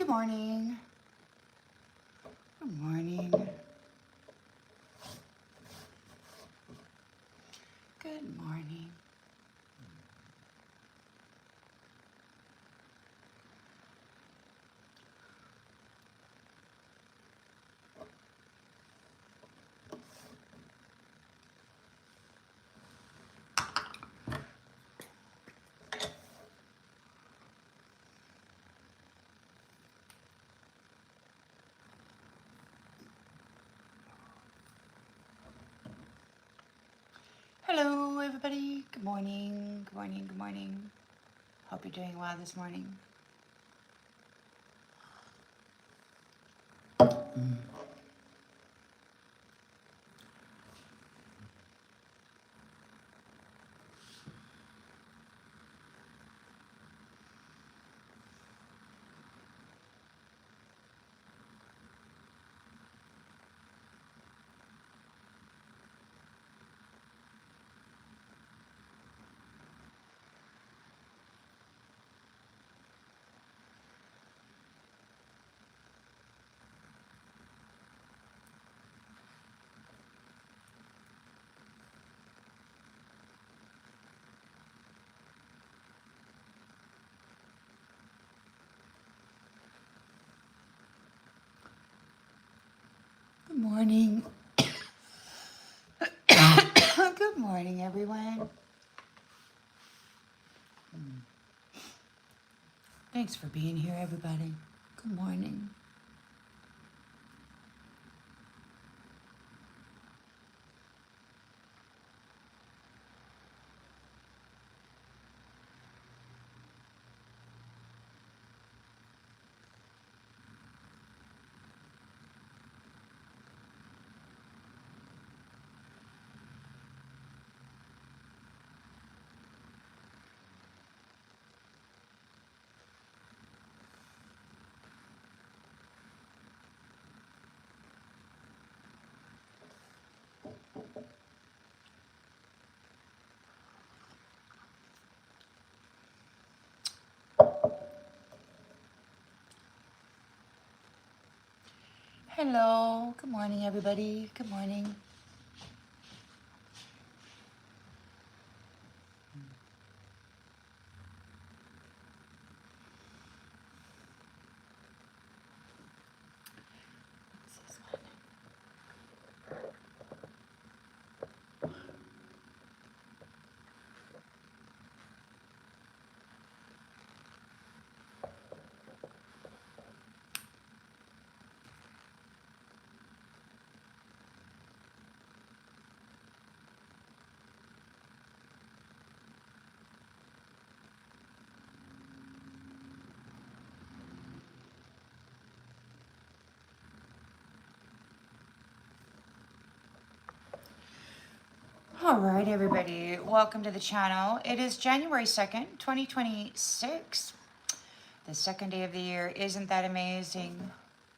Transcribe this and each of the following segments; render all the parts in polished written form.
Good morning. Good morning. Good morning. Hello, everybody. Good morning. Good morning. Good morning. Hope you're doing well this morning. Good morning. Good morning, everyone. Thanks for being here, everybody. Good morning. Hello. Good morning, everybody. Good morning. What's this one? All right, everybody. Welcome to the channel. It is January 2nd, 2026. The second day of the year. Isn't that amazing?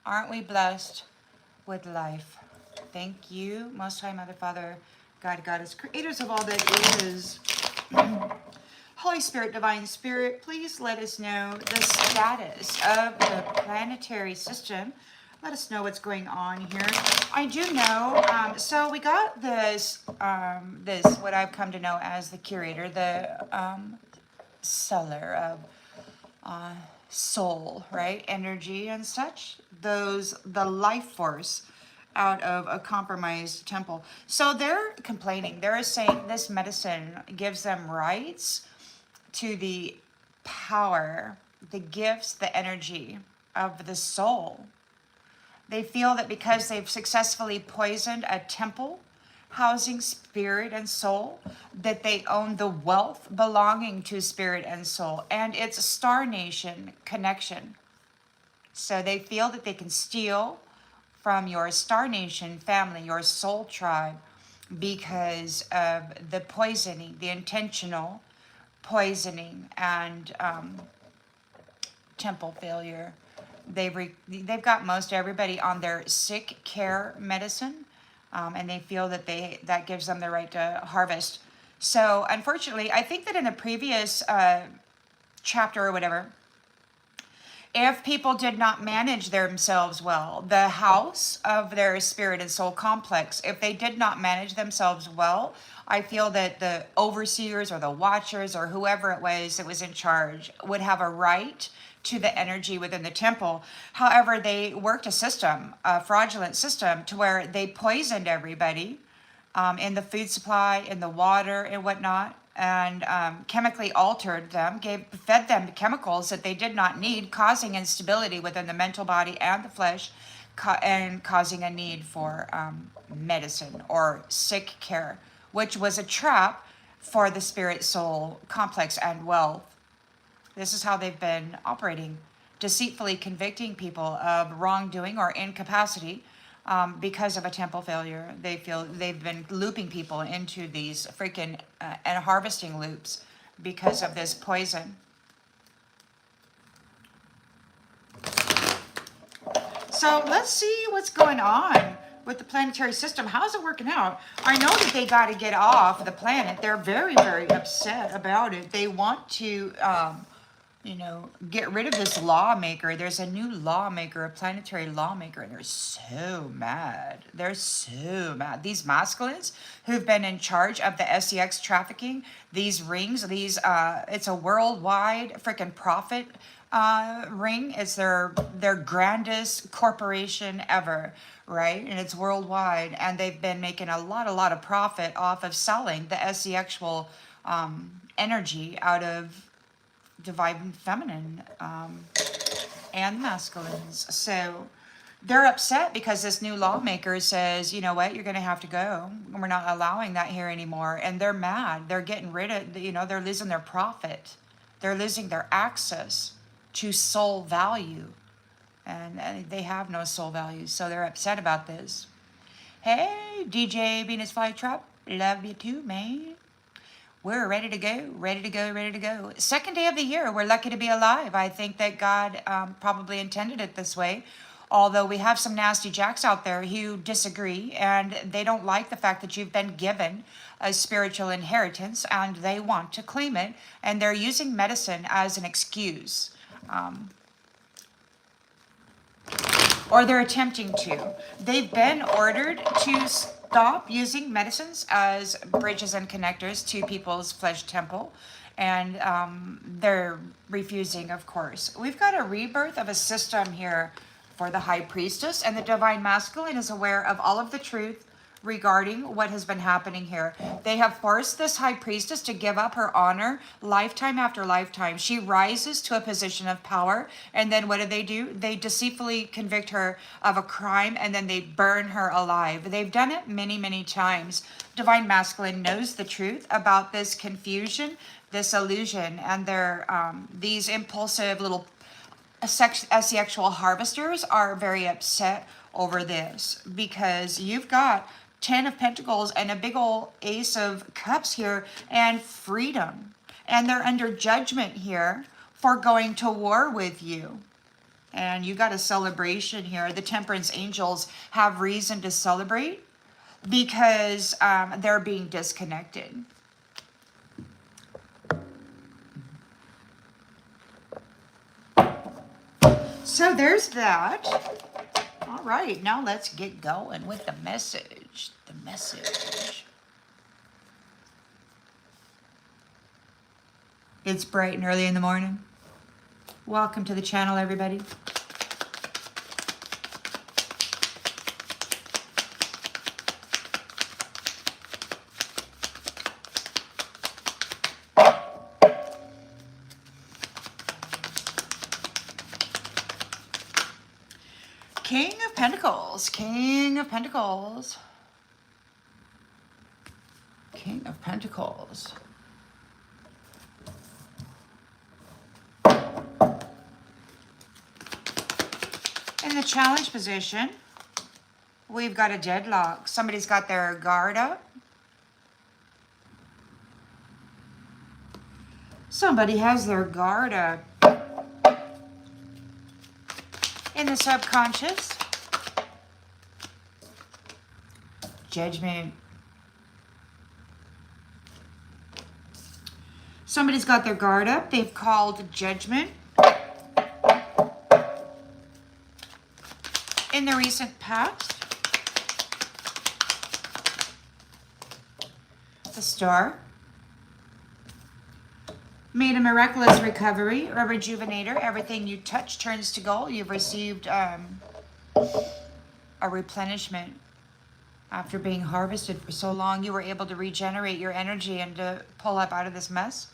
Aren't we blessed with life? Thank you, Most High Mother, Father, God, Goddess, creators of all that is. Holy Spirit, Divine Spirit, please let us know the status of the planetary system. Let us know what's going on here. I do know, so we got this, what I've come to know as the curator, the seller of soul, right? Energy and such. The life force out of a compromised temple. So they're complaining. They're saying this medicine gives them rights to the power, the gifts, the energy of the soul. They feel that because they've successfully poisoned a temple housing spirit and soul, that they own the wealth belonging to spirit and soul and its star nation connection. So they feel that they can steal from your star nation family, your soul tribe, because of the poisoning, the intentional poisoning and temple failure. They've got most everybody on their sick care medicine, and they feel that that gives them the right to harvest. So unfortunately, I think that in the previous chapter or whatever, if people did not manage themselves well, the house of their spirit and soul complex, if they did not manage themselves well, I feel that the overseers or the watchers or whoever it was that was in charge would have a right to the energy within the temple. However, they worked a system, a fraudulent system, to where they poisoned everybody in the food supply, in the water, and whatnot, and chemically altered them, fed them chemicals that they did not need, causing instability within the mental body and the flesh, and causing a need for medicine or sick care, which was a trap for the spirit soul complex and wealth. This is how they've been operating, deceitfully convicting people of wrongdoing or incapacity because of a temple failure. They feel they've been looping people into these freaking and harvesting loops because of this poison. So let's see what's going on with the planetary system. How's it working out? I know that they got to get off the planet. They're very, very upset about it. They want to get rid of this lawmaker. There's a new lawmaker, a planetary lawmaker, and they're so mad. They're so mad. These masculines who've been in charge of the SEX trafficking, these rings, it's a worldwide freaking profit ring. It's their grandest corporation ever, right? And it's worldwide, and they've been making a lot of profit off of selling the SEXual energy out of divine feminine and masculines. So they're upset because this new lawmaker says, you know what, you're going to have to go. We're not allowing that here anymore. And they're mad. They're getting rid of, they're losing their profit. They're losing their access to soul value. And they have no soul value. So they're upset about this. Hey, DJ Venus Flytrap. Love you too, man. We're ready to go, ready to go, ready to go. Second day of the year, we're lucky to be alive. I think that God probably intended it this way. Although we have some nasty jacks out there who disagree, and they don't like the fact that you've been given a spiritual inheritance, and they want to claim it, and they're using medicine as an excuse. Or they're attempting to. They've been ordered to stop using medicines as bridges and connectors to people's flesh temple, and they're refusing, of course. We've got a rebirth of a system here for the high priestess, and the divine masculine is aware of all of the truth regarding what has been happening here. They have forced this high priestess to give up her honor lifetime after lifetime. She rises to a position of power, and then what do? They deceitfully convict her of a crime, and then they burn her alive. They've done it many, many times. Divine masculine knows the truth about this confusion, this illusion, and these impulsive little asexual harvesters are very upset over this, because you've got 10 of Pentacles and a big old Ace of Cups here, and freedom. And they're under judgment here for going to war with you. And you got a celebration here. The Temperance Angels have reason to celebrate because they're being disconnected. So there's that. All right, now let's get going with the message. The message. It's bright and early in the morning. Welcome to the channel, everybody. King of Pentacles, King of Pentacles, King of Pentacles. In the challenge position, we've got a deadlock. Somebody's got their guard up. Somebody has their guard up. In the subconscious, judgment. Somebody's got their guard up. They've called judgment. in the recent past. The Star. Made a miraculous recovery, a rejuvenator. Everything you touch turns to gold. You've received a replenishment. After being harvested for so long, you were able to regenerate your energy and to pull up out of this mess.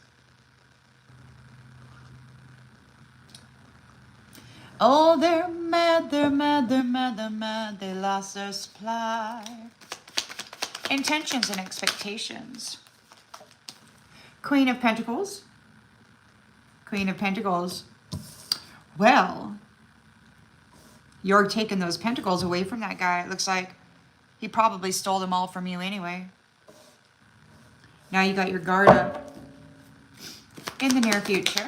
Oh, they're mad, they're mad, they're mad, they're mad. They lost their supply. Intentions and expectations. Queen of Pentacles. Queen of Pentacles. Well, you're taking those pentacles away from that guy. It looks like he probably stole them all from you anyway. Now you got your guard up. In the near future.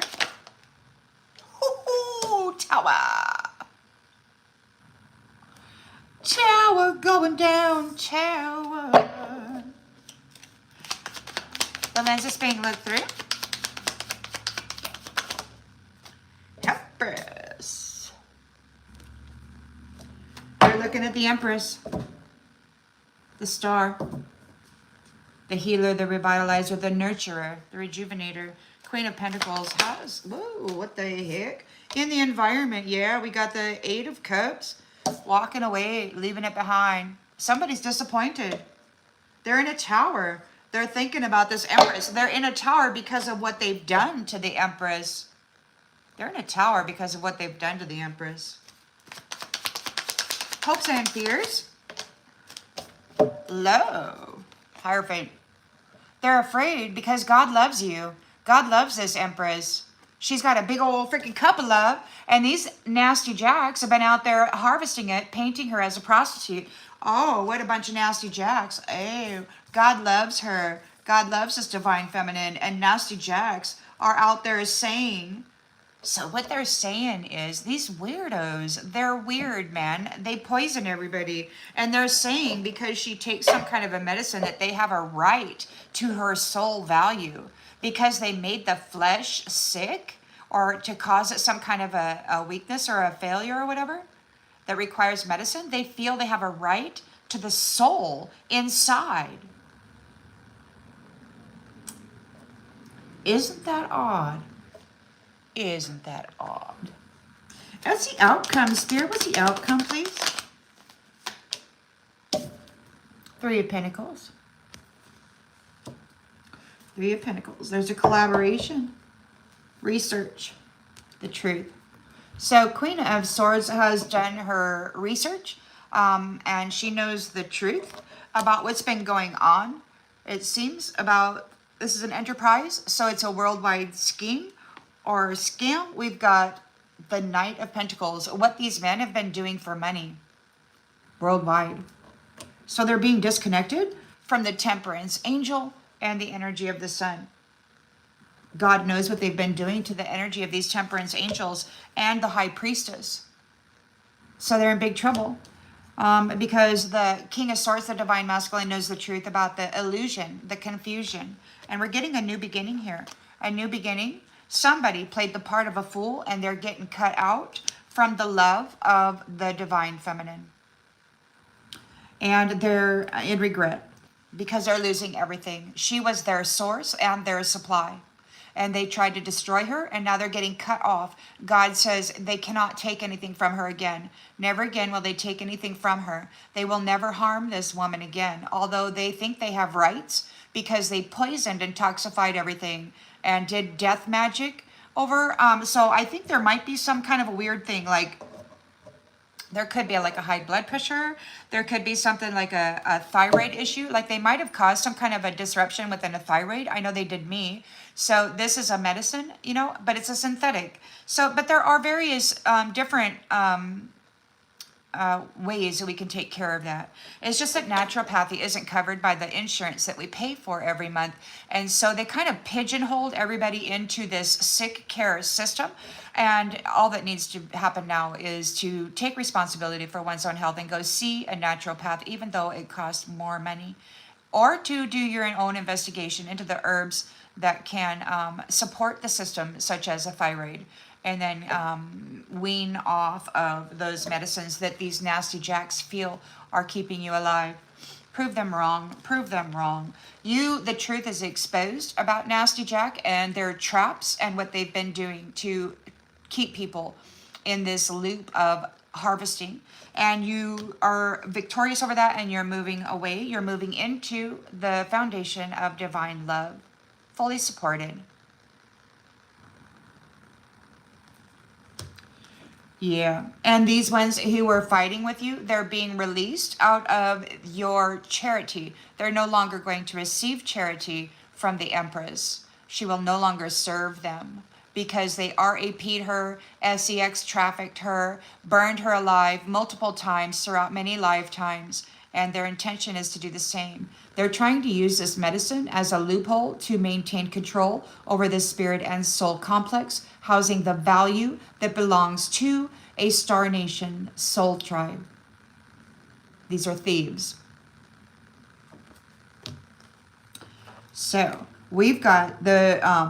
Ooh, tower. Tower going down, tower. The lens is being looked through. Empress. You're looking at the Empress. The Star. The healer, the revitalizer, the nurturer, the rejuvenator. Queen of Pentacles has, whoa, what the heck? In the environment, yeah, we got the Eight of Cups. Walking away, leaving it behind. Somebody's disappointed. They're in a tower. They're thinking about this Empress. They're in a tower because of what they've done to the Empress. They're in a tower because of what they've done to the Empress. Hopes and fears. Low. Hierophant. They're afraid because God loves you. God loves this Empress. She's got a big old freaking cup of love. And these nasty jacks have been out there harvesting it, painting her as a prostitute. Oh, what a bunch of nasty jacks. Oh, God loves her. God loves this divine feminine. And nasty jacks are out there saying... So what they're saying is, these weirdos, they're weird, man. They poison everybody. And they're saying because she takes some kind of a medicine that they have a right to her soul value. Because they made the flesh sick or to cause it some kind of a weakness or a failure or whatever that requires medicine, they feel they have a right to the soul inside. Isn't that odd? Isn't that odd? That's the outcome, Spirit. What's the outcome, please? Three of Pentacles. Three of Pentacles. There's a collaboration. Research. The truth. So Queen of Swords has done her research. And she knows the truth about what's been going on. It seems about... This is an enterprise. So it's a worldwide scheme. Or scam. We've got the Knight of Pentacles. What these men have been doing for money. Worldwide. So they're being disconnected from the Temperance Angel and the energy of the Sun. God knows what they've been doing to the energy of these Temperance Angels and the High Priestess. So they're in big trouble. Because the King of Swords, the Divine Masculine, knows the truth about the illusion, the confusion. And we're getting a new beginning here. A new beginning. Somebody played the part of a fool and they're getting cut out from the love of the Divine Feminine. And they're in regret because they're losing everything. She was their source and their supply. And they tried to destroy her and now they're getting cut off. God says they cannot take anything from her again. Never again will they take anything from her. They will never harm this woman again. Although they think they have rights because they poisoned and toxified everything. And did death magic over. So I think there might be some kind of a weird thing. Like there could be like a high blood pressure. There could be something like a thyroid issue. Like they might have caused some kind of a disruption within a thyroid. I know they did me. So this is a medicine, you know, but it's a synthetic. So, but there are various different ways that we can take care of that. It's just that naturopathy isn't covered by the insurance that we pay for every month. And so they kind of pigeonholed everybody into this sick care system. And all that needs to happen now is to take responsibility for one's own health and go see a naturopath, even though it costs more money. Or to do your own investigation into the herbs that can support the system, such as a thyroid. and then wean off of those medicines that these nasty jacks feel are keeping you alive. Prove them wrong. Prove them wrong. The truth is exposed about Nasty Jack and their traps and what they've been doing to keep people in this loop of harvesting. And you are victorious over that, and you're moving away. You're moving into the foundation of divine love, fully supported. Yeah. And these ones who were fighting with you, they're being released out of your charity. They're no longer going to receive charity from the Empress. She will no longer serve them because they RAP'd her, sex trafficked her, burned her alive multiple times throughout many lifetimes. And their intention is to do the same. They're trying to use this medicine as a loophole to maintain control over the spirit and soul complex, housing the value that belongs to a Star Nation soul tribe. These are thieves. So we've got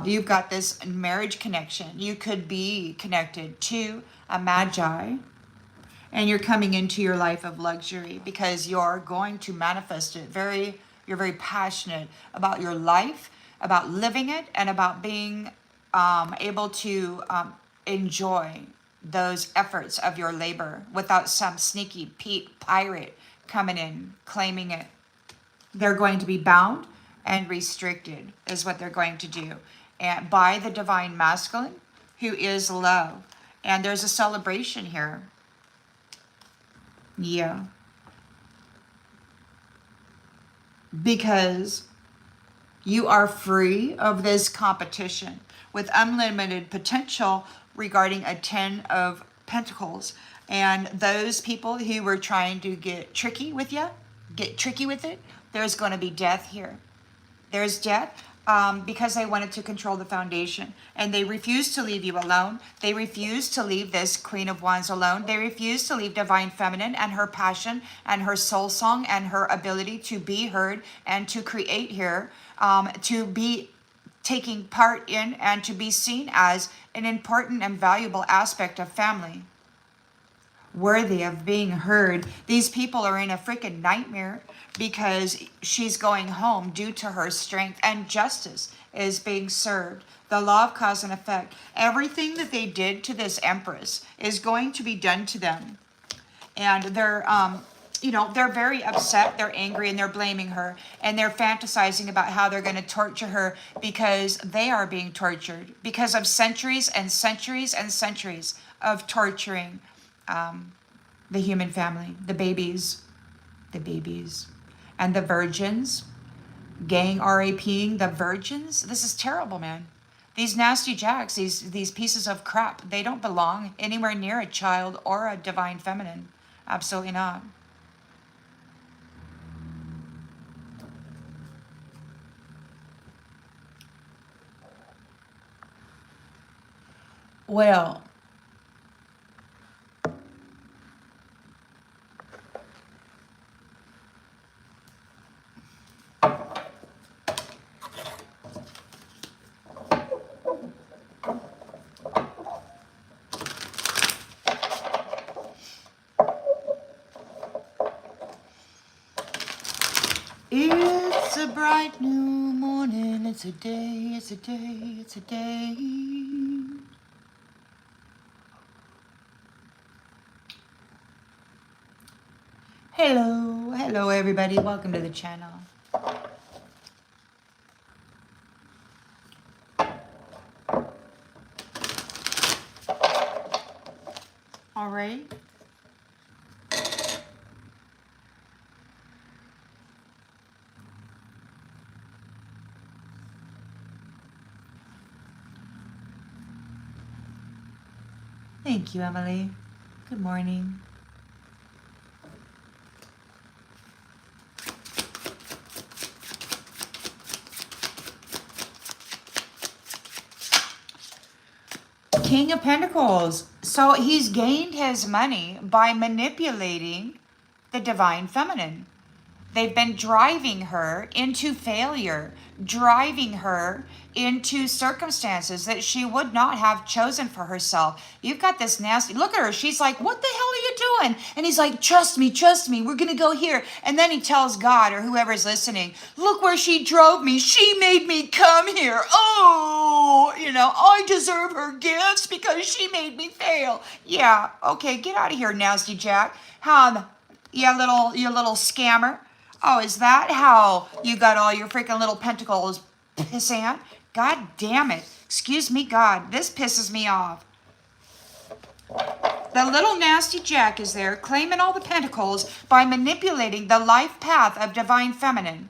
you've got this marriage connection. You could be connected to a magi, and you're coming into your life of luxury because you're going to manifest it. You're very passionate about your life, about living it, and about being able to enjoy those efforts of your labor without some sneaky pirate coming in, claiming it. They're going to be bound and restricted is what they're going to do. And by the divine masculine, who is love. And there's a celebration here. Yeah. Because you are free of this competition with unlimited potential regarding a 10 of Pentacles. And those people who were trying to get tricky with you, get tricky with it, there's going to be death here. There's death because they wanted to control the foundation. And they refused to leave you alone. They refused to leave this Queen of Wands alone. They refused to leave Divine Feminine and her passion and her soul song and her ability to be heard and to create here, to be taking part in and to be seen as an important and valuable aspect of family. Worthy of being heard. These people are in a freaking nightmare because she's going home due to her strength, and justice is being served. The law of cause and effect. Everything that they did to this Empress is going to be done to them. And they're, they're very upset, they're angry, and they're blaming her. And they're fantasizing about how they're going to torture her because they are being tortured. Because of centuries and centuries and centuries of torturing the human family, the babies, and the virgins, gang RAPing the virgins. This is terrible, man. These nasty jacks, these pieces of crap, they don't belong anywhere near a child or a divine feminine. Absolutely not. Well, it's a bright new morning, it's a day, it's a day, it's a day. Hello everybody, welcome to the channel. All right. Thank you, Emily. Good morning. King of Pentacles. So he's gained his money by manipulating the divine feminine. They've been driving her into failure, driving her into circumstances that she would not have chosen for herself. You've got this nasty, look at her. She's like, what the hell are you doing? And he's like, trust me, we're going to go here. And then he tells God or whoever's listening, look where she drove me. She made me come here. Oh, I deserve her gifts because she made me fail. Yeah, okay, get out of here, nasty Jack. You little scammer. Oh, is that how you got all your freaking little pentacles, pissant? God damn it. Excuse me, God. This pisses me off. The little nasty Jack is there claiming all the pentacles by manipulating the life path of divine feminine.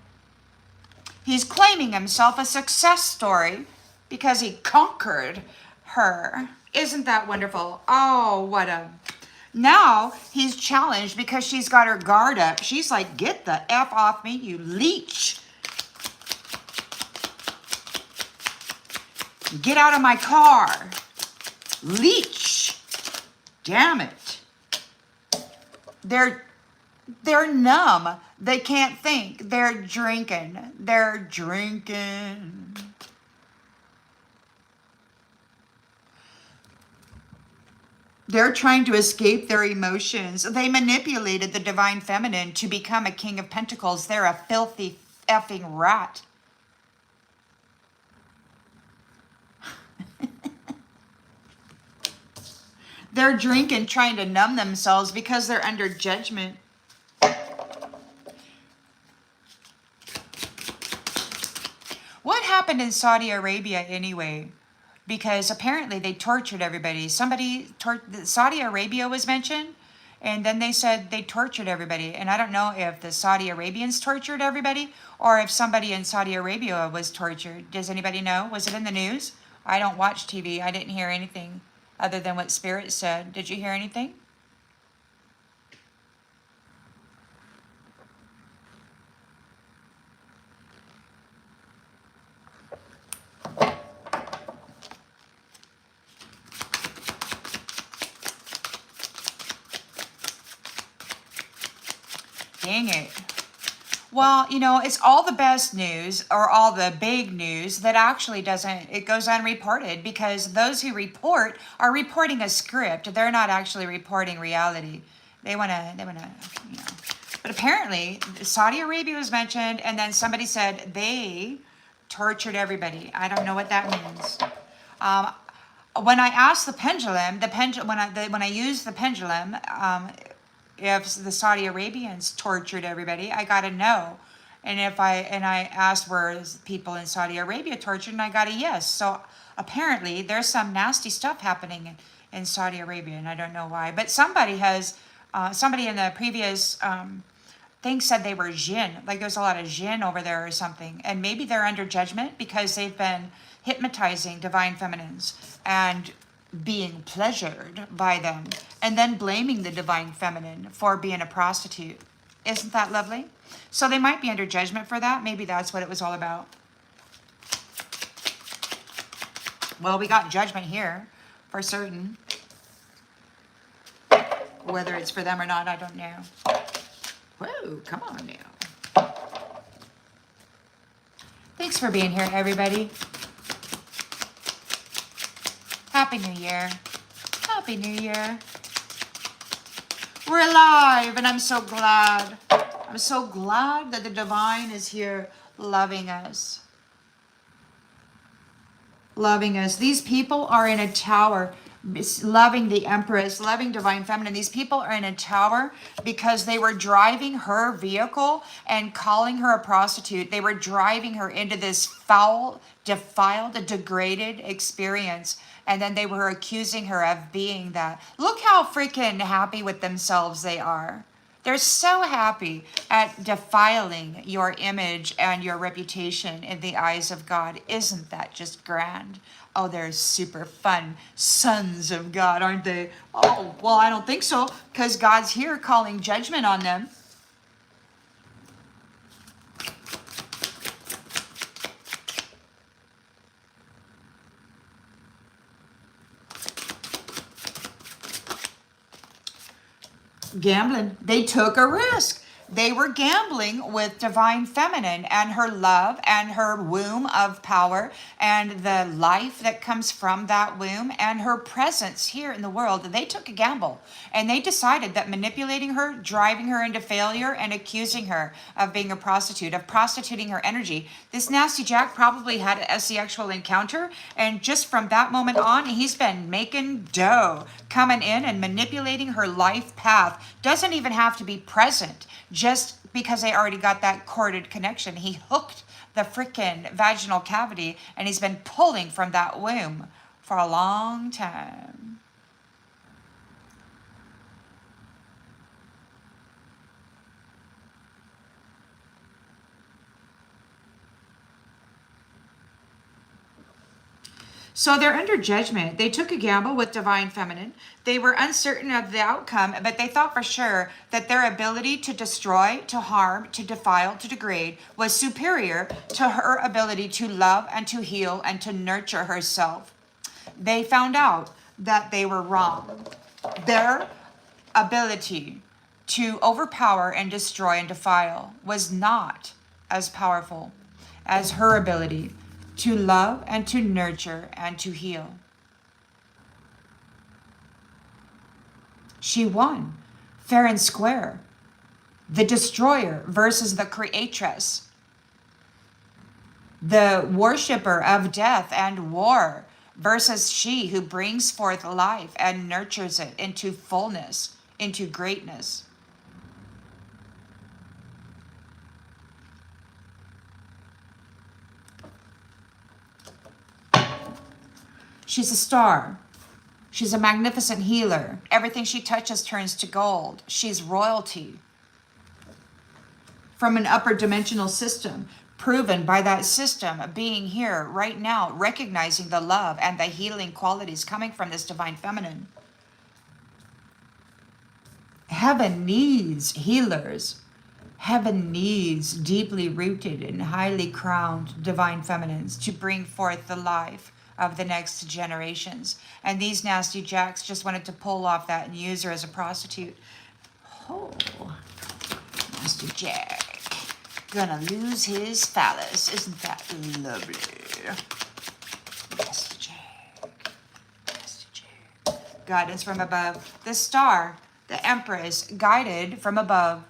He's claiming himself a success story because he conquered her. Isn't that wonderful? Oh, Now he's challenged because she's got her guard up. She's like, get the F off me, you leech. Get out of my car. Leech. Damn it. They're numb. They can't think. They're drinking. They're trying to escape their emotions. They manipulated the divine feminine to become a king of pentacles. They're a filthy effing rat. They're drinking, trying to numb themselves because they're under judgment. What happened in Saudi Arabia anyway? Because apparently they tortured everybody. Saudi Arabia was mentioned, and then they said they tortured everybody. And I don't know if the Saudi Arabians tortured everybody or if somebody in Saudi Arabia was tortured. Does anybody know? Was it in the news? I don't watch TV. I didn't hear anything other than what Spirit said. Did you hear anything? Dang it. Well, it's all the best news or all the big news that actually it goes unreported because those who report are reporting a script. They're not actually reporting reality. They want to. But apparently Saudi Arabia was mentioned and then somebody said they tortured everybody. I don't know what that means. When I asked the pendulum, when I used the pendulum, if the Saudi Arabians tortured everybody, I got a no. And I asked were people in Saudi Arabia tortured, and I got a yes. So apparently there's some nasty stuff happening in Saudi Arabia, and I don't know why. But somebody in the previous thing said they were jinn, like there's a lot of jinn over there or something. And maybe they're under judgment because they've been hypnotizing divine feminines and being pleasured by them and then blaming the divine feminine for being a prostitute. Isn't that lovely? So they might be under judgment for that. Maybe that's what it was all about. Well, we got judgment here for certain. Whether it's for them or not, I don't know. Whoa, come on now. Thanks for being here, everybody. Happy New Year. Happy New Year. We're alive, and I'm so glad. I'm so glad that the divine is here loving us. Loving us. These people are in a tower, loving the Empress, loving divine feminine. These people are in a tower because they were driving her vehicle and calling her a prostitute. They were driving her into this foul, defiled, degraded experience. And then they were accusing her of being that. Look how freaking happy with themselves they are. They're so happy at defiling your image and your reputation in the eyes of God. Isn't that just grand? Oh, they're super fun sons of God, aren't they? Oh, well, I don't think so, because God's here calling judgment on them. Gambling. They took a risk. They were gambling with divine feminine and her love and her womb of power and the life that comes from that womb and her presence here in the world. They took a gamble and they decided that manipulating her, driving her into failure, and accusing her of being a prostitute, of prostituting her energy. This nasty Jack probably had a sexual encounter, and just from that moment on, he's been making dough, coming in and manipulating her life path. Doesn't even have to be present. Just because they already got that corded connection, he hooked the frickin' vaginal cavity and he's been pulling from that womb for a long time. So they're under judgment. They took a gamble with divine feminine. They were uncertain of the outcome, but they thought for sure that their ability to destroy, to harm, to defile, to degrade was superior to her ability to love and to heal and to nurture herself. They found out that they were wrong. Their ability to overpower and destroy and defile was not as powerful as her ability to love and to nurture and to heal. She won, fair and square. The destroyer versus the creatress. The worshiper of death and war versus she who brings forth life and nurtures it into fullness, into greatness. She's a star. She's a magnificent healer. Everything she touches turns to gold. She's royalty from an upper dimensional system, proven by that system being here right now, recognizing the love and the healing qualities coming from this divine feminine. Heaven needs healers. Heaven needs deeply rooted and highly crowned divine feminines to bring forth the life of the next generations. And these nasty jacks just wanted to pull off that and use her as a prostitute. Oh, nasty jack. Gonna lose his phallus. Isn't that lovely? Nasty jack. Nasty jack. Guidance from above. The star, the Empress, guided from above.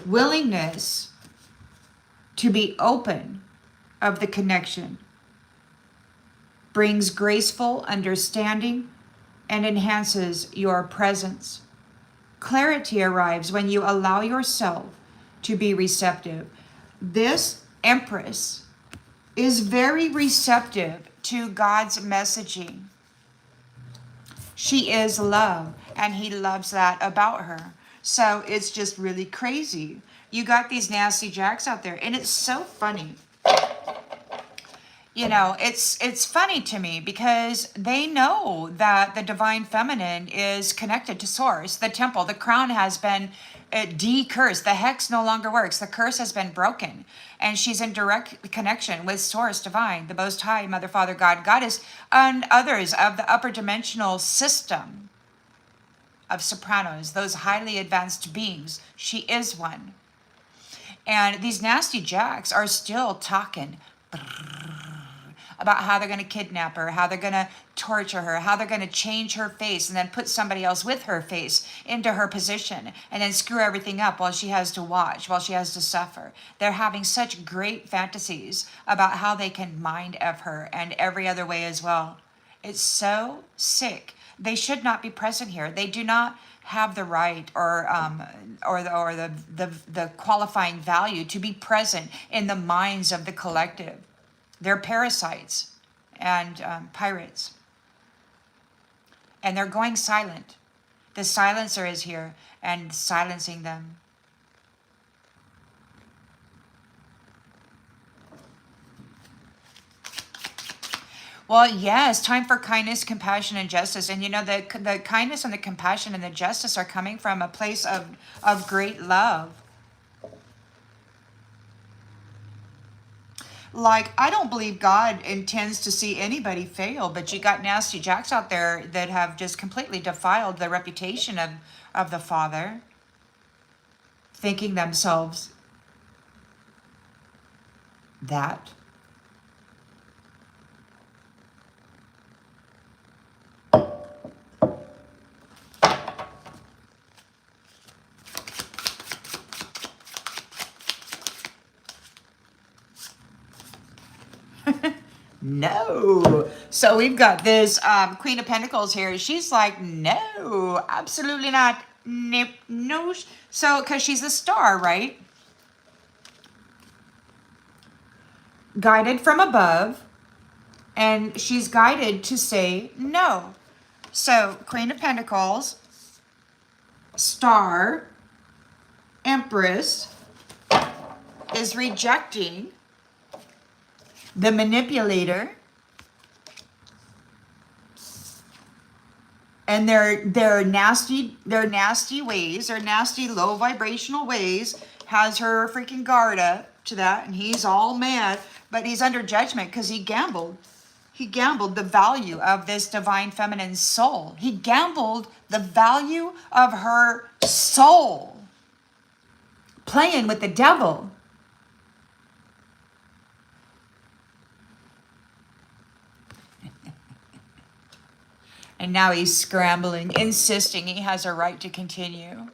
Willingness to be open of the connection brings graceful understanding and enhances your presence. Clarity arrives when you allow yourself to be receptive. This Empress is very receptive to God's messaging. She is love, and he loves that about her. So it's just really crazy. You got these nasty jacks out there, and it's so funny. You know, it's funny to me because they know that the divine feminine is connected to source. The temple, the crown has been de-cursed. The hex no longer works. The curse has been broken. And she's in direct connection with source divine, the Most High, Mother, Father, God, Goddess, and others of the upper dimensional system of sopranos, those highly advanced beings. She is one. And these nasty jacks are still talking about how they're going to kidnap her, how they're going to torture her, how they're going to change her face and then put somebody else with her face into her position and then screw everything up while she has to watch, while she has to suffer. They're having such great fantasies about how they can mind F her and every other way as well. It's so sick. They should not be present here. They do not have the right or the qualifying value to be present in the minds of the collective. They're parasites and pirates. And they're going silent. The silencer is here and silencing them. Well, yes, time for kindness, compassion, and justice. And you know, the kindness and the compassion and the justice are coming from a place of great love. Like, I don't believe God intends to see anybody fail, but you got nasty jacks out there that have just completely defiled the reputation of the Father, thinking themselves that. No. So we've got this Queen of Pentacles here. She's like, no, absolutely not. Nope, no. So, because she's a star, right? Guided from above. And she's guided to say no. So, Queen of Pentacles, star, Empress is rejecting the manipulator and their nasty ways, their nasty low vibrational ways, has her freaking guard up to that, and he's all mad, but he's under judgment because he gambled the value of this divine feminine soul. He gambled the value of her soul, playing with the devil. And now he's scrambling, insisting he has a right to continue.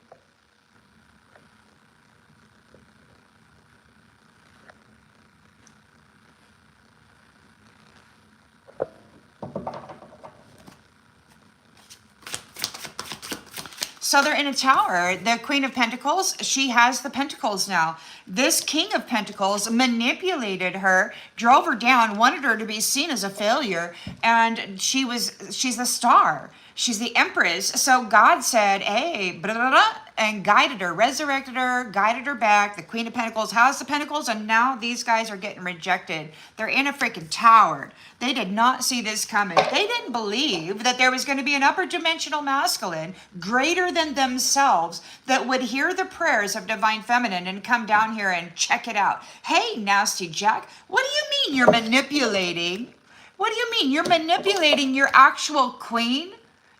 So they're in a tower. The Queen of Pentacles, she has the Pentacles now. This King of Pentacles manipulated her, drove her down, wanted her to be seen as a failure, and she's the star. She's the Empress. So God said, hey, blah, blah, blah, and guided her, resurrected her, guided her back. The Queen of Pentacles has the Pentacles, and now these guys are getting rejected. They're in a freaking tower. They did not see this coming. They didn't believe that there was going to be an upper dimensional masculine greater than themselves that would hear the prayers of divine feminine and come down here and check it out. Hey, nasty Jack, what do you mean you're manipulating? What do you mean you're manipulating your actual queen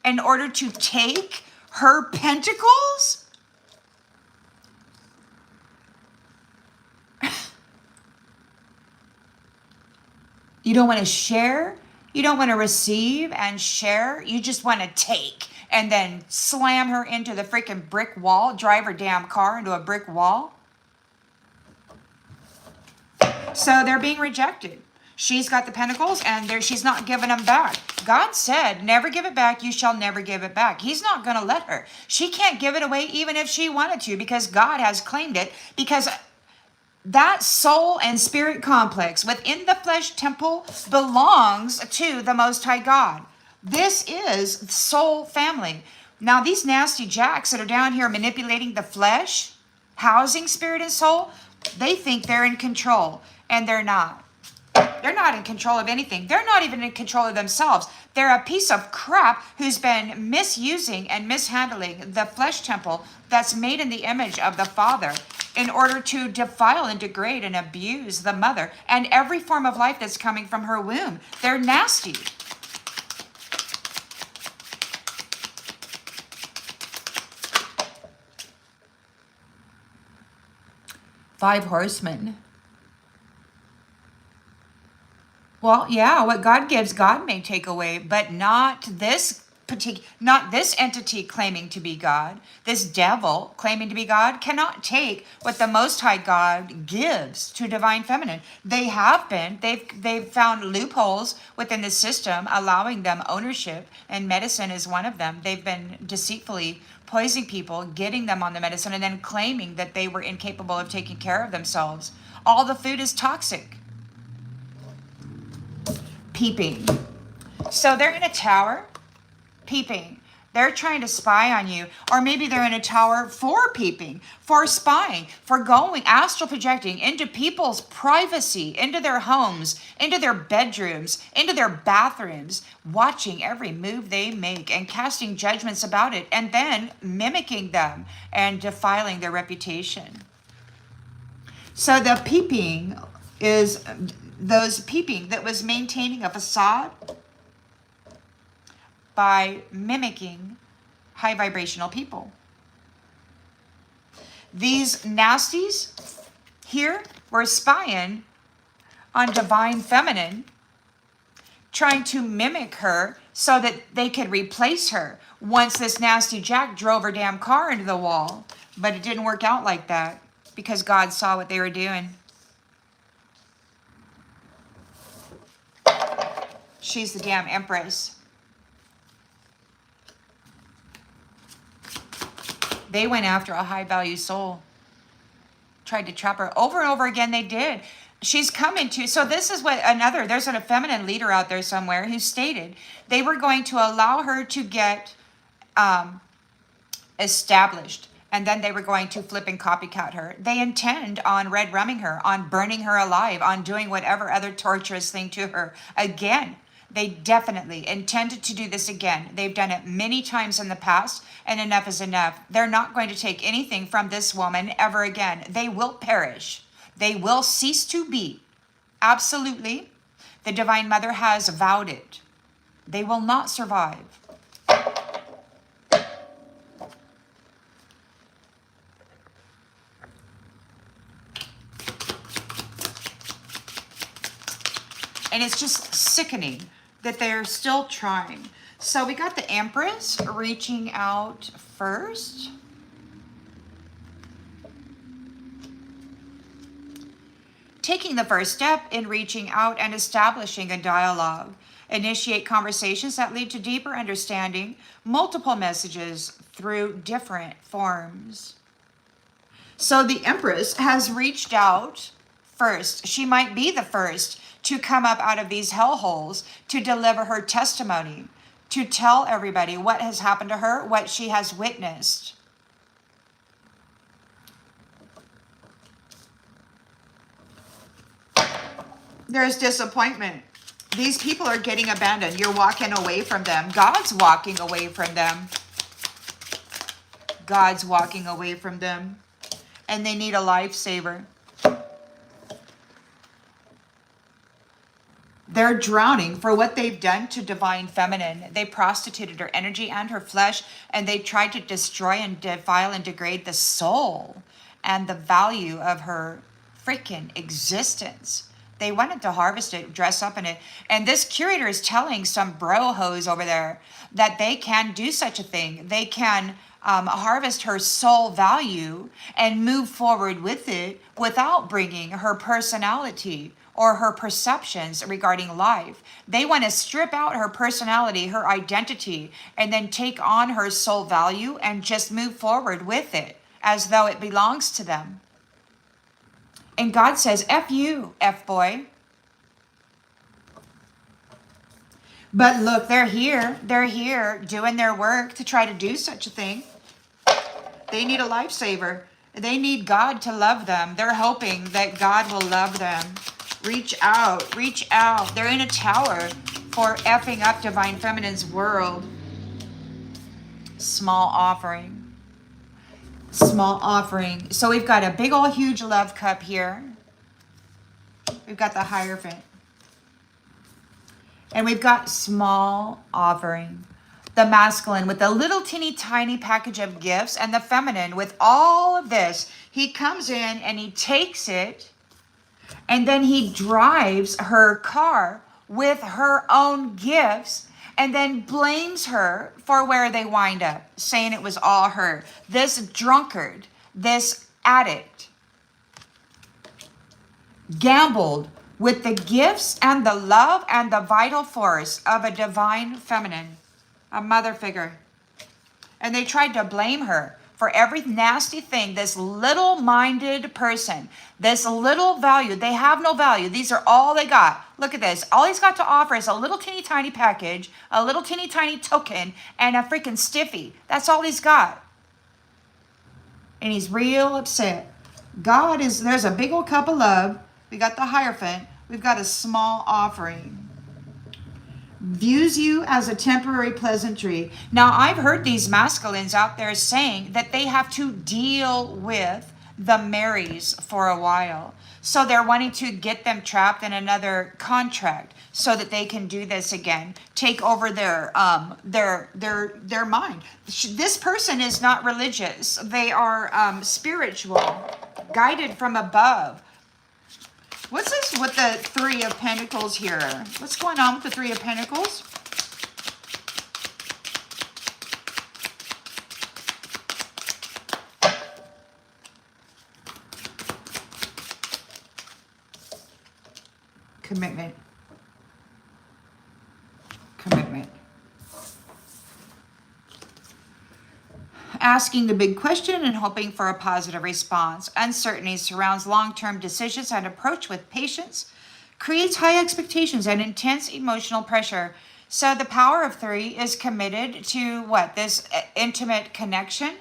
in order to take her pentacles? You don't want to share. You don't want to receive and share. You just want to take and then slam her into the freaking brick wall, drive her damn car into a brick wall. So they're being rejected. She's got the pentacles and she's not giving them back. God said, never give it back. You shall never give it back. He's not going to let her. She can't give it away even if she wanted to, because God has claimed it, because that soul and spirit complex within the flesh temple belongs to the Most High God. This is soul family. Now, these nasty jacks that are down here manipulating the flesh, housing spirit and soul, they think they're in control, and they're not. They're not in control of anything. They're not even in control of themselves. They're a piece of crap who's been misusing and mishandling the flesh temple that's made in the image of the Father in order to defile and degrade and abuse the mother and every form of life that's coming from her womb. They're nasty. Five horsemen. Well, yeah, what God gives, God may take away, but not this entity claiming to be God. This devil claiming to be God cannot take what the Most High God gives to divine feminine. They've found loopholes within the system, allowing them ownership, and medicine is one of them. They've been deceitfully poisoning people, getting them on the medicine, and then claiming that they were incapable of taking care of themselves. All the food is toxic. Peeping. So they're in a tower, peeping. They're trying to spy on you. Or maybe they're in a tower for peeping, for spying, for going, astral projecting into people's privacy, into their homes, into their bedrooms, into their bathrooms, watching every move they make and casting judgments about it, and then mimicking them and defiling their reputation. So the peeping is those peeping, that was maintaining a facade by mimicking high vibrational people. These nasties here were spying on divine feminine, trying to mimic her so that they could replace her once this nasty Jack drove her damn car into the wall. But it didn't work out like that because God saw what they were doing. She's the damn Empress. They went after a high value soul. Tried to trap her over and over again. They did. She's coming to, so this is what there's a feminine leader out there somewhere who stated they were going to allow her to get established, and then they were going to flip and copycat her. They intend on red rumming her, on burning her alive, on doing whatever other torturous thing to her. Again, they definitely intended to do this again. They've done it many times in the past, and enough is enough. They're not going to take anything from this woman ever again. They will perish. They will cease to be. Absolutely. The Divine Mother has vowed it. They will not survive. And it's just sickening that they're still trying. So we got the Empress reaching out first. Taking the first step in reaching out and establishing a dialogue. Initiate conversations that lead to deeper understanding, multiple messages through different forms. So the Empress has reached out first. She might be the first to come up out of these hellholes to deliver her testimony, to tell everybody what has happened to her, what she has witnessed. There's disappointment. These people are getting abandoned. You're walking away from them. God's walking away from them. God's walking away from them. And they need a lifesaver. They're drowning for what they've done to Divine Feminine. They prostituted her energy and her flesh, and they tried to destroy and defile and degrade the soul and the value of her freaking existence. They wanted to harvest it, dress up in it. And this curator is telling some bro hoes over there that they can do such a thing. They can harvest her soul value and move forward with it without bringing her personality or her perceptions regarding life. They want to strip out her personality, her identity, and then take on her soul value and just move forward with it as though it belongs to them. And God says, F you, F-boy. But look, they're here. They're here doing their work to try to do such a thing. They need a lifesaver. They need God to love them. They're hoping that God will love them. Reach out. Reach out. They're in a tower for effing up Divine Feminine's world. Small offering. Small offering. So we've got a big old huge love cup here. We've got the hierophant. And we've got small offering. The masculine with a little teeny tiny package of gifts, and the feminine with all of this. He comes in and he takes it, and then he drives her car with her own gifts, and then blames her for where they wind up, saying it was all her. This drunkard, this addict, gambled with the gifts and the love and the vital force of a Divine Feminine, a mother figure. And they tried to blame her for every nasty thing. This little-minded person, this little value, they have no value. These are all they got. Look at this. All he's got to offer is a little teeny tiny package, a little teeny tiny token, and a freaking stiffy. That's all he's got. And he's real upset. God is, there's a big old cup of love. We got the hierophant. We've got a small offering. Views you as a temporary pleasantry. Now, I've heard these masculines out there saying that they have to deal with the Marys for a while. So they're wanting to get them trapped in another contract so that they can do this again, take over their mind. This person is not religious. They are spiritual, guided from above. What's this with the Three of Pentacles here? What's going on with the Three of Pentacles? Commitment. Commitment. Asking the big question and hoping for a positive response. Uncertainty surrounds long-term decisions and approach with patience, creates high expectations and intense emotional pressure. So the power of three is committed to what? This intimate connection.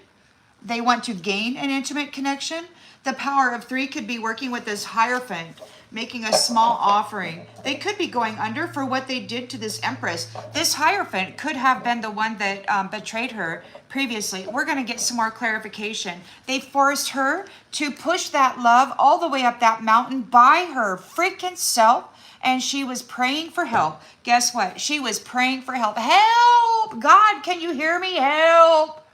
They want to gain an intimate connection. The power of three could be working with this hierophant, making a small offering. They could be going under for what they did to this Empress. This hierophant could have been the one that betrayed her previously. We're going to get some more clarification. They forced her to push that love all the way up that mountain by her freaking self, and she was praying for help. Guess what? She was praying for help. Help! God, can you hear me? Help!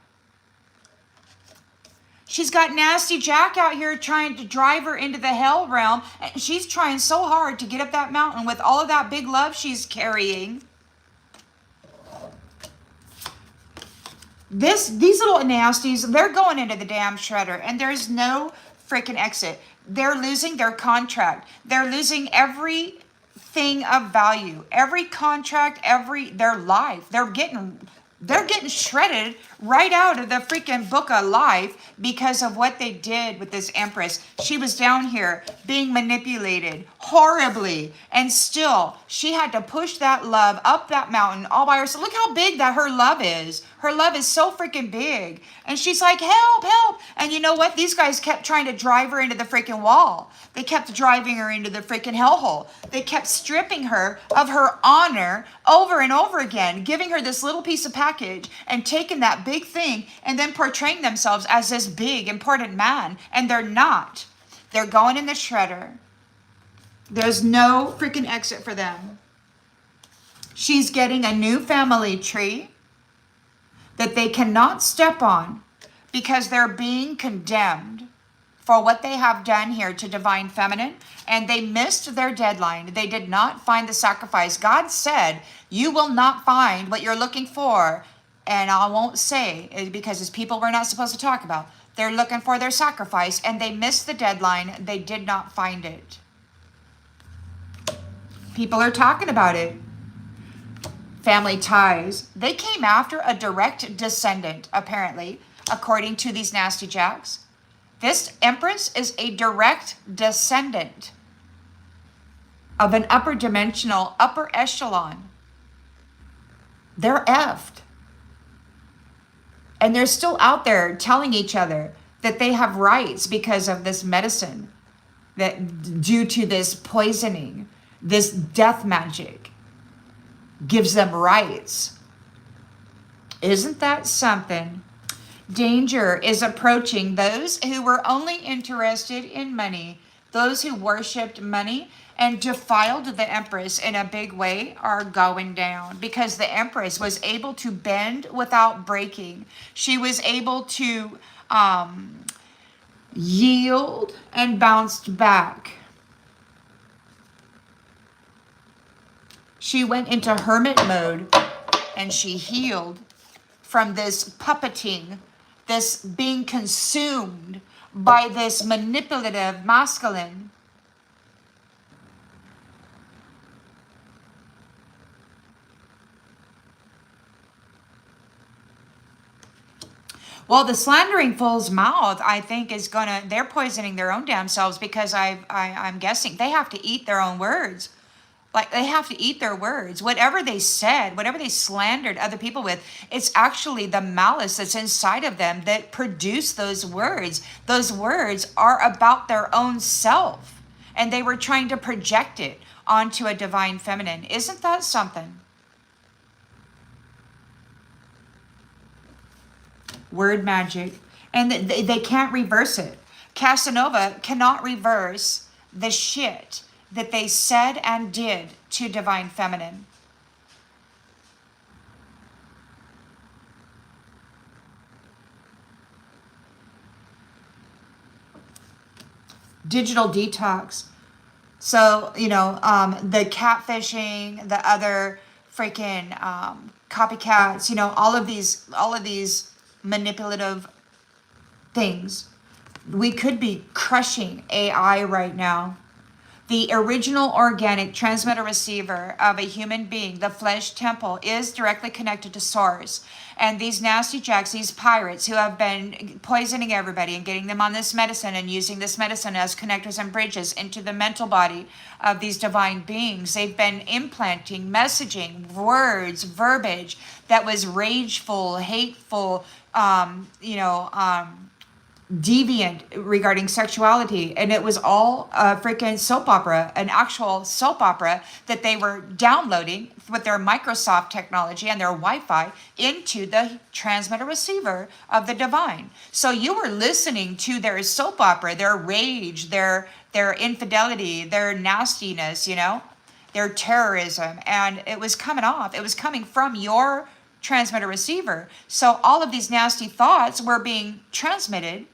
She's got Nasty Jack out here trying to drive her into the hell realm. And she's trying so hard to get up that mountain with all of that big love she's carrying. These little nasties, they're going into the damn shredder. And there's no freaking exit. They're losing their contract. They're losing everything of value. Every contract, their life. They're getting shredded right out of the freaking book of life because of what they did with this Empress. She was down here being manipulated horribly, and still she had to push that love up that mountain all by herself. Look how big that her love is. Her love is so freaking big. And she's like, help, help. And you know what? These guys kept trying to drive her into the freaking wall. They kept driving her into the freaking hellhole. They kept stripping her of her honor over and over again, giving her this little piece of package and taking that big thing and then portraying themselves as this big, important man. And they're not. They're going in the shredder. There's no freaking exit for them. She's getting a new family tree that they cannot step on because they're being condemned for what they have done here to divine feminine, and they missed their deadline. They did not find the sacrifice. God said, you will not find what you're looking for, and I won't say because it's people we're not supposed to talk about. They're looking for their sacrifice, and they missed the deadline. They did not find it. People are talking about it. Family ties. They came after a direct descendant, apparently, according to these nasty jacks. This Empress is a direct descendant of an upper dimensional, upper echelon. They're effed. And they're still out there telling each other that they have rights because of this medicine, that due to this poisoning, this death magic gives them rights. Isn't that something? Danger is approaching those who were only interested in money. Those who worshipped money and defiled the Empress in a big way are going down because the Empress was able to bend without breaking. She was able to yield and bounced back. She went into hermit mode and she healed from this puppeting, this being consumed by this manipulative masculine. Well, the slandering fool's mouth, I think, is they're poisoning their own damn selves because I'm guessing they have to eat their own words. Like, they have to eat their words. Whatever they said, whatever they slandered other people with, it's actually the malice that's inside of them that produced those words. Those words are about their own self, and they were trying to project it onto a divine feminine. Isn't that something? Word magic. And they can't reverse it. Casanova cannot reverse the shit that they said and did to divine feminine. Digital detox. So, the catfishing, the other freaking copycats, all of these manipulative things. We could be crushing AI right now. The original organic transmitter receiver of a human being, the flesh temple, is directly connected to source. And these nasty jacks, these pirates who have been poisoning everybody and getting them on this medicine and using this medicine as connectors and bridges into the mental body of these divine beings, they've been implanting messaging, words, verbiage that was rageful, hateful, deviant regarding sexuality, and it was all a freaking soap opera, an actual soap opera that they were downloading with their Microsoft technology and their Wi-Fi into the transmitter receiver of the divine. So you were listening to their soap opera, their rage, their infidelity, their nastiness, their terrorism, and it was coming off. It was coming from your transmitter receiver. So all of these nasty thoughts were being transmitted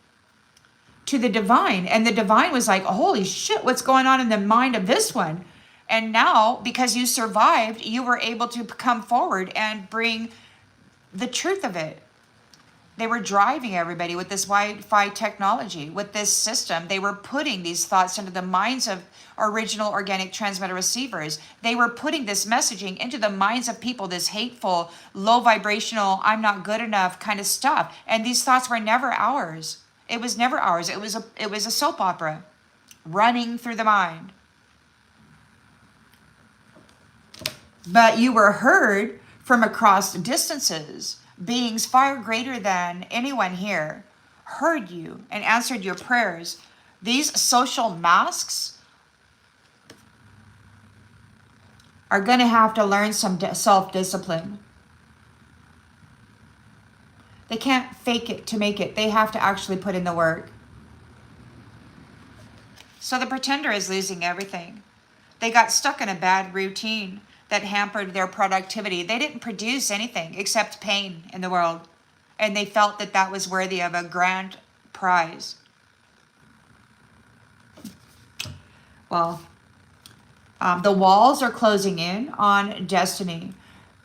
to the divine, and the divine was like, holy shit, what's going on in the mind of this one? And now, because you survived, you were able to come forward and bring the truth of it. They were driving everybody with this Wi-Fi technology, with this system. They were putting these thoughts into the minds of original organic transmitter receivers. They were putting this messaging into the minds of people, this hateful, low vibrational, I'm not good enough kind of stuff. And these thoughts were never ours. It was never ours. It was a soap opera running through the mind. But you were heard from across distances. Beings far greater than anyone here heard you and answered your prayers. These social masks are going to have to learn some self-discipline. They can't fake it to make it. They have to actually put in the work. So the pretender is losing everything. They got stuck in a bad routine that hampered their productivity. They didn't produce anything except pain in the world. And they felt that that was worthy of a grand prize. Well, the walls are closing in on destiny.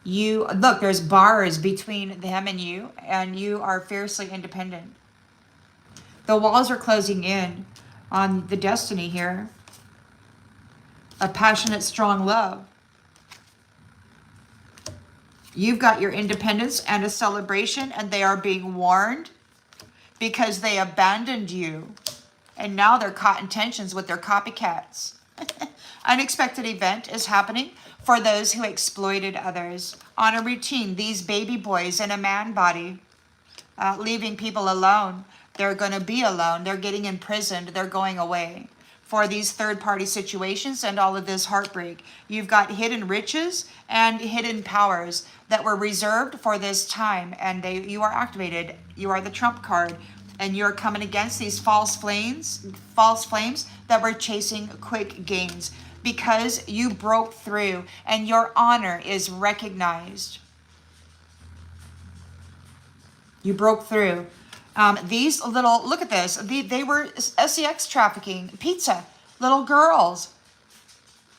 You look, there's bars between them and you are fiercely independent. The walls are closing in on the destiny here. A passionate, strong love. You've got your independence and a celebration, and they are being warned because they abandoned you. And now they're caught in tensions with their copycats. Unexpected event is happening for those who exploited others. On a routine, these baby boys in a man body, leaving people alone. They're going to be alone. They're getting imprisoned. They're going away for these third-party situations and all of this heartbreak. You've got hidden riches and hidden powers that were reserved for this time, and you are activated. You are the trump card, and you're coming against these false flames that were chasing quick gains, because you broke through and your honor is recognized. You broke through. These little, look at this. They were sex trafficking, pizza, little girls.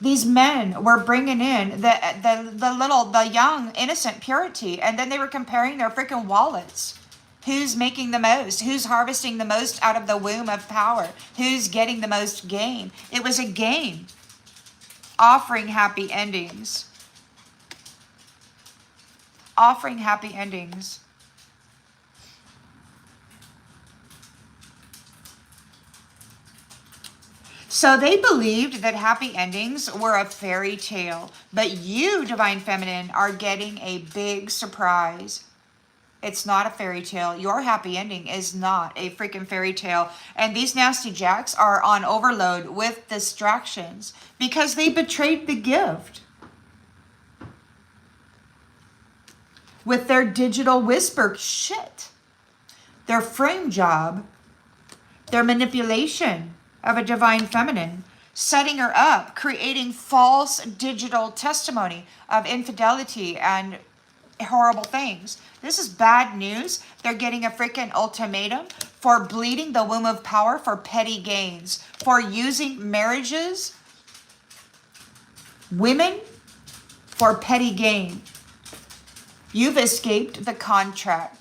These men were bringing in the young, innocent purity, and then they were comparing their freaking wallets. Who's making the most? Who's harvesting the most out of the womb of power? Who's getting the most gain? It was a game. Offering happy endings. Offering happy endings. So they believed that happy endings were a fairy tale, but you, Divine Feminine, are getting a big surprise. It's not a fairy tale. Your happy ending is not a freaking fairy tale. And these nasty jacks are on overload with distractions because they betrayed the gift. With their digital whisper shit. Their frame job. Their manipulation of a divine feminine, setting her up, creating false digital testimony of infidelity and horrible things. This is bad news. They're getting a freaking ultimatum for bleeding the womb of power for petty gains, for using marriages, women, for petty gain. You've escaped the contract.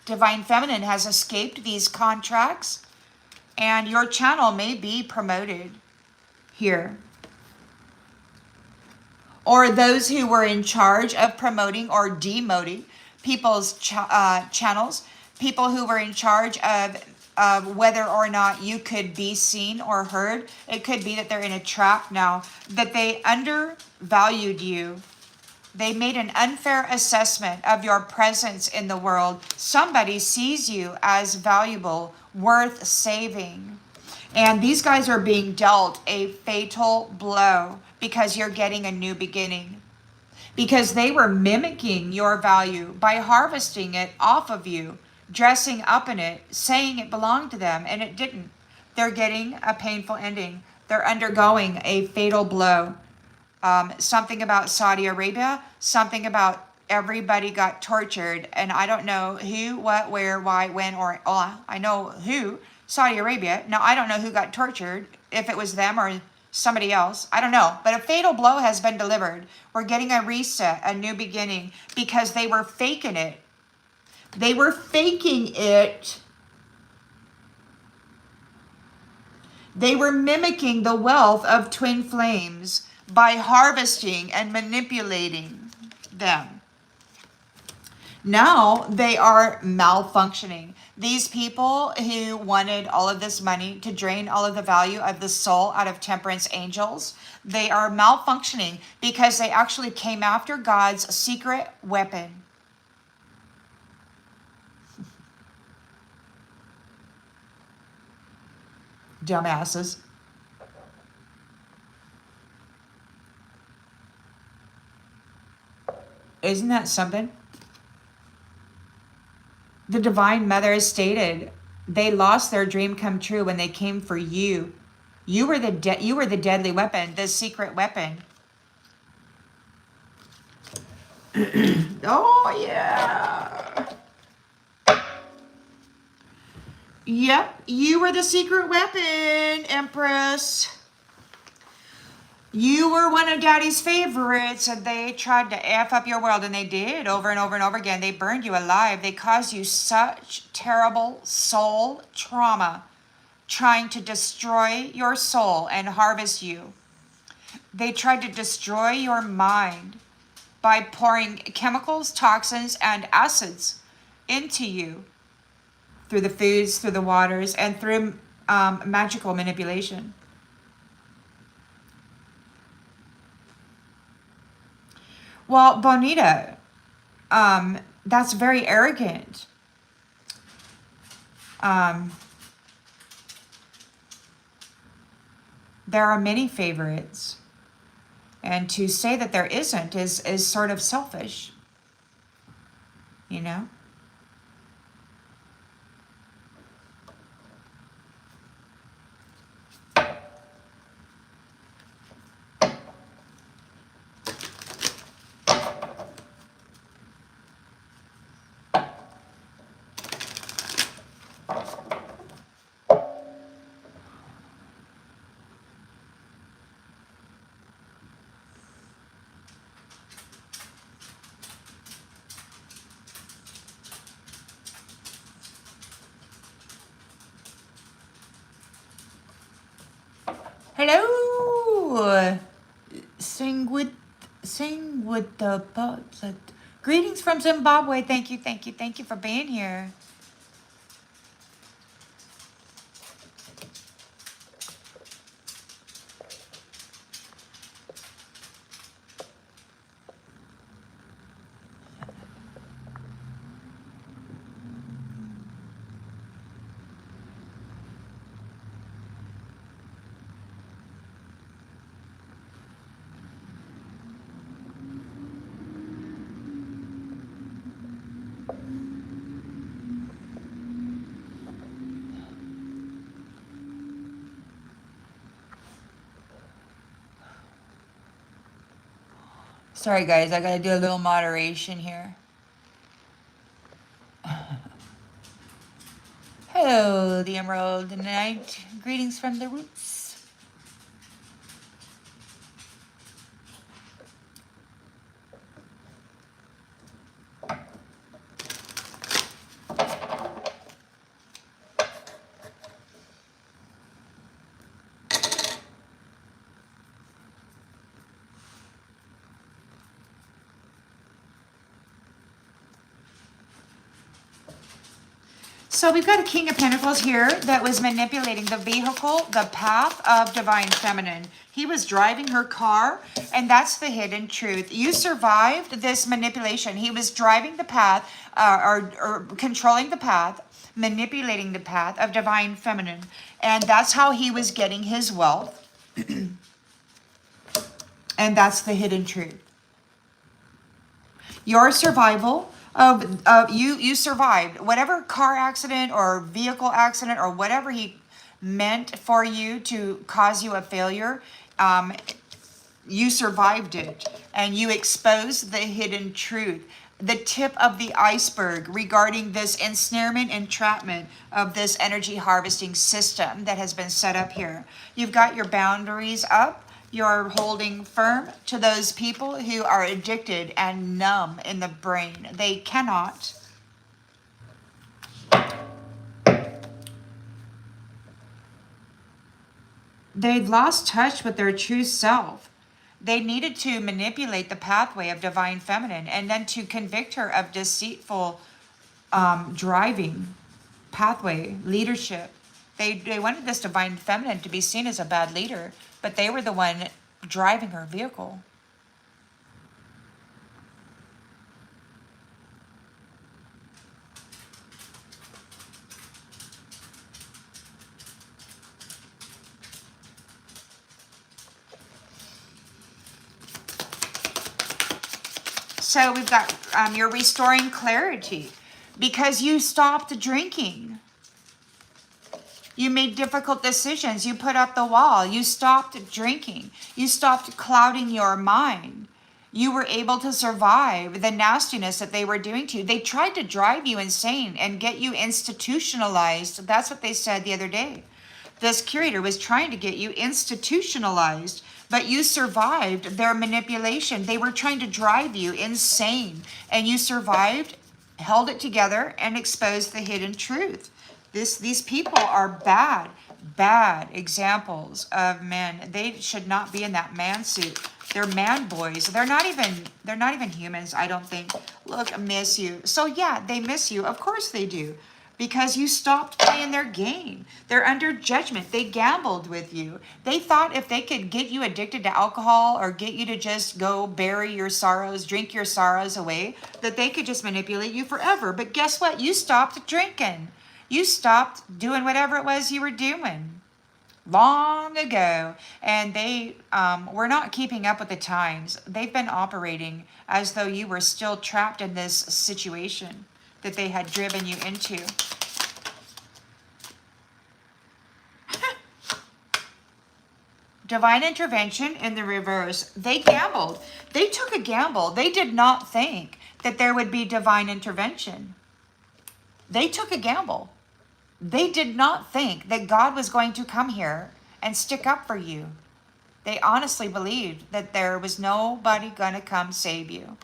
Divine Feminine has escaped these contracts, and your channel may be promoted here. Or those who were in charge of promoting or demoting people's channels, people who were in charge of whether or not you could be seen or heard. It could be that they're in a trap now, that they undervalued you. They made an unfair assessment of your presence in the world. Somebody sees you as valuable, worth saving. And these guys are being dealt a fatal blow because you're getting a new beginning. Because they were mimicking your value by harvesting it off of you, dressing up in it, saying it belonged to them, and it didn't. They're getting a painful ending. They're undergoing a fatal blow. Something about Saudi Arabia, something about everybody got tortured, and I don't know who, what, where, why, when, or I know who, Saudi Arabia. Now, I don't know who got tortured, if it was them or somebody else. I don't know, but a fatal blow has been delivered. We're getting a reset, a new beginning, because they were faking it. They were faking it. They were mimicking the wealth of twin flames by harvesting and manipulating them. Now they are malfunctioning. These people who wanted all of this money to drain all of the value of the soul out of temperance angels, they are malfunctioning because they actually came after God's secret weapon. Dumbasses. Isn't that something? The Divine Mother has stated they lost their dream come true when they came for you. You were the deadly weapon, the secret weapon. Oh yeah. Yep, you were the secret weapon, Empress. You were one of Daddy's favorites, and they tried to F up your world, and they did over and over and over again. They burned you alive. They caused you such terrible soul trauma, trying to destroy your soul and harvest you. They tried to destroy your mind by pouring chemicals, toxins, and acids into you through the foods, through the waters, and through magical manipulation. Well, Bonita, that's very arrogant. There are many favorites. And to say that there isn't is sort of selfish, you know? Hello, sing with the puppet. Greetings from Zimbabwe. Thank you for being here. Sorry guys, I gotta do a little moderation here. Hello, the Emerald Knight. Greetings from the roots. So we've got a King of Pentacles here that was manipulating the vehicle, the path of divine feminine. He was driving her car, and that's the hidden truth. You survived this manipulation. He was driving the path, or controlling the path, manipulating the path of divine feminine. And that's how he was getting his wealth. And that's the hidden truth. Your survival you survived whatever car accident or vehicle accident or whatever he meant for you to cause you a failure. You survived it, and you exposed the hidden truth, the tip of the iceberg regarding this ensnarement, entrapment of this energy harvesting system that has been set up here. You've got your boundaries up. You're holding firm to those people who are addicted and numb in the brain. They cannot they've lost touch with their true self. They needed to manipulate the pathway of divine feminine and then to convict her of deceitful driving pathway, leadership. They wanted this divine feminine to be seen as a bad leader, but they were the one driving her vehicle. So we've got you're restoring clarity because you stopped drinking. You made difficult decisions. You put up the wall. You stopped drinking. You stopped clouding your mind. You were able to survive the nastiness that they were doing to you. They tried to drive you insane and get you institutionalized. That's what they said the other day. This curator was trying to get you institutionalized, but you survived their manipulation. They were trying to drive you insane, and you survived, held it together, and exposed the hidden truth. These people are bad examples of men. They should not be in that man suit. They're man boys. They're not even humans, I don't think. Look, I miss you. So yeah, they miss you. Of course they do. Because you stopped playing their game. They're under judgment. They gambled with you. They thought if they could get you addicted to alcohol or get you to just go bury your sorrows, drink your sorrows away, that they could just manipulate you forever. But guess what? You stopped drinking. You stopped doing whatever it was you were doing long ago. And they were not keeping up with the times. They've been operating as though you were still trapped in this situation that they had driven you into. Divine intervention in the reverse. They gambled. They took a gamble. They did not think that there would be divine intervention. They took a gamble. They did not think that God was going to come here and stick up for you. They honestly believed that there was nobody going to come save you.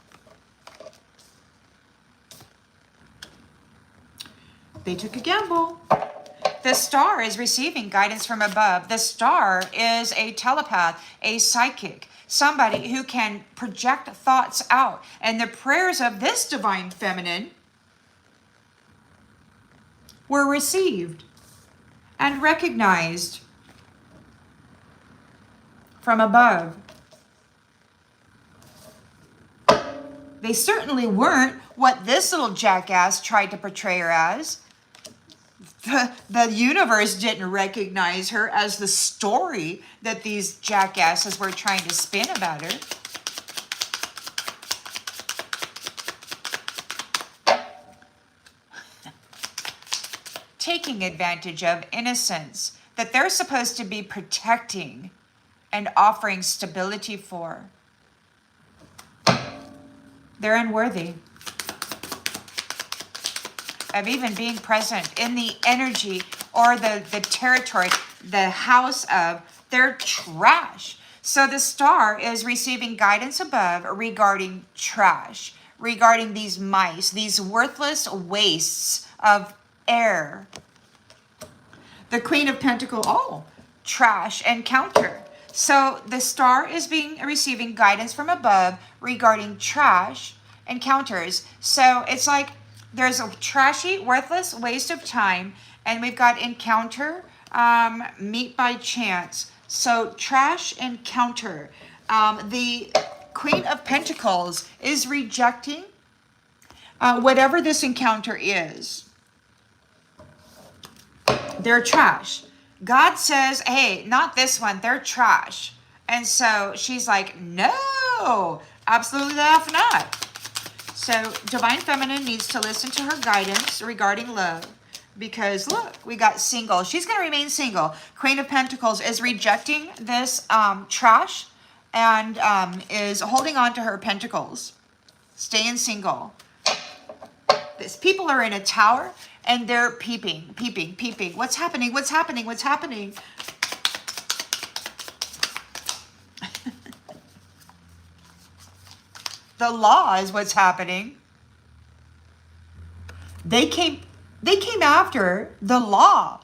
They took a gamble. The star is receiving guidance from above. The star is a telepath, a psychic, somebody who can project thoughts out. And the prayers of this divine feminine were received and recognized from above. They certainly weren't what this little jackass tried to portray her as. The universe didn't recognize her as the story that these jackasses were trying to spin about her. Taking advantage of innocence that they're supposed to be protecting and offering stability for. They're unworthy of even being present in the energy or the territory, the house of. They're trash. So the star is receiving guidance above regarding trash, regarding these mice, these worthless wastes of air. The Queen of Pentacles, oh, trash and counter. So the star is receiving guidance from above regarding trash and counters. So it's like there's a trashy, worthless waste of time, and we've got encounter, meet by chance. So trash and counter. The Queen of Pentacles is rejecting whatever this encounter is. They're trash. God says, hey, not this one. They're trash. And so she's like, no, absolutely not. So Divine Feminine needs to listen to her guidance regarding love. Because look, we got single. She's going to remain single. Queen of Pentacles is rejecting this trash and is holding on to her pentacles. Staying single. These people are in a tower and they're peeping. What's happening? What's happening? What's happening? The law is what's happening. They came after the law.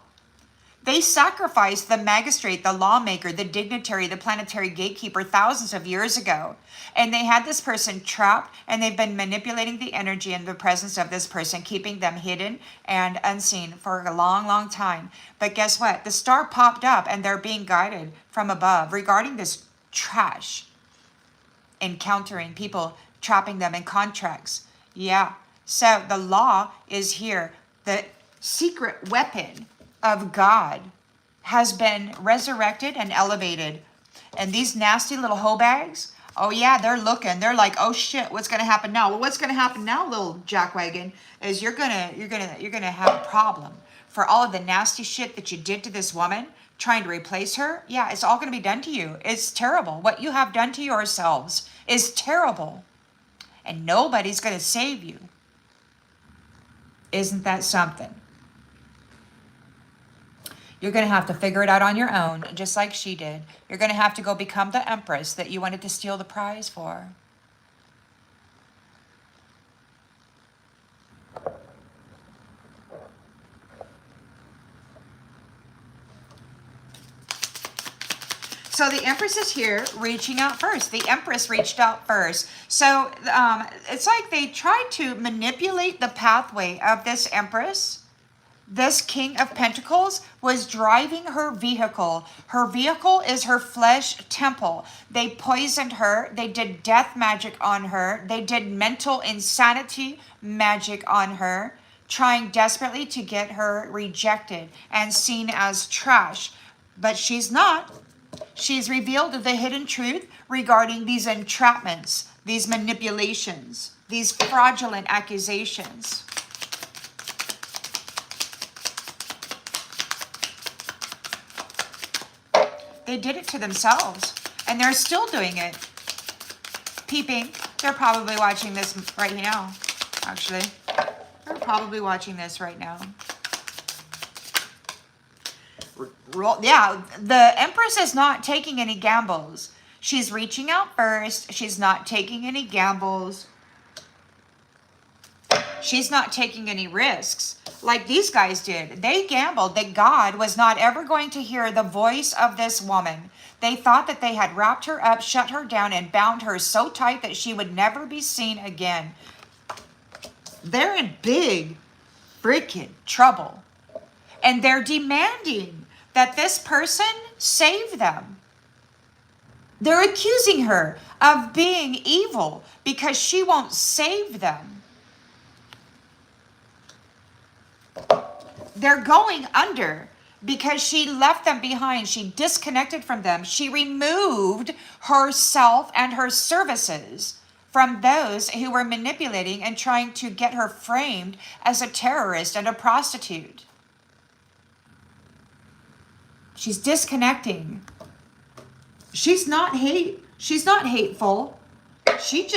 They sacrificed the magistrate, the lawmaker, the dignitary, the planetary gatekeeper thousands of years ago. And they had this person trapped, and they've been manipulating the energy and the presence of this person, keeping them hidden and unseen for a long, long time. But guess what? The star popped up, and they're being guided from above regarding this trash, encountering people, trapping them in contracts. Yeah. So the law is here. The secret weapon of God has been resurrected and elevated. And these nasty little hoe bags, oh yeah, they're looking. They're like, oh shit, what's gonna happen now? Well, what's gonna happen now, little jackwagon, is you're gonna have a problem for all of the nasty shit that you did to this woman, trying to replace her. Yeah, it's all gonna be done to you. It's terrible. What you have done to yourselves is terrible. And nobody's gonna save you. Isn't that something? You're going to have to figure it out on your own, just like she did. You're going to have to go become the Empress that you wanted to steal the prize for. So the Empress is here reaching out first. The Empress reached out first. So it's like they tried to manipulate the pathway of this Empress. This King of Pentacles was driving her vehicle. Her vehicle is her flesh temple. They poisoned her. They did death magic on her. They did mental insanity magic on her, trying desperately to get her rejected and seen as trash. But she's not. She's revealed the hidden truth regarding these entrapments, these manipulations, these fraudulent accusations. They did it to themselves, and they're still doing it. Peeping. They're probably watching this right now, actually. They're probably watching this right now. Yeah, the Empress is not taking any gambles. She's reaching out first. She's not taking any gambles. She's not taking any risks like these guys did. They gambled that God was not ever going to hear the voice of this woman. They thought that they had wrapped her up, shut her down, and bound her so tight that she would never be seen again. They're in big freaking trouble. And they're demanding that this person save them. They're accusing her of being evil because she won't save them. They're going under because she left them behind. She disconnected from them. She removed herself and her services from those who were manipulating and trying to get her framed as a terrorist and a prostitute. She's disconnecting. She's not hateful. She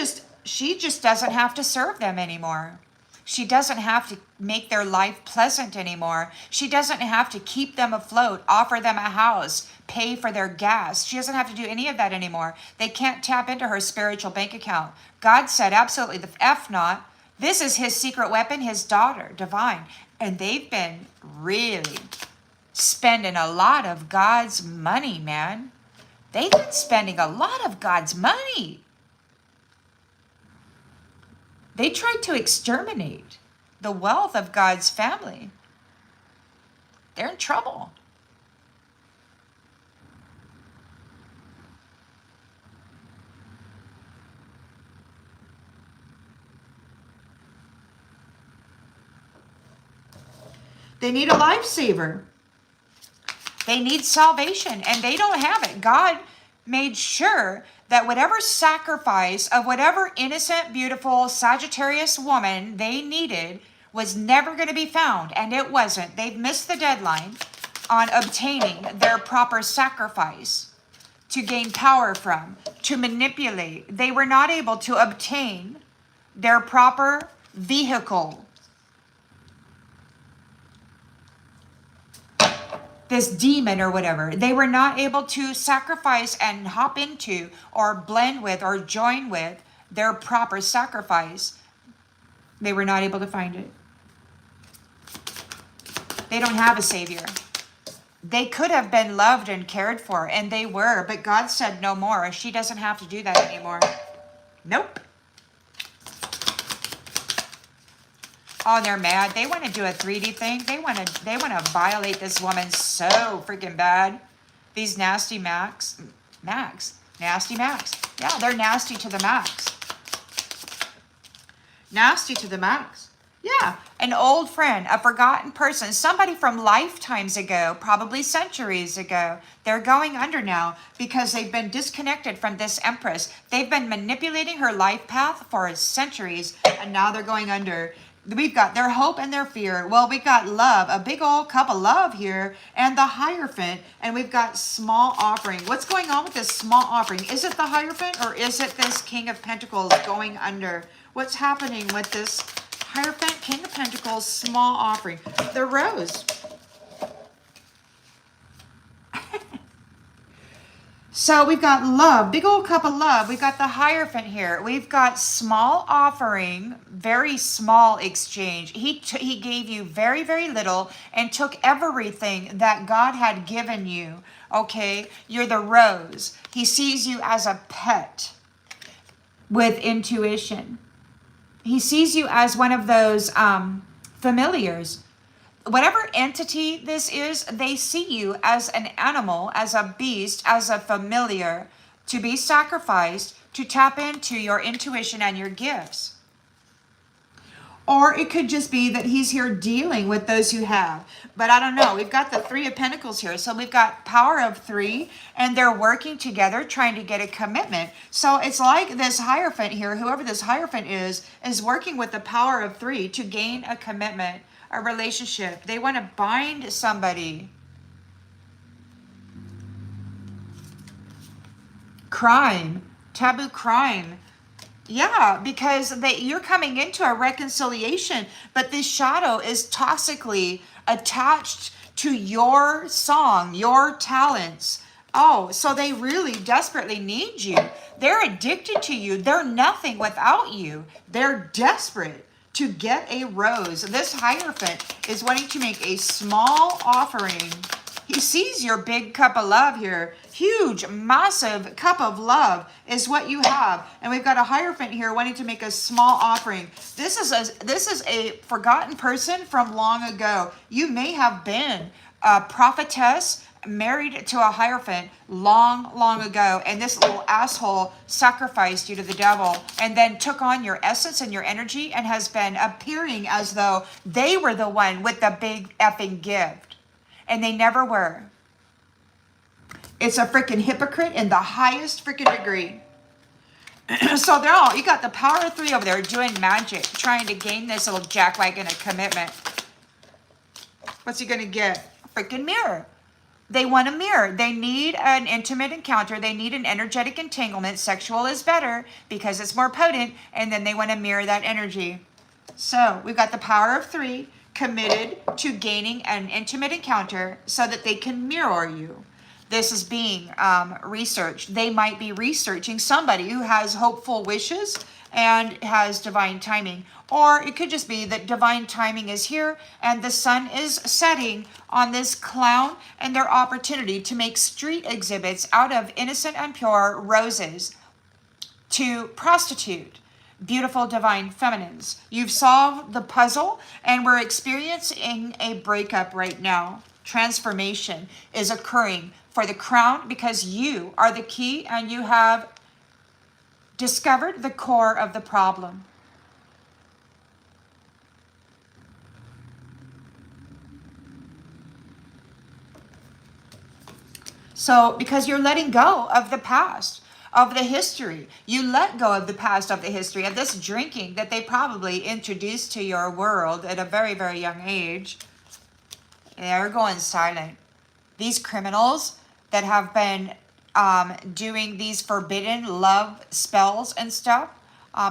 she just doesn't have to serve them anymore. She doesn't have to make their life pleasant anymore. She doesn't have to keep them afloat, offer them a house, pay for their gas. She doesn't have to do any of that anymore. They can't tap into her spiritual bank account. God said absolutely the F not. This is his secret weapon, his daughter, divine. And they've been really spending a lot of God's money, man. They've been spending a lot of God's money. They tried to exterminate the wealth of God's family. They're in trouble. They need a lifesaver. They need salvation, and they don't have it. God made sure that whatever sacrifice of whatever innocent, beautiful Sagittarius woman they needed was never going to be found, and it wasn't. They've missed the deadline on obtaining their proper sacrifice to gain power from, to manipulate. They were not able to obtain their proper vehicle. This demon or whatever, they were not able to sacrifice and hop into or blend with or join with their proper sacrifice. They were not able to find it. They don't have a savior. They could have been loved and cared for, and they were, but God said no more. She doesn't have to do that anymore. Nope. Oh, they're mad. They want to do a 3D thing. They want to violate this woman so freaking bad. These nasty Nasty Macs. Yeah, they're nasty to the max. Nasty to the max. Yeah, an old friend, a forgotten person, somebody from lifetimes ago, probably centuries ago. They're going under now because they've been disconnected from this Empress. They've been manipulating her life path for centuries, and now they're going under. We've got their hope and their fear. Well, we've got love, a big old cup of love here, and the hierophant, and we've got small offering. What's going on with this small offering? Is it the hierophant, or is it this King of Pentacles going under? What's happening with this hierophant, King of Pentacles, small offering? The rose. So we've got love, big old cup of love. We've got the hierophant here. We've got small offering, very small exchange. He gave you very, very little and took everything that God had given you. Okay, you're the rose. He sees you as a pet with intuition. He sees you as one of those familiars. Whatever entity this is, they see you as an animal, as a beast, as a familiar, to be sacrificed, to tap into your intuition and your gifts. Or it could just be that he's here dealing with those who have. But I don't know. We've got the Three of Pentacles here. So we've got power of three, and they're working together trying to get a commitment. So it's like this hierophant here, whoever this hierophant is working with the power of three to gain a commitment, a relationship. They want to bind somebody. Crime, taboo crime. Yeah, because you're coming into a reconciliation, but this shadow is toxically attached to your song, your talents. Oh, so they really desperately need you. They're addicted to you. They're nothing without you. They're desperate to get a rose. This hierophant is wanting to make a small offering. He sees your big cup of love here. Huge, massive cup of love is what you have. And we've got a hierophant here wanting to make a small offering. This is a forgotten person from long ago. You may have been a prophetess married to a hierophant long ago, and this little asshole sacrificed you to the devil and then took on your essence and your energy and has been appearing as though they were the one with the big effing gift, and they never were. It's a freaking hypocrite in the highest freaking degree. So they're all, you got the power of three over there doing magic, trying to gain this little jackwagon a commitment. What's he gonna get? A freaking mirror. They want a mirror. They need an intimate encounter. They need an energetic entanglement. Sexual is better because it's more potent. And then they want to mirror that energy. So we've got the power of 3 committed to gaining an intimate encounter so that they can mirror you. This is being researched. They might be researching somebody who has hopeful wishes and has divine timing. Or it could just be that divine timing is here and the sun is setting on this clown and their opportunity to make street exhibits out of innocent and pure roses to prostitute beautiful divine feminines. You've solved the puzzle and we're experiencing a breakup right now. Transformation is occurring for the crown because you are the key and you have discovered the core of the problem. So, because you're letting go of the past, of the history. You let go of the past, of the history, of this drinking that they probably introduced to your world at a very, very young age. They're going silent. These criminals that have been doing these forbidden love spells and stuff,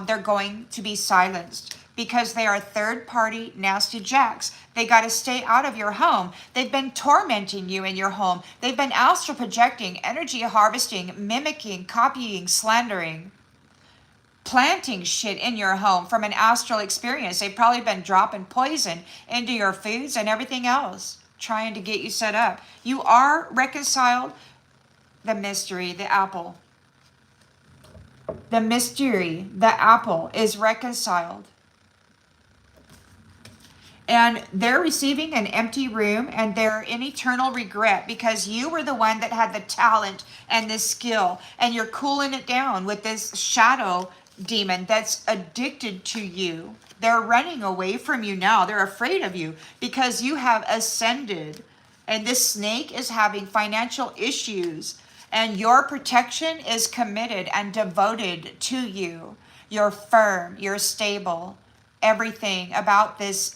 they're going to be silenced because they are third-party nasty jacks. They got to stay out of your home. They've been tormenting you in your home. They've been astral projecting, energy harvesting, mimicking, copying, slandering, planting shit in your home from an astral experience. They've probably been dropping poison into your foods and everything else, trying to get you set up. You are reconciled. The mystery, the apple. The mystery, the apple is reconciled. And they're receiving an empty room and they're in eternal regret because you were the one that had the talent and the skill. And you're cooling it down with this shadow demon that's addicted to you. They're running away from you now. They're afraid of you because you have ascended. And this snake is having financial issues. And your protection is committed and devoted to you. You're firm. You're stable. Everything about this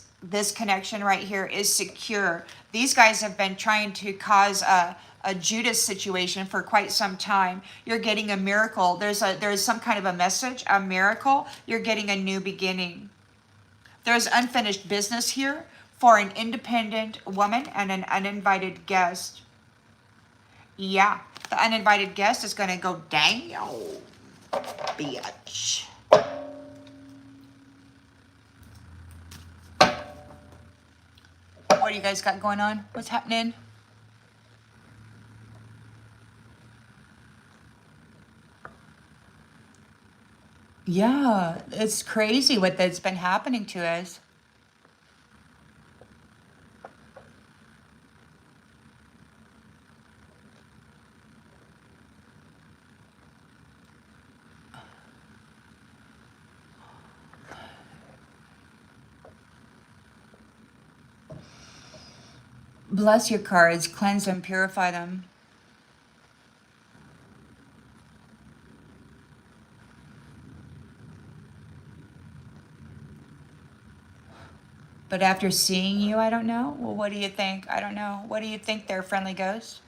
connection right here is secure. These guys have been trying to cause a Judas situation for quite some time. You're getting a miracle. There's some kind of a message, a miracle. You're getting a new beginning. There's unfinished business here for an independent woman and an uninvited guest. Yeah, the uninvited guest is going to go, dang, bitch. What do you guys got going on? What's happening? Yeah, it's crazy what that's been happening to us. Bless your cards, cleanse them, purify them. But after seeing you, I don't know. Well, what do you think? I don't know. What do you think there, friendly ghost?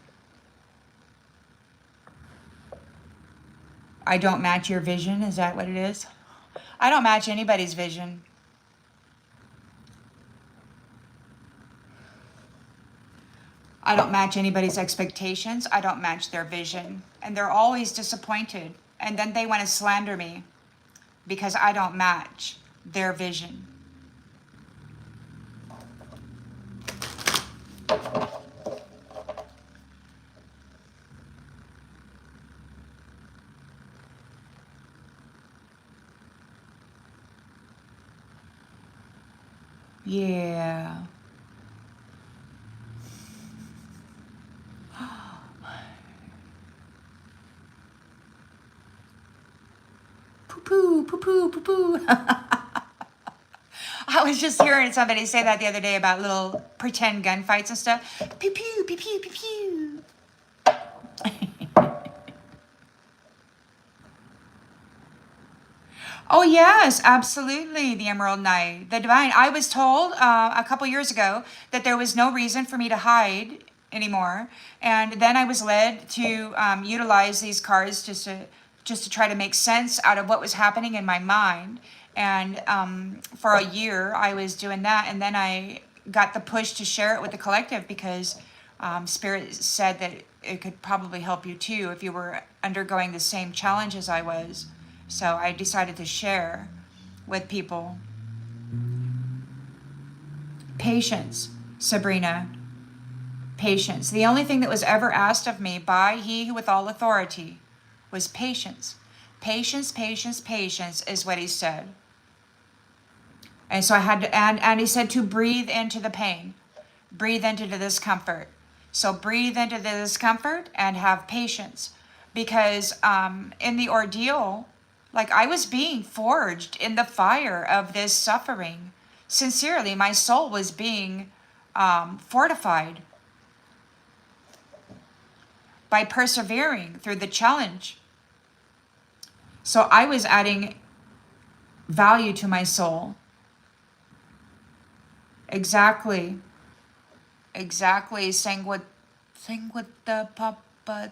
I don't match your vision. Is that what it is? I don't match anybody's vision. I don't match anybody's expectations. I don't match their vision. And they're always disappointed. And then they want to slander me because I don't match their vision. Yeah. Poo-poo, poo-poo, poo-poo. I was just hearing somebody say that the other day about little pretend gunfights and stuff. Pew-pew, pew-pew, pew-pew. Oh, yes, absolutely. The Emerald Knight, the Divine. I was told a couple years ago that there was no reason for me to hide anymore. And then I was led to utilize these cards just to try to make sense out of what was happening in my mind. And for a year, I was doing that. And then I got the push to share it with the collective because Spirit said that it could probably help you too if you were undergoing the same challenge as I was. So I decided to share with people. Patience, Sabrina. Patience. The only thing that was ever asked of me by He with all authority was patience. Patience, patience, patience is what He said. And so I had to, and He said to breathe into the pain. Breathe into the discomfort. So breathe into the discomfort and have patience. Because in the ordeal, like I was being forged in the fire of this suffering. Sincerely, my soul was being fortified by persevering through the challenge. So I was adding value to my soul. Exactly. Saying what the papa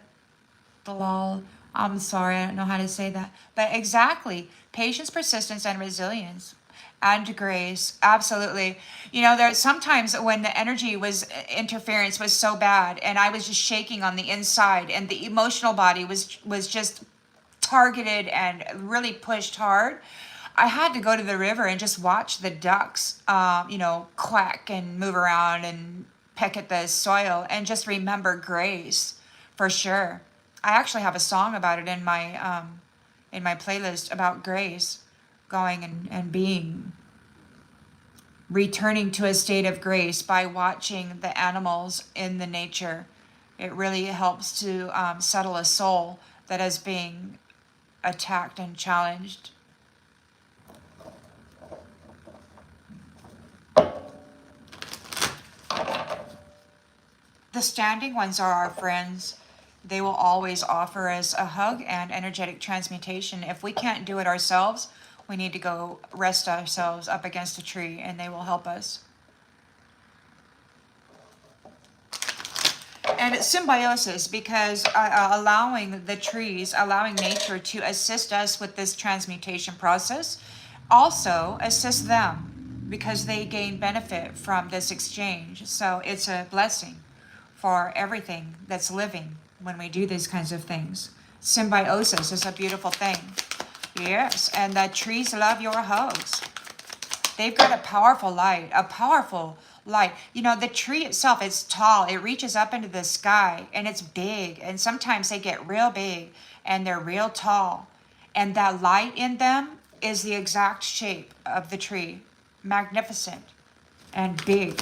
lol. I'm sorry, I don't know how to say that. But exactly. Patience, persistence, and resilience. And grace, absolutely. You know, there sometimes when the energy was interference was so bad, and I was just shaking on the inside, and the emotional body was just targeted and really pushed hard. I had to go to the river and just watch the ducks, quack and move around and peck at the soil, and just remember grace, for sure. I actually have a song about it in my playlist about grace. Going and being, returning to a state of grace by watching the animals in the nature. It really helps to settle a soul that is being attacked and challenged. The standing ones are our friends. They will always offer us a hug and energetic transmutation. If we can't do it ourselves, we need to go rest ourselves up against a tree, and they will help us. And it's symbiosis, because allowing the trees, allowing nature to assist us with this transmutation process, also assist them, because they gain benefit from this exchange. So it's a blessing for everything that's living when we do these kinds of things. Symbiosis is a beautiful thing. Yes, and the trees love your hugs. They've got a powerful light, You know, the tree itself, it's tall. It reaches up into the sky, and it's big. And sometimes they get real big, and they're real tall. And that light in them is the exact shape of the tree. Magnificent and big.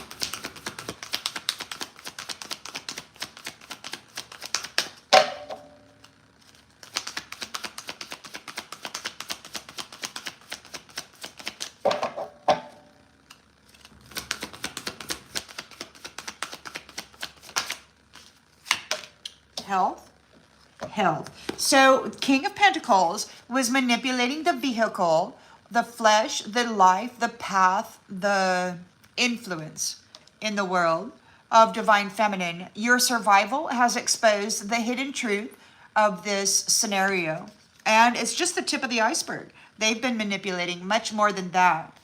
Health. So King of Pentacles was manipulating the vehicle, the flesh, the life, the path, the influence in the world of divine feminine. Your survival has exposed the hidden truth of this scenario. And it's just the tip of the iceberg. They've been manipulating much more than that.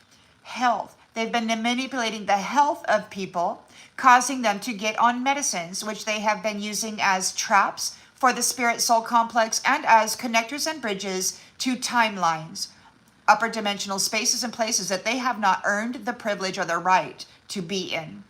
Health. They've been manipulating the health of people, causing them to get on medicines, which they have been using as traps for the spirit soul complex and as connectors and bridges to timelines, upper dimensional spaces and places that they have not earned the privilege or the right to be in.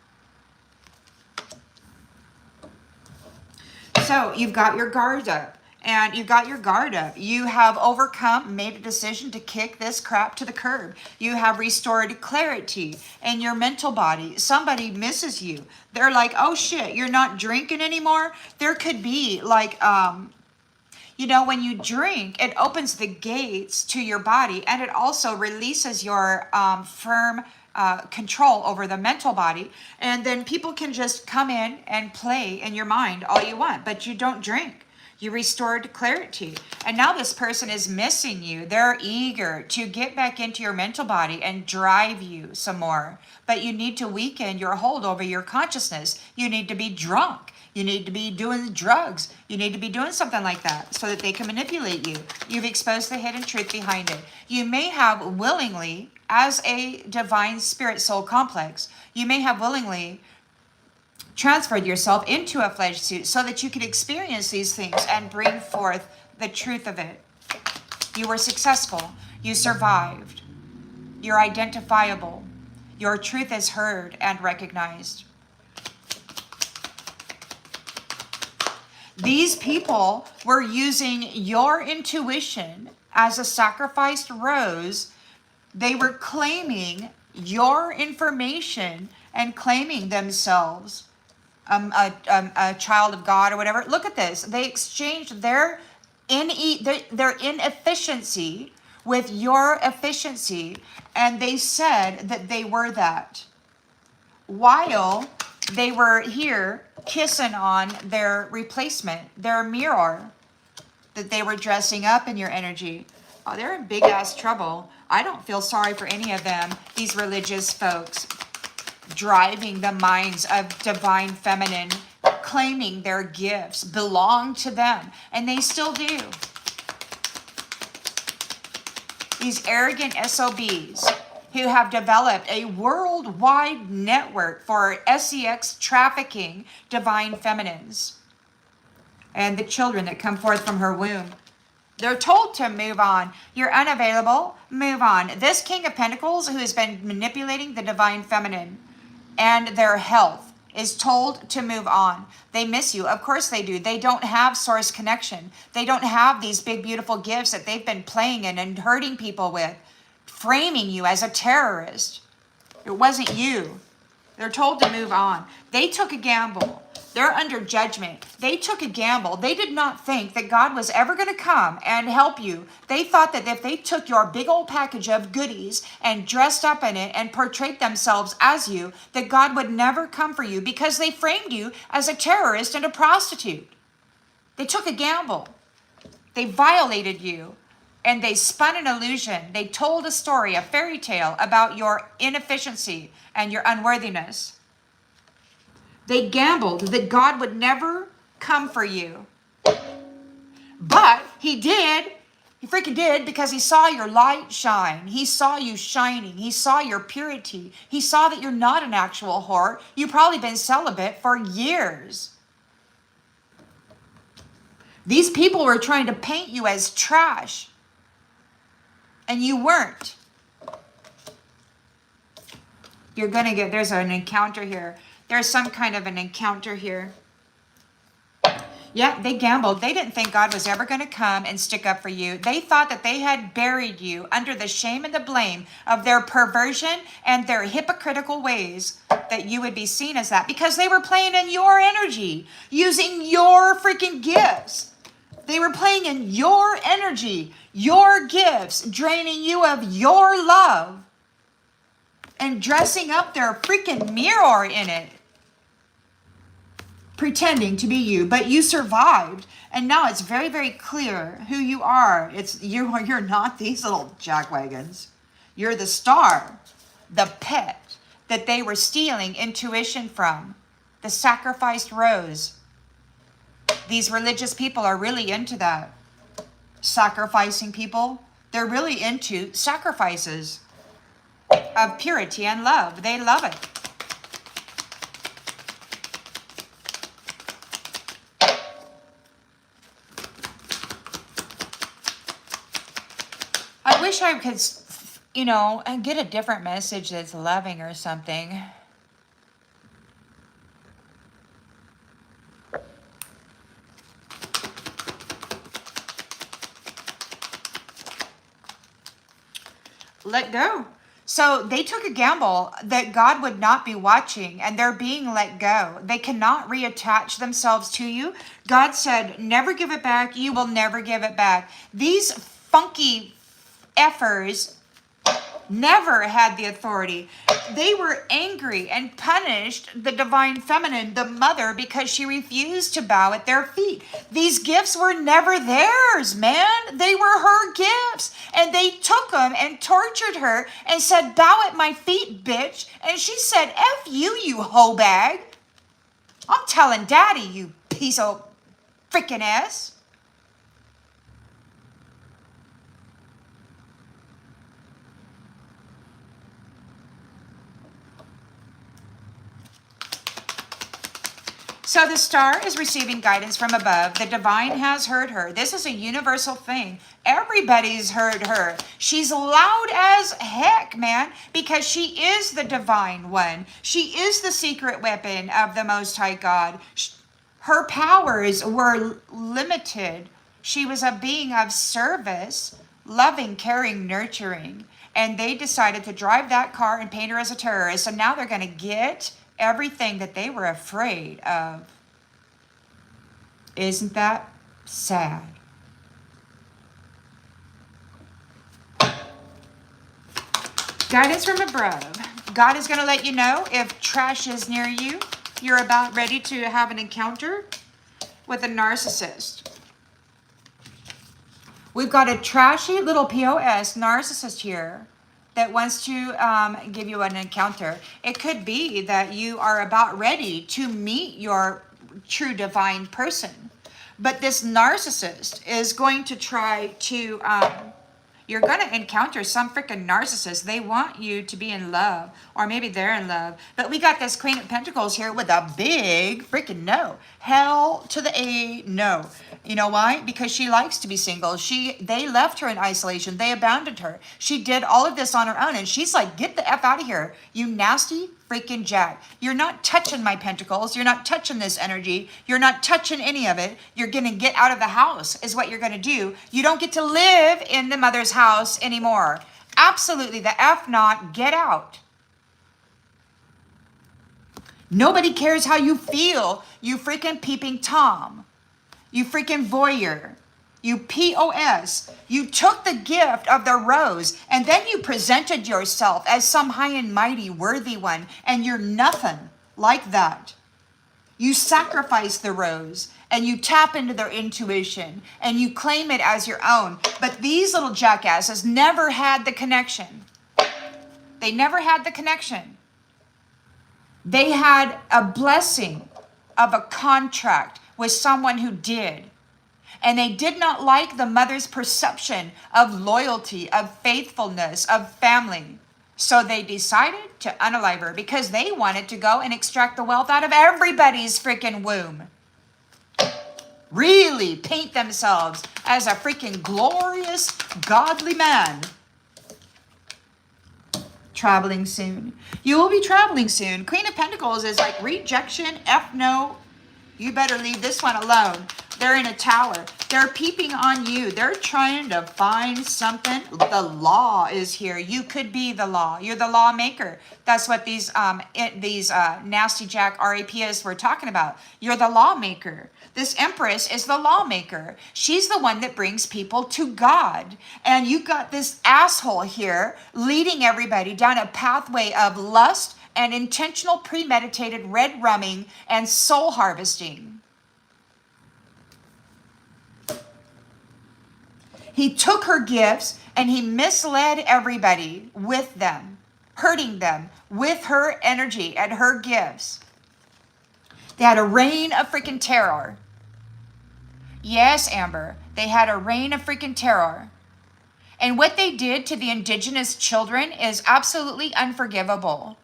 So you've got your guard up. And you got your guard up. You have overcome, made a decision to kick this crap to the curb. You have restored clarity in your mental body. Somebody misses you. They're like, oh shit, you're not drinking anymore? There could be like, when you drink, it opens the gates to your body, and it also releases your firm control over the mental body. And then people can just come in and play in your mind all you want, but you don't drink. You restored clarity. And now this person is missing you. They're eager to get back into your mental body and drive you some more. But you need to weaken your hold over your consciousness. You need to be drunk. You need to be doing drugs. You need to be doing something like that so that they can manipulate you. You've exposed the hidden truth behind it. You may have willingly, as a divine spirit soul complex, you may have willingly transferred yourself into a flesh suit so that you could experience these things and bring forth the truth of it. You were successful. You survived. You're identifiable. Your truth is heard and recognized. These people were using your intuition as a sacrificed rose. They were claiming your information and claiming themselves a child of God or whatever. Look at this. They exchanged their inefficiency with your efficiency, and they said that they were that, while they were here kissing on their replacement, their mirror, that they were dressing up in your energy. Oh, they're in big ass trouble. I don't feel sorry for any of them, these religious folks, driving the minds of divine feminine, claiming their gifts belong to them, and they still do. These arrogant SOBs who have developed a worldwide network for sex trafficking divine feminines and the children that come forth from her womb. They're told to move on. You're unavailable, move on. This King of Pentacles, who has been manipulating the divine feminine and their health, is told to move on. They miss you. Of course they do. They don't have source connection. They don't have these big, beautiful gifts that they've been playing in and hurting people with, framing you as a terrorist. It wasn't you. They're told to move on. They took a gamble. They're under judgment. They took a gamble. They did not think that God was ever going to come and help you. They thought that if they took your big old package of goodies and dressed up in it and portrayed themselves as you, that God would never come for you because they framed you as a terrorist and a prostitute. They took a gamble. They violated you. And they spun an illusion. They told a story, a fairy tale about your inefficiency and your unworthiness. They gambled that God would never come for you. But he did. He freaking did, because he saw your light shine. He saw you shining. He saw your purity. He saw that you're not an actual whore. You've probably been celibate for years. These people were trying to paint you as trash. And you weren't. You're going to get, there's an encounter here. There's some kind of an encounter here. Yeah, they gambled. They didn't think God was ever going to come and stick up for you. They thought that they had buried you under the shame and the blame of their perversion and their hypocritical ways, that you would be seen as that, because they were playing in your energy, using your freaking gifts. They were playing in your energy, your gifts, draining you of your love and dressing up their freaking mirror in it, pretending to be you. But you survived, and now it's very, very clear who you are. You're not these little jackwagons. You're the star, the pet that they were stealing intuition from, the sacrificed rose. These religious people are really into that. Sacrificing people. They're really into sacrifices of purity and love. They love it. I wish I could, get a different message that's loving or something. Let go. So they took a gamble that God would not be watching, and they're being let go. They cannot reattach themselves to you. God said, never give it back. You will never give it back. These funky effers never had the authority. They were angry and punished the divine feminine, the mother, because she refused to bow at their feet. These gifts were never theirs, man. They were her gifts. And they took them and tortured her and said, bow at my feet, bitch. And she said, F you, you hoe bag. I'm telling daddy, you piece of freaking ass. So the star is receiving guidance from above. The divine has heard her. This is a universal thing. Everybody's heard her. She's loud as heck, man, because she is the divine one. She is the secret weapon of the Most High God. Her powers were limited. She was a being of service, loving, caring, nurturing. And they decided to drive that car and paint her as a terrorist. So now they're going to get everything that they were afraid of. Isn't that sad? Guidance from above. God is going to let you know if trash is near you. You're about ready to have an encounter with a narcissist. We've got a trashy little POS narcissist here that wants to give you an encounter. It could be that you are about ready to meet your true divine person. But this narcissist is going to try to, you're going to encounter some freaking narcissist. They want you to be in love, or maybe they're in love. But we got this Queen of Pentacles here with a big freaking no. Hell to the A, no. You know why? Because she likes to be single. They left her in isolation. They abandoned her. She did all of this on her own. And she's like, get the F out of here, you nasty freaking jack. You're not touching my pentacles. You're not touching this energy. You're not touching any of it. You're going to get out of the house is what you're going to do. You don't get to live in the mother's house anymore. Absolutely. The F not. Get out. Nobody cares how you feel. You freaking peeping Tom. You freaking voyeur. You POS. You took the gift of the rose and then you presented yourself as some high and mighty worthy one, and you're nothing like that. You sacrifice the rose and you tap into their intuition and you claim it as your own. But these little jackasses never had the connection. They never had the connection. They had a blessing of a contract with someone who did. And they did not like the mother's perception of loyalty, of faithfulness, of family. So they decided to unalive her because they wanted to go and extract the wealth out of everybody's freaking womb. Really paint themselves as a freaking glorious, godly man. Traveling soon. You will be traveling soon. Queen of Pentacles is like rejection, F no. You better leave this one alone. They're in a tower. They're peeping on you. They're trying to find something. The law is here. You could be the law. You're the lawmaker. That's what these nasty jack RAPs were talking about. You're the lawmaker. This Empress is the lawmaker. She's the one that brings people to God. And you got this asshole here leading everybody down a pathway of lust and intentional premeditated red rumming and soul harvesting. He took her gifts and he misled everybody with them, hurting them with her energy and her gifts. They had a reign of freaking terror. Yes, Amber, they had a reign of freaking terror. And what they did to the indigenous children is absolutely unforgivable.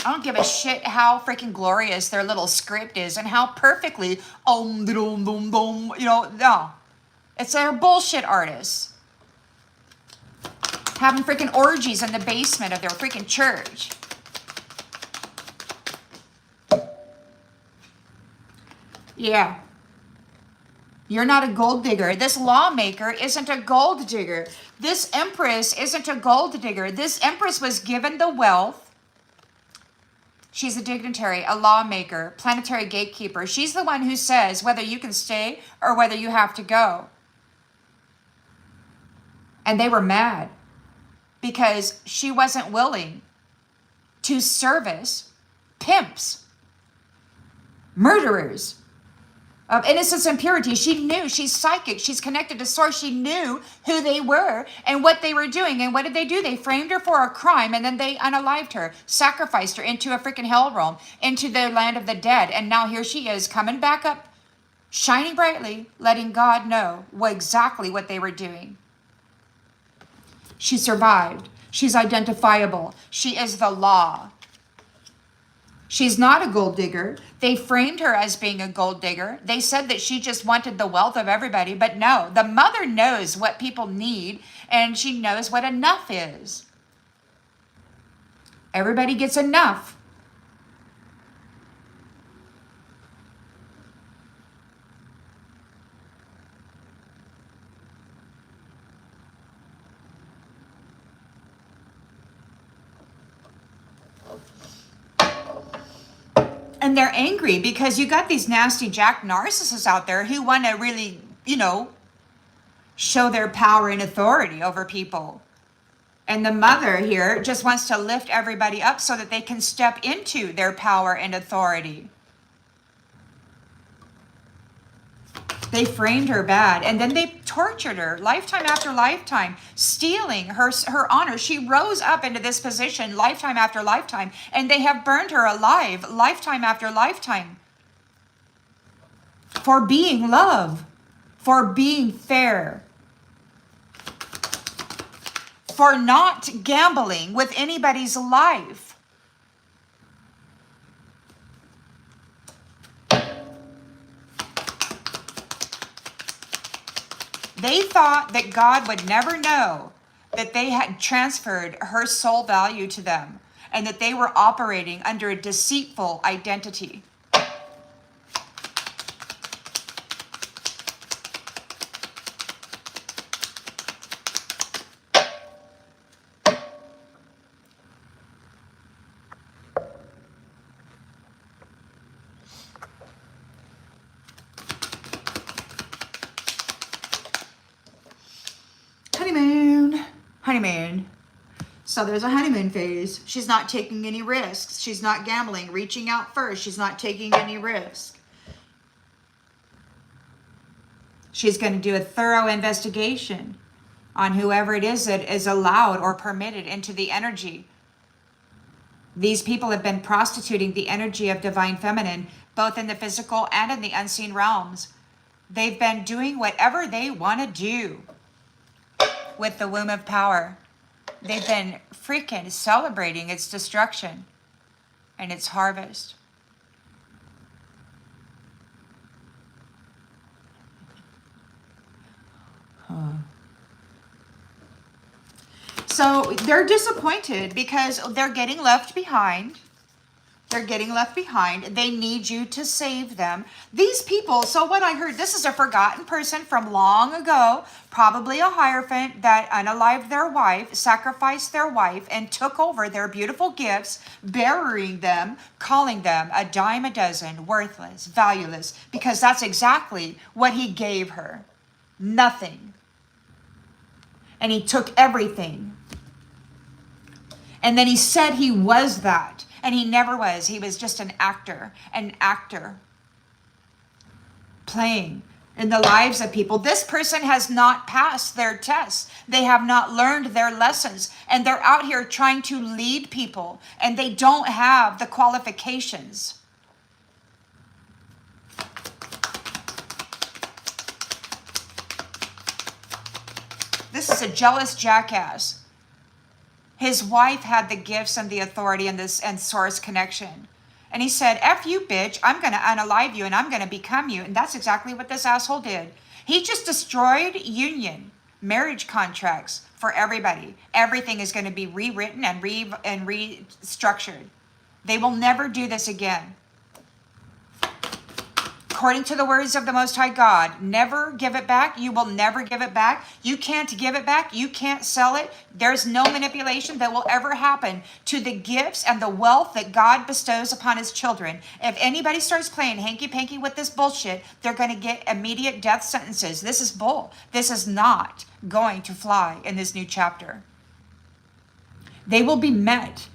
I don't give a shit how freaking glorious their little script is and how perfectly, boom, boom, boom, no. It's their bullshit artists. Having freaking orgies in the basement of their freaking church. Yeah. You're not a gold digger. This lawmaker isn't a gold digger. This Empress isn't a gold digger. This Empress was given the wealth. She's a dignitary, a lawmaker, planetary gatekeeper. She's the one who says whether you can stay or whether you have to go. And they were mad because she wasn't willing to service pimps, murderers, of innocence and purity. She knew. She's psychic. She's connected to source. She knew who they were and what they were doing. And what did they do? They framed her for a crime, and then they unalived her, sacrificed her into a freaking hell realm, into the land of the dead. And now here she is coming back up, shining brightly, letting God know exactly what they were doing. She survived. She's identifiable. She is the law. She's not a gold digger. They framed her as being a gold digger. They said that she just wanted the wealth of everybody, but no, the mother knows what people need, and she knows what enough is. Everybody gets enough. And they're angry because you got these nasty jack narcissists out there who want to really, show their power and authority over people. And the mother here just wants to lift everybody up so that they can step into their power and authority. They framed her bad, and then they tortured her lifetime after lifetime, stealing her honor. She rose up into this position lifetime after lifetime, and they have burned her alive lifetime after lifetime for being love, for being fair, for not gambling with anybody's life. They thought that God would never know that they had transferred her soul value to them and that they were operating under a deceitful identity. Honeymoon. So there's a honeymoon phase. She's not taking any risks. She's not gambling, reaching out first. She's not taking any risk. She's going to do a thorough investigation on whoever it is that is allowed or permitted into the energy. These people have been prostituting the energy of divine feminine, both in the physical and in the unseen realms. They've been doing whatever they want to do with the womb of power. They've been freaking celebrating its destruction and its harvest. So they're disappointed because they're getting left behind. They're getting left behind. They need you to save them. These people, so what I heard, this is a forgotten person from long ago, probably a hierophant that unalived their wife, sacrificed their wife, and took over their beautiful gifts, burying them, calling them a dime a dozen, worthless, valueless, because that's exactly what he gave her. Nothing. And he took everything. And then he said he was that. And he never was. He was just an actor playing in the lives of people. This person has not passed their tests. They have not learned their lessons. And they're out here trying to lead people. And they don't have the qualifications. This is a jealous jackass. His wife had the gifts and the authority and source connection. And he said, F you, bitch, I'm going to unalive you and I'm going to become you. And that's exactly what this asshole did. He just destroyed union, marriage contracts for everybody. Everything is going to be rewritten and restructured. They will never do this again. According to the words of the Most High God, never give it back. You will never give it back. You can't give it back. You can't sell it. There's no manipulation that will ever happen to the gifts and the wealth that God bestows upon his children. If anybody starts playing hanky-panky with this bullshit, they're going to get immediate death sentences. This is bull. This is not going to fly in this new chapter. They will be met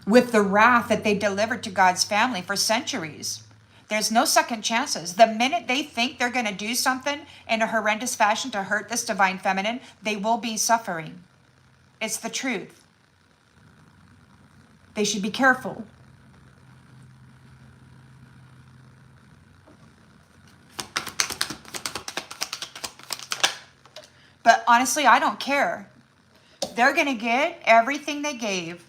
with the wrath that they delivered to God's family for centuries. There's no second chances. The minute they think they're going to do something in a horrendous fashion to hurt this divine feminine, they will be suffering. It's the truth. They should be careful. But honestly, I don't care. They're going to get everything they gave.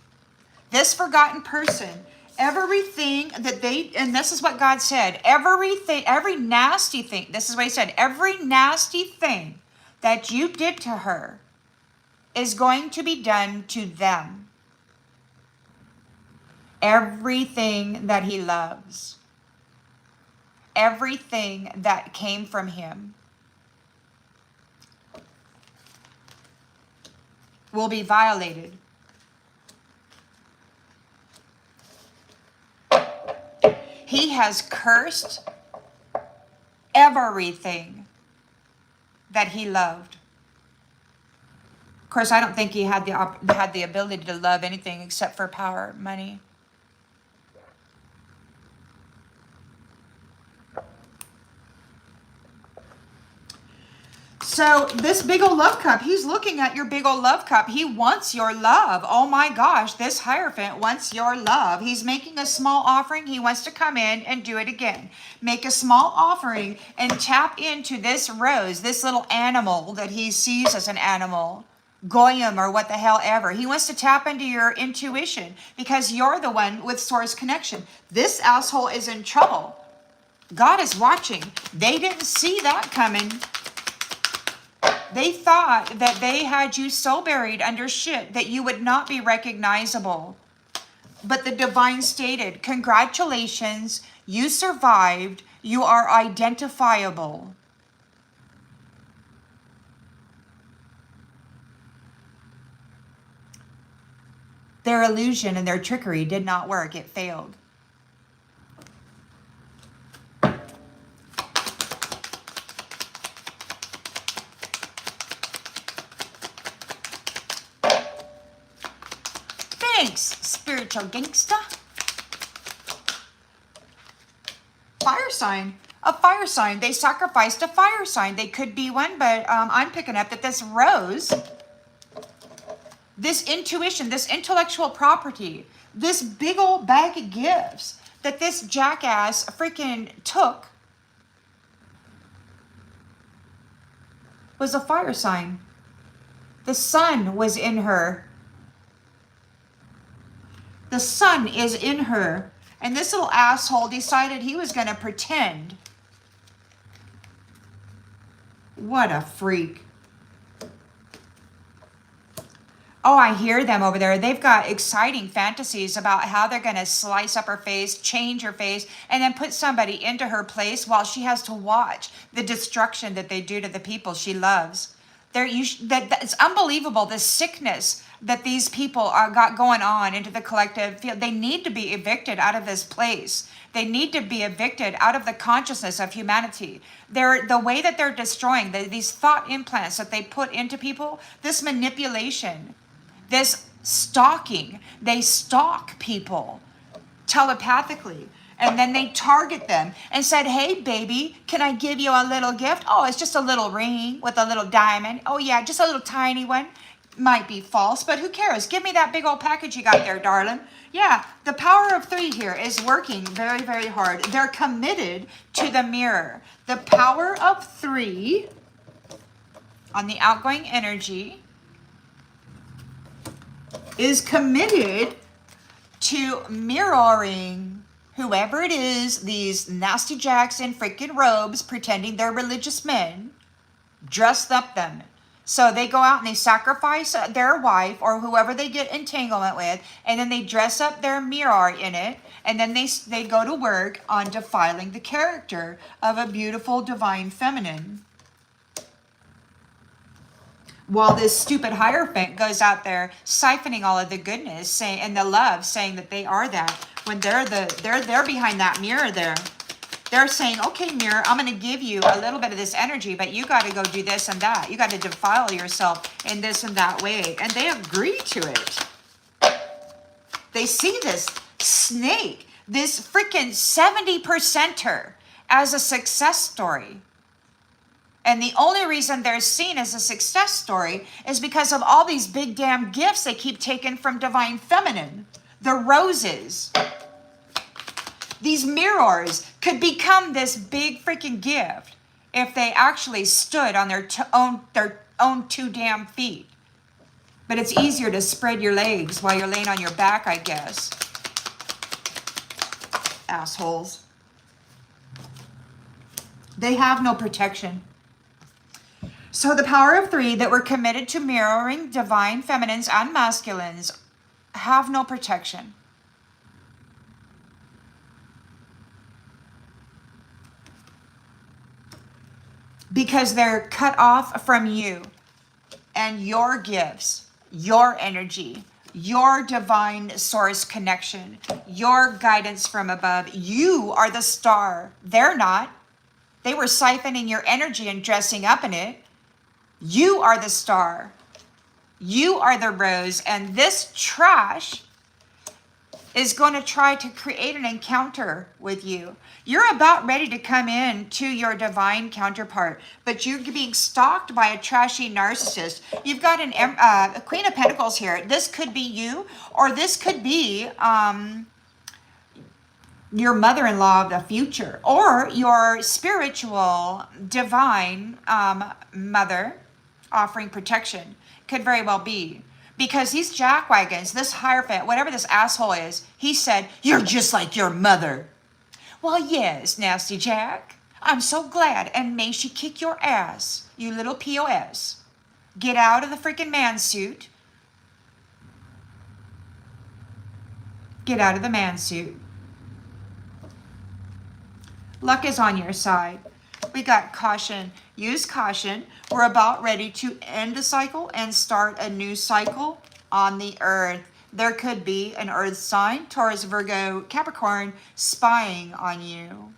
This forgotten person, everything that they, and this is what God said, everything, every nasty thing, this is what he said, every nasty thing that you did to her is going to be done to them. Everything that he loves, everything that came from him will be violated. He has cursed everything that he loved. Of course, I don't think he had the ability to love anything except for power, money. So this big old love cup, he's looking at your big old love cup. He wants your love. Oh my gosh, this hierophant wants your love. He's making a small offering. He wants to come in and do it again. Make a small offering and tap into this rose, this little animal that he sees as an animal. Goyim or what the hell ever. He wants to tap into your intuition because you're the one with source connection. This asshole is in trouble. God is watching. They didn't see that coming. They thought that they had you so buried under shit that you would not be recognizable. But the divine stated, congratulations, you survived, you are identifiable. Their illusion and their trickery did not work. It failed. Thanks, spiritual gangsta. Fire sign. A fire sign. They sacrificed a fire sign. They could be one, but I'm picking up that this rose, this intuition, this intellectual property, this big old bag of gifts that this jackass freaking took was a fire sign. The sun was in her. The sun is in her. And this little asshole decided he was going to pretend. What a freak. Oh, I hear them over there. They've got exciting fantasies about how they're going to slice up her face, change her face, and then put somebody into her place while she has to watch the destruction that they do to the people she loves. It's unbelievable, the sickness that these people got going on into the collective field. They need to be evicted out of this place. They need to be evicted out of the consciousness of humanity. The way that they're destroying, these thought implants that they put into people, this manipulation, this stalking, they stalk people telepathically. And then they target them and said, hey, baby, can I give you a little gift? Oh, it's just a little ring with a little diamond. Oh, yeah, just a little tiny one. Might be false, but who cares? Give me that big old package you got there, darling. Yeah, the power of three here is working very, very hard. They're committed to the mirror. The power of three on the outgoing energy is committed to mirroring whoever it is, these nasty jacks in freaking robes pretending they're religious men, dressed up them. So they go out and they sacrifice their wife or whoever they get entanglement with, and then they dress up their mirror in it, and then they go to work on defiling the character of a beautiful divine feminine. While this stupid hierophant goes out there siphoning all of the goodness and the love, saying that they are that, when they're behind that mirror there. They're saying, okay, mirror, I'm going to give you a little bit of this energy, but you got to go do this and that. You got to defile yourself in this and that way. And they agree to it. They see this snake, this freaking 70%er as a success story. And the only reason they're seen as a success story is because of all these big damn gifts they keep taking from divine feminine. The roses. These mirrors could become this big freaking gift if they actually stood on their own two damn feet. But it's easier to spread your legs while you're laying on your back, I guess. Assholes. They have no protection. So the power of three that were committed to mirroring divine feminines and masculines have no protection. Because they're cut off from you and your gifts, your energy, your divine source connection, your guidance from above. You are the star. They're not. They were siphoning your energy and dressing up in it. You are the star. You are the rose. And this trash is going to try to create an encounter with you. You're about ready to come in to your divine counterpart, but you're being stalked by a trashy narcissist. You've got a Queen of Pentacles here. This could be you, or this could be your mother-in-law of the future, or your spiritual divine mother offering protection. Could very well be. Because these jackwagons, this hierophant, whatever this asshole is, he said, "You're just like your mother." Well, yes, Nasty Jack. I'm so glad, and may she kick your ass, you little POS. Get out of the freaking man suit. Get out of the man suit. Luck is on your side. We got caution. Use caution. We're about ready to end a cycle and start a new cycle on the earth. There could be an earth sign, Taurus, Virgo, Capricorn, spying on you,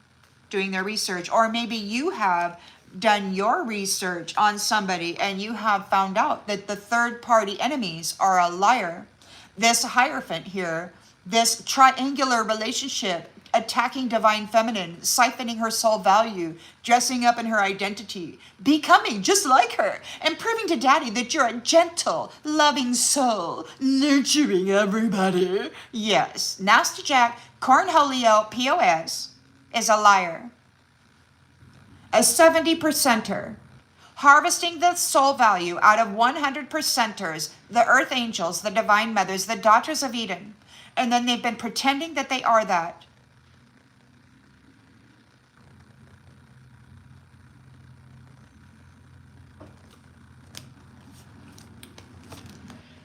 doing their research. Or maybe you have done your research on somebody and you have found out that the third party enemies are a liar. This hierophant here, this triangular relationship, attacking divine feminine, siphoning her soul value, dressing up in her identity, becoming just like her, and proving to daddy that you're a gentle, loving soul, nurturing everybody. Yes, Nasty Jack, Cornholio, POS, is a liar. A 70%er, harvesting the soul value out of 100%ers, the earth angels, the divine mothers, the daughters of Eden, and then they've been pretending that they are that.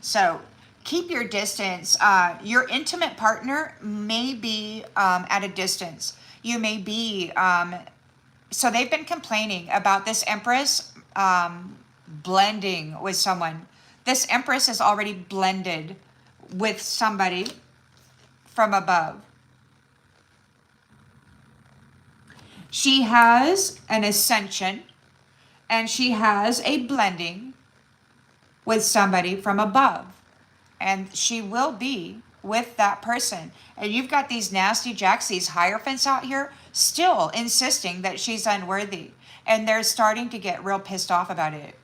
So keep your distance. Your intimate partner may be at a distance. You may be, so they've been complaining about this Empress blending with someone. This Empress is already blended with somebody from above. She has an ascension and she has a blending with somebody from above, and she will be with that person. And you've got these nasty jacks, these hierophants out here still insisting that she's unworthy, and they're starting to get real pissed off about it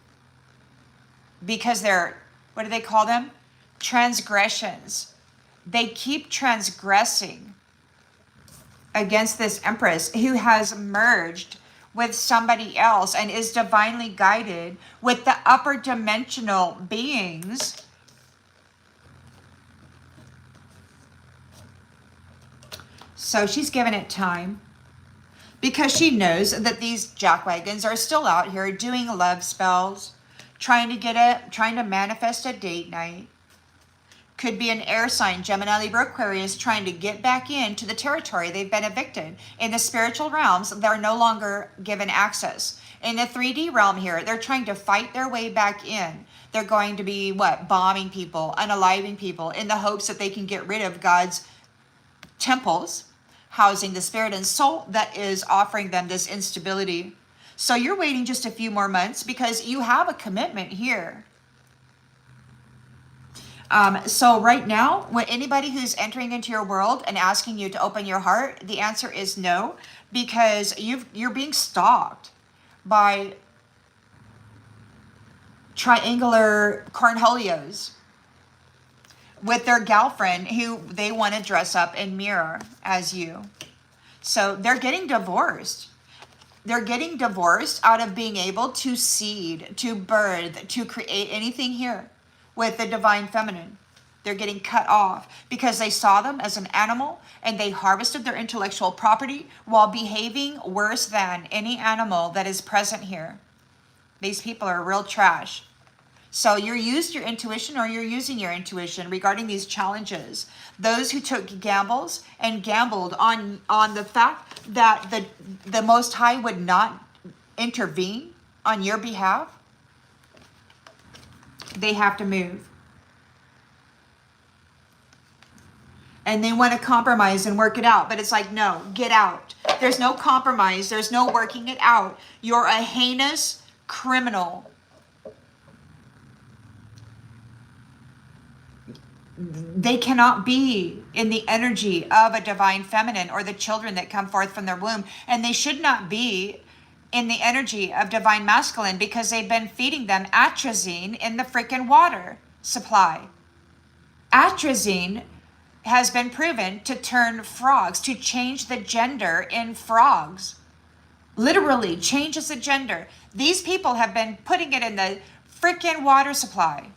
because they're, what do they call them? Transgressions. They keep transgressing against this Empress who has merged with somebody else and is divinely guided with the upper dimensional beings. So she's given it time because she knows that these jackwagons are still out here doing love spells, trying to manifest a date night. Could be an air sign, Gemini, Libra, Aquarius, trying to get back into the territory they've been evicted. In the spiritual realms, they're no longer given access. In the 3D realm here, they're trying to fight their way back in. They're going to be, bombing people, unaliving people, in the hopes that they can get rid of God's temples, housing the spirit and soul that is offering them this instability. So you're waiting just a few more months because you have a commitment here. So right now, when anybody who's entering into your world and asking you to open your heart, the answer is no, because you're being stalked by triangular cornholios with their girlfriend who they want to dress up and mirror as you. So they're getting divorced. They're getting divorced out of being able to seed, to birth, to create anything here with the divine feminine. They're getting cut off because they saw them as an animal and they harvested their intellectual property while behaving worse than any animal that is present here. These people are real trash. So you're used your intuition, or you're using your intuition regarding these challenges. Those who took gambles and gambled on the fact that the Most High would not intervene on your behalf, they have to move. And they want to compromise and work it out. But it's like, no, get out. There's no compromise. There's no working it out. You're a heinous criminal. They cannot be in the energy of a divine feminine or the children that come forth from their womb. And they should not be in the energy of divine masculine because they've been feeding them atrazine in the freaking water supply. Atrazine has been proven to turn frogs, to change the gender in frogs. Literally changes the gender. These people have been putting it in the freaking water supply.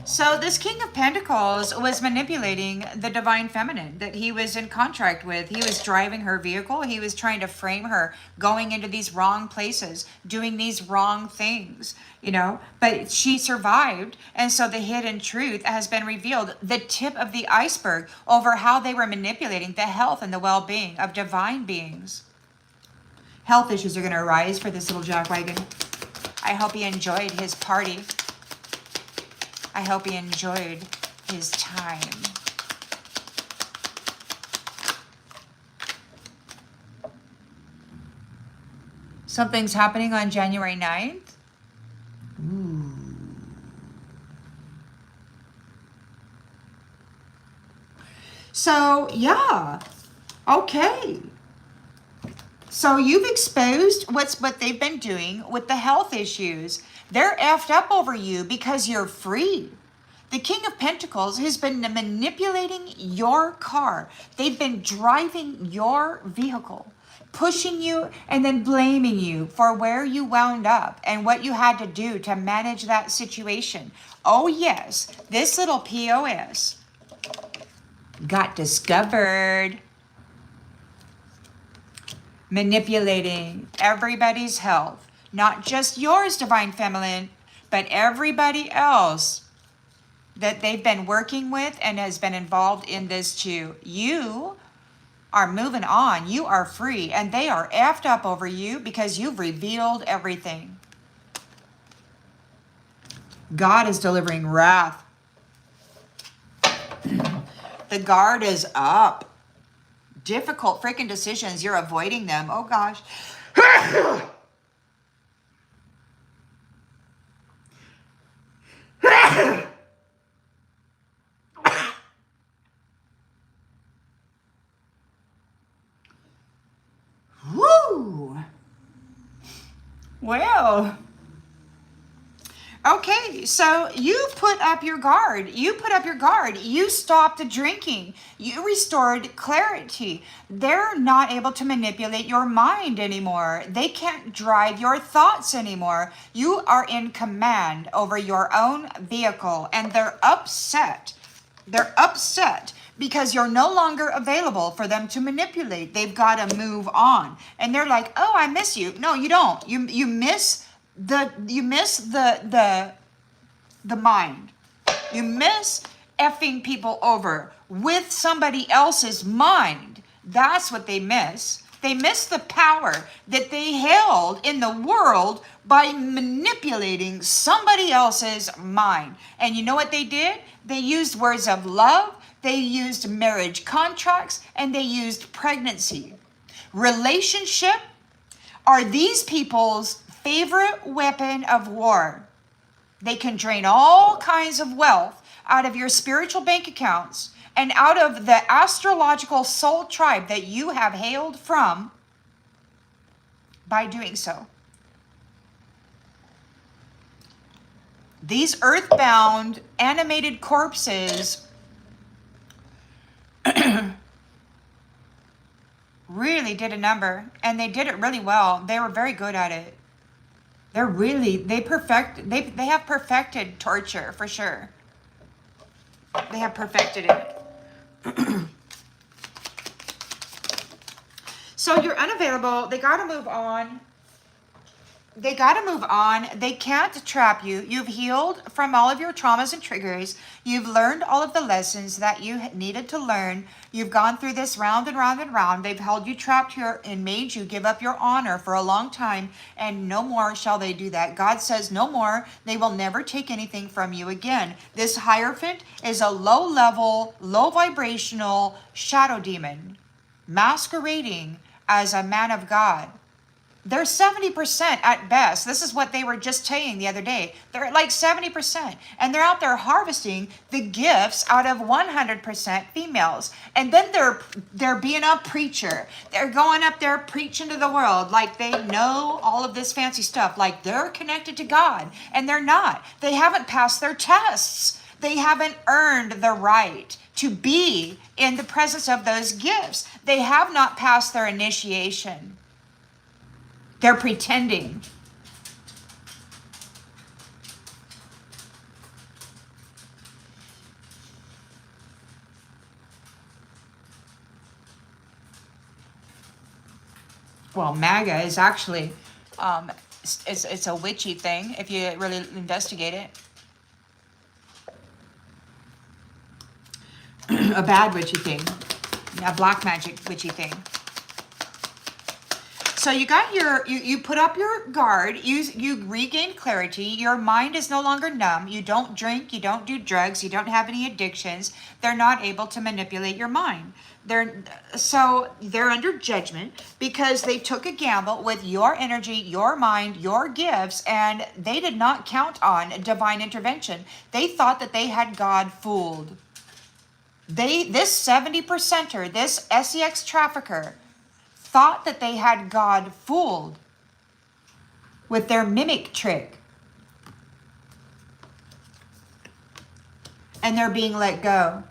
So this King of Pentacles was manipulating the divine feminine that he was in contract with. He was driving her vehicle. He was trying to frame her, going into these wrong places, doing these wrong things, you know. But she survived. And so the hidden truth has been revealed. The tip of the iceberg over how they were manipulating the health and the well-being of divine beings. Health issues are going to arise for this little jackwagon. I hope he enjoyed his party. I hope he enjoyed his time. Something's happening on January 9th. Ooh. So, yeah. Okay. So you've exposed what they've been doing with the health issues. They're effed up over you because you're free. The King of Pentacles has been manipulating your car. They've been driving your vehicle, pushing you and then blaming you for where you wound up and what you had to do to manage that situation. Oh yes, this little POS got discovered. Manipulating everybody's health. Not just yours, divine feminine, but everybody else that they've been working with and has been involved in this too. You are moving on. You are free. And they are effed up over you because you've revealed everything. God is delivering wrath. The guard is up. Difficult freaking decisions. You're avoiding them. Oh gosh. Woo! Well, okay, so you put up your guard. You put up your guard. You stopped the drinking. You restored clarity. They're not able to manipulate your mind anymore. They can't drive your thoughts anymore. You are in command over your own vehicle, and they're upset They're upset because you're no longer available for them to manipulate. They've got to move on. And they're like, "Oh, I miss you." No, you don't. You miss the mind. You miss effing people over with somebody else's mind. That's what they miss. They miss the power that they held in the world by manipulating somebody else's mind. And you know what they did? They used words of love, they used marriage contracts, and they used pregnancy. Relationship are these people's favorite weapon of war. They can drain all kinds of wealth out of your spiritual bank accounts and out of the astrological soul tribe that you have hailed from by doing so. These earthbound animated corpses really did a number, and they did it really well. They were very good at it. They have perfected torture for sure. They have perfected it. So you're unavailable. They got to move on. They can't trap you. You've healed from all of your traumas and triggers. You've learned all of the lessons that you needed to learn. You've gone through this round and round and round. They've held you trapped here and made you give up your honor for a long time. And no more shall they do that. God says no more. They will never take anything from you again. This hierophant is a low-level, low-vibrational shadow demon masquerading as a man of God. They're 70% at best. This is what they were just saying the other day. They're at like 70%. And they're out there harvesting the gifts out of 100% females. And then they're being a preacher. They're going up there preaching to the world like they know all of this fancy stuff. Like they're connected to God. And they're not. They haven't passed their tests. They haven't earned the right to be in the presence of those gifts. They have not passed their initiation. They're pretending. Well, MAGA is actually, it's a witchy thing if you really investigate it. A bad witchy thing. A black magic witchy thing. So you got you put up your guard, you regain clarity, your mind is no longer numb, you don't drink, you don't do drugs, you don't have any addictions. They're not able to manipulate your mind. They're under judgment because they took a gamble with your energy, your mind, your gifts, and they did not count on divine intervention. They thought that they had God fooled. This 70%er, this SEX trafficker, thought that they had God fooled with their mimic trick. And they're being let go.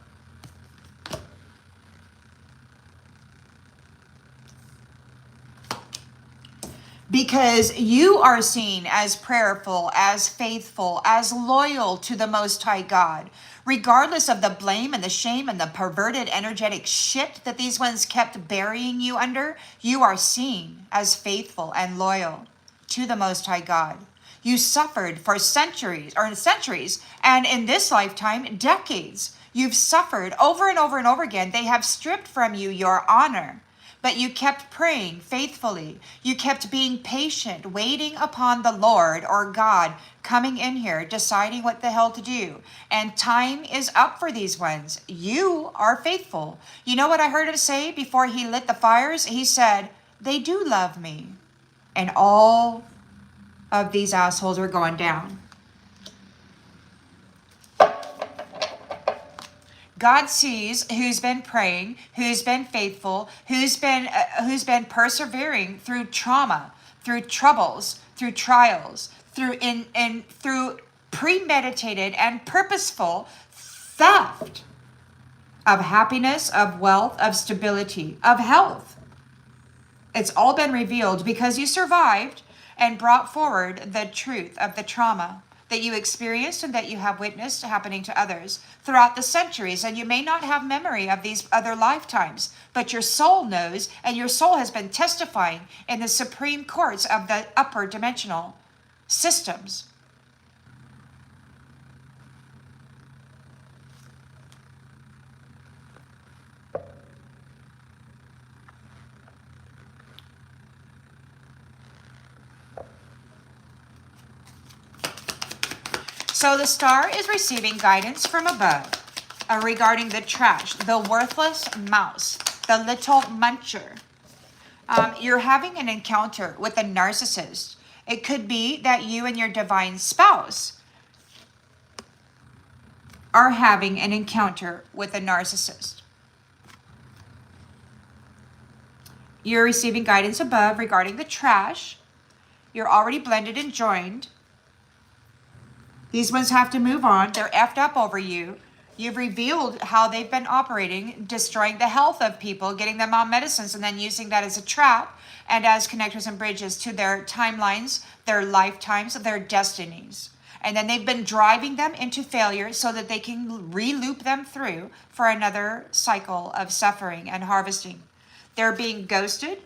Because you are seen as prayerful, as faithful, as loyal to the Most High God. Regardless of the blame and the shame and the perverted energetic shit that these ones kept burying you under, you are seen as faithful and loyal to the Most High God. You suffered for centuries, and in this lifetime, decades. You've suffered over and over and over again. They have stripped from you your honor. But you kept praying faithfully. You kept being patient, waiting upon the Lord or God, coming in here, deciding what the hell to do. And time is up for these ones. You are faithful. You know what I heard him say before he lit the fires? He said, they do love me. And all of these assholes are going down. God sees who's been praying, who's been faithful, who's been persevering through trauma, through troubles, through trials, through premeditated and purposeful theft of happiness, of wealth, of stability, of health. It's all been revealed because you survived and brought forward the truth of the trauma, that you experienced and that you have witnessed happening to others throughout the centuries. And you may not have memory of these other lifetimes, but your soul knows, and your soul has been testifying in the supreme courts of the upper dimensional systems. So the star is receiving guidance from above regarding the trash, the worthless mouse, the little muncher. You're having an encounter with a narcissist. It could be that you and your divine spouse are having an encounter with a narcissist. You're receiving guidance above regarding the trash. You're already blended and joined. These ones have to move on. They're effed up over you. You've revealed how they've been operating, destroying the health of people, getting them on medicines, and then using that as a trap and as connectors and bridges to their timelines, their lifetimes, their destinies. And then they've been driving them into failure so that they can re-loop them through for another cycle of suffering and harvesting. They're being ghosted.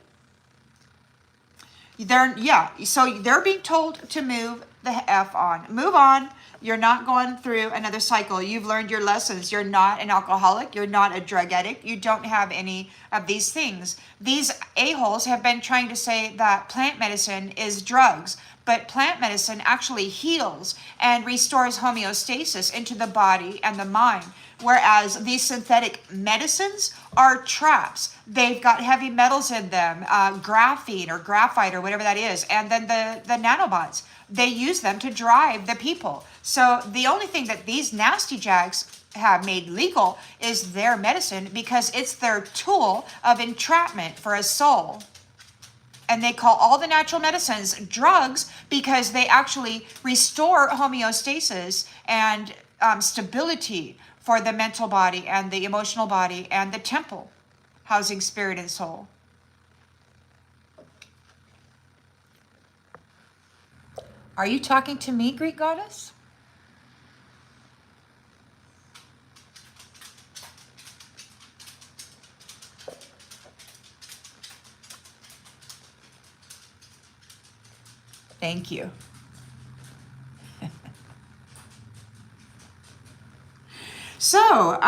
So they're being told to move the F on. Move on. You're not going through another cycle. You've learned your lessons. You're not an alcoholic. You're not a drug addict. You don't have any of these things. These a-holes have been trying to say that plant medicine is drugs, but plant medicine actually heals and restores homeostasis into the body and the mind. Whereas these synthetic medicines are traps. They've got heavy metals in them, graphene or graphite or whatever that is, and then the nanobots. They use them to drive the people. So the only thing that these nasty jacks have made legal is their medicine, because it's their tool of entrapment for a soul. And they call all the natural medicines drugs because they actually restore homeostasis and stability for the mental body and the emotional body and the temple, housing spirit and soul. Are you talking to me, Greek goddess? Thank you. So,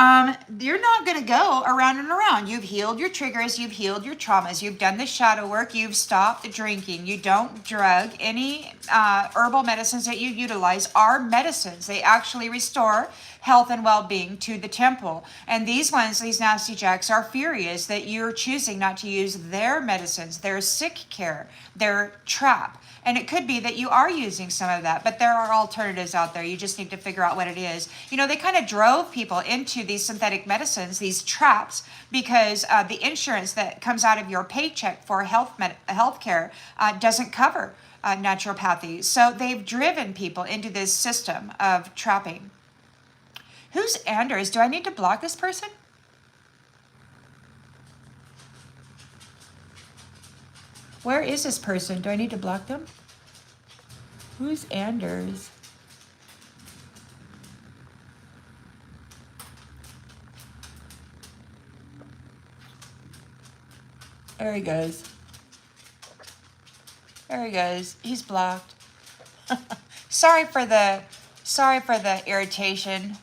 you're not going to go around and around. You've healed your triggers. You've healed your traumas. You've done the shadow work. You've stopped drinking. You don't drug. Any herbal medicines that you utilize are medicines. They actually restore health and well-being to the temple. And these ones, these nasty jacks, are furious that you're choosing not to use their medicines, their sick care, their trap. And it could be that you are using some of that, but there are alternatives out there. You just need to figure out what it is. You know, they kind of drove people into these synthetic medicines, these traps, because the insurance that comes out of your paycheck for health care doesn't cover naturopathy. So they've driven people into this system of trapping. Who's Anders? Do I need to block this person? Where is this person? Do I need to block them? Who's Anders? There he goes. There he goes. He's blocked. Sorry for the irritation.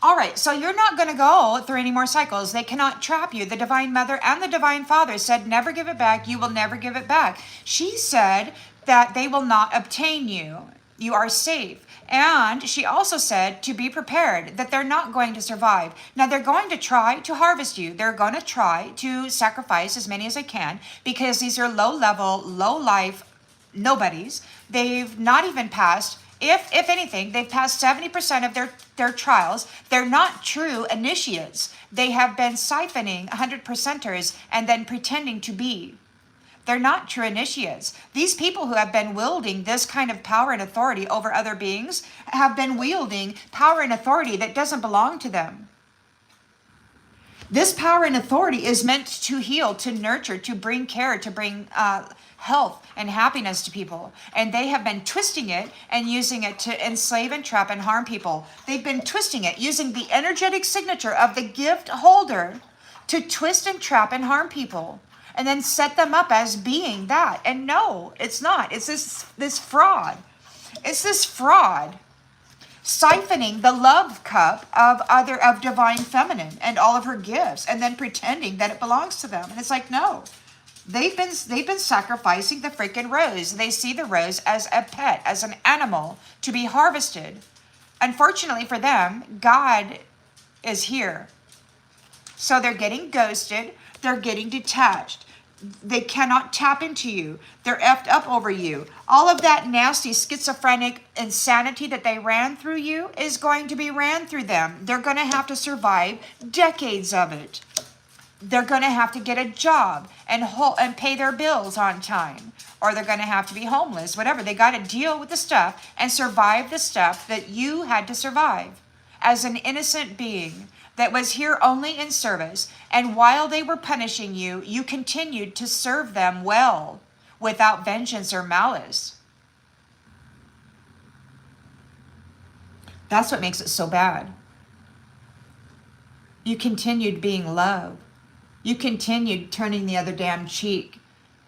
All right, so you're not going to go through any more cycles. They cannot trap you. The Divine Mother and the Divine Father said, never give it back. You will never give it back. She said that they will not obtain you. You are safe. And she also said to be prepared, that they're not going to survive. Now, they're going to try to harvest you. They're going to try to sacrifice as many as they can, because these are low-level, low-life nobodies. They've not even passed, if anything, they've passed 70% of their trials. They're not true initiates. They have been siphoning 100%ers and then pretending to be. They're not true initiates. These people who have been wielding this kind of power and authority over other beings have been wielding power and authority that doesn't belong to them. This power and authority is meant to heal, to nurture, to bring care, to bring health and happiness to people. And they have been twisting it and using it to enslave and trap and harm people. They've been twisting it using the energetic signature of the gift holder to twist and trap and harm people. And then set them up as being that. And no, it's not. It's this fraud. It's this fraud siphoning the love cup of divine feminine and all of her gifts, and then pretending that it belongs to them. And it's like, no, they've been sacrificing the freaking rose. They see the rose as a pet, as an animal to be harvested. Unfortunately for them, God is here. So they're getting ghosted. They're getting detached. They cannot tap into you. They're effed up over you. All of that nasty schizophrenic insanity that they ran through you is going to be ran through them. They're going to have to survive decades of it. They're going to have to get a job and pay their bills on time. Or they're going to have to be homeless, whatever. They got to deal with the stuff and survive the stuff that you had to survive as an innocent being that was here only in service. And while they were punishing you, you continued to serve them well without vengeance or malice. That's what makes it so bad. You continued being love. You continued turning the other damn cheek.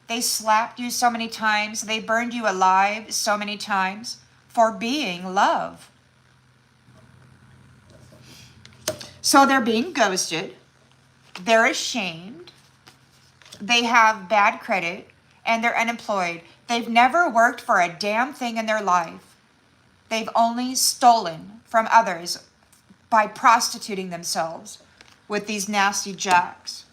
They slapped you so many times. They burned you alive so many times for being love. So they're being ghosted. They're ashamed. They have bad credit and they're unemployed. They've never worked for a damn thing in their life. They've only stolen from others by prostituting themselves with these nasty jacks.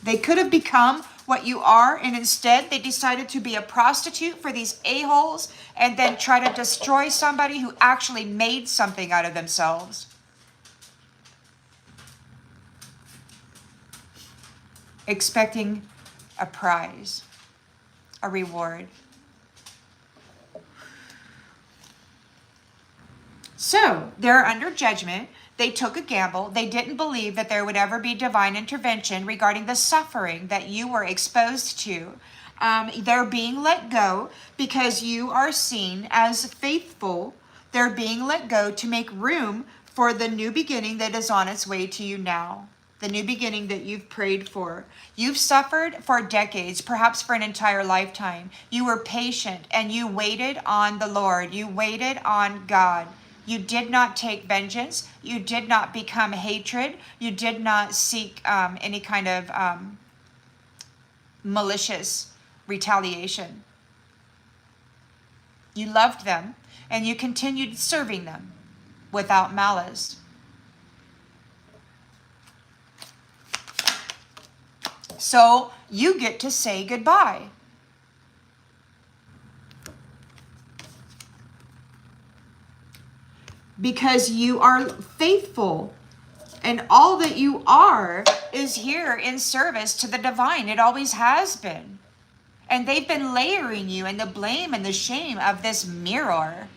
They could have become what you are, and instead they decided to be a prostitute for these a-holes and then try to destroy somebody who actually made something out of themselves. Expecting a prize, a reward. So they're under judgment. They took a gamble. They didn't believe that there would ever be divine intervention regarding the suffering that you were exposed to. They're being let go because you are seen as faithful. They're being let go to make room for the new beginning that is on its way to you now. The new beginning that you've prayed for. You've suffered for decades, perhaps for an entire lifetime. You were patient and you waited on the Lord. You waited on God. You did not take vengeance. You did not become hatred. You did not seek any kind of malicious retaliation. You loved them and you continued serving them without malice. So you get to say goodbye. Because you are faithful and all that you are is here in service to the divine. It always has been. And they've been layering you in the blame and the shame of this mirror.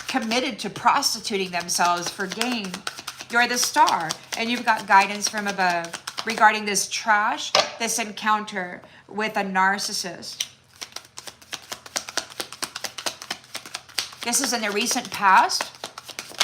Committed to prostituting themselves for gain. You're the star and you've got guidance from above regarding this trash, this encounter with a narcissist. This is in the recent past.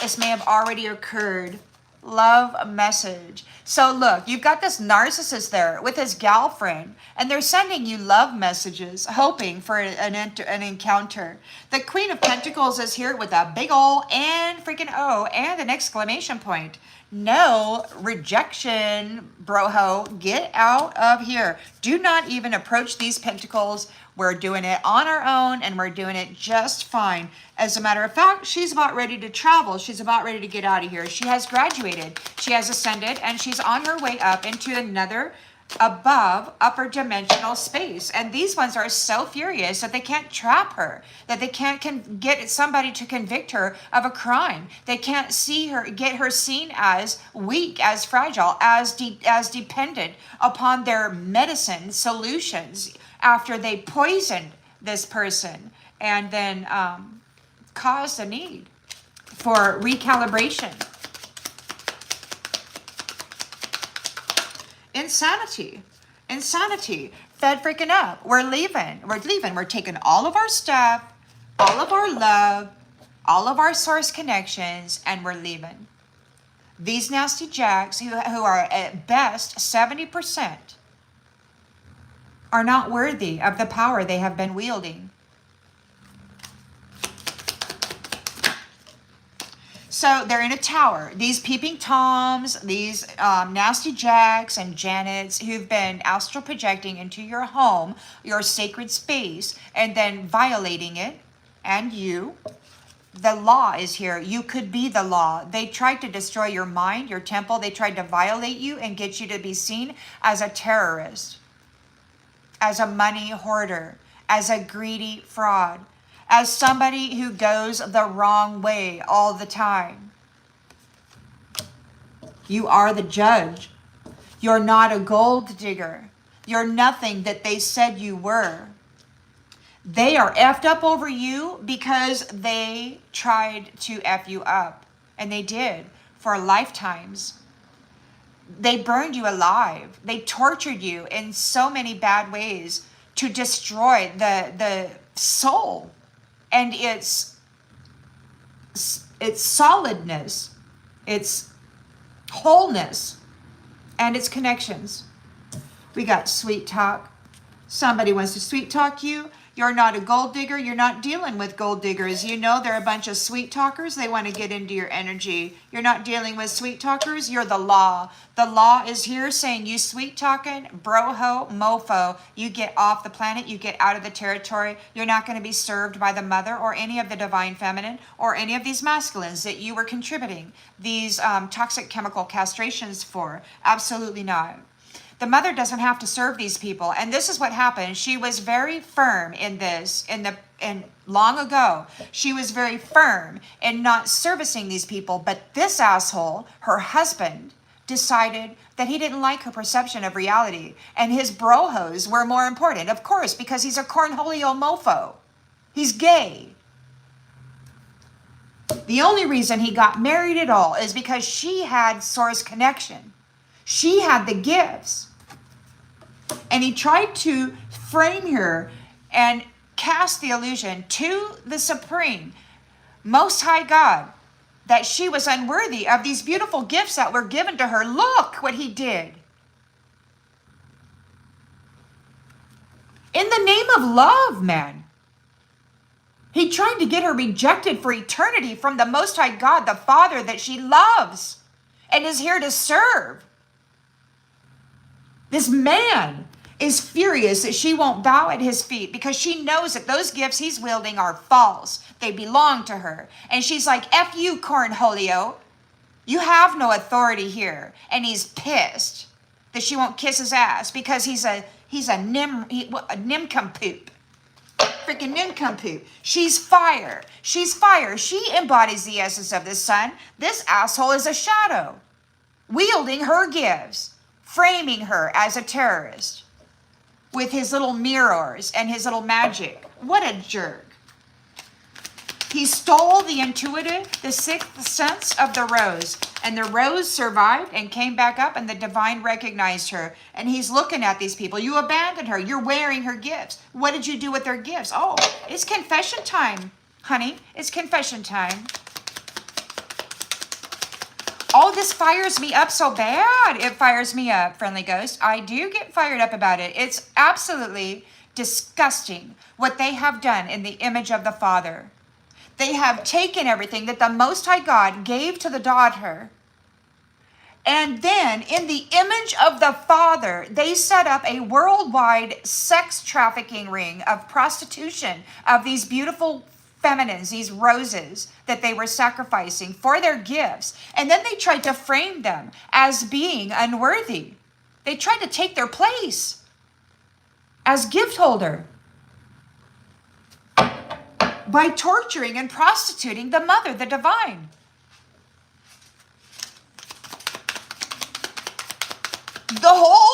This may have already occurred. Love message. So look, you've got this narcissist there with his girlfriend, and they're sending you love messages, hoping for an encounter. The Queen of Pentacles is here with a big ol' and freaking O and an exclamation point. No rejection, broho. Get out of here. Do not even approach these pentacles. We're doing it on our own and we're doing it just fine. As a matter of fact, she's about ready to travel. She's about ready to get out of here. She has graduated. She has ascended and she's on her way up into another above upper dimensional space. And these ones are so furious that they can't trap her, that they can't get somebody to convict her of a crime. They can't see her, get her seen as weak, as fragile, as dependent upon their medicine solutions after they poisoned this person and then caused a need. for recalibration. Insanity. Insanity. Fed freaking up. We're leaving. We're leaving. We're taking all of our stuff, all of our love, all of our source connections, and we're leaving. These nasty jacks, who are at best 70%, are not worthy of the power they have been wielding. So they're in a tower. These peeping toms, these nasty jacks and janets who've been astral projecting into your home, your sacred space, and then violating it, and you. The law is here. You could be the law. They tried to destroy your mind, your temple. They tried to violate you and get you to be seen as a terrorist, as a money hoarder, as a greedy fraud, as somebody who goes the wrong way all the time. You are the judge. You're not a gold digger. You're nothing that they said you were. They are effed up over you because they tried to F you up. And they did for lifetimes. They burned you alive. They tortured you in so many bad ways to destroy the soul and its solidness, its wholeness, and its connections. We got sweet talk. Somebody wants to sweet talk you. You're not a gold digger. You're not dealing with gold diggers. You know they're a bunch of sweet talkers. They want to get into your energy. You're not dealing with sweet talkers. You're the law. The law is here saying you sweet talking, bro-ho, mofo. You get off the planet. You get out of the territory. You're not going to be served by the mother or any of the divine feminine or any of these masculines that you were contributing these toxic chemical castrations for. Absolutely not. The mother doesn't have to serve these people. And this is what happened. She was very firm in this, and long ago, she was very firm in not servicing these people. But this asshole, her husband, decided that he didn't like her perception of reality. And his brohos were more important, of course, because he's a cornholio mofo. He's gay. The only reason he got married at all is because she had source connection. She had the gifts. And he tried to frame her and cast the illusion to the Supreme, Most High God, that she was unworthy of these beautiful gifts that were given to her. Look what he did. In the name of love, man. He tried to get her rejected for eternity from the Most High God, the Father that she loves and is here to serve. This man is furious that she won't bow at his feet because she knows that those gifts he's wielding are false. They belong to her. And she's like, F you, cornholio. You have no authority here. And he's pissed that she won't kiss his ass because he's a nincompoop. Freaking nincompoop. She's fire. She's fire. She embodies the essence of the sun. This asshole is a shadow, wielding her gifts, framing her as a terrorist with his little mirrors and his little magic. What a jerk. He stole the intuitive, the sixth sense of the rose. And the rose survived and came back up, and the divine recognized her. And he's looking at these people. You abandoned her. You're wearing her gifts. What did you do with their gifts? Oh, it's confession time, honey. It's confession time. Oh, this fires me up so bad. It fires me up, friendly ghost. I do get fired up about it. It's absolutely disgusting what they have done in the image of the Father. They have taken everything that the Most High God gave to the daughter, and then in the image of the Father, they set up a worldwide sex trafficking ring of prostitution of these beautiful feminines, these roses that they were sacrificing for their gifts. And then they tried to frame them as being unworthy. They tried to take their place as gift holder by torturing and prostituting the mother, the divine. The whole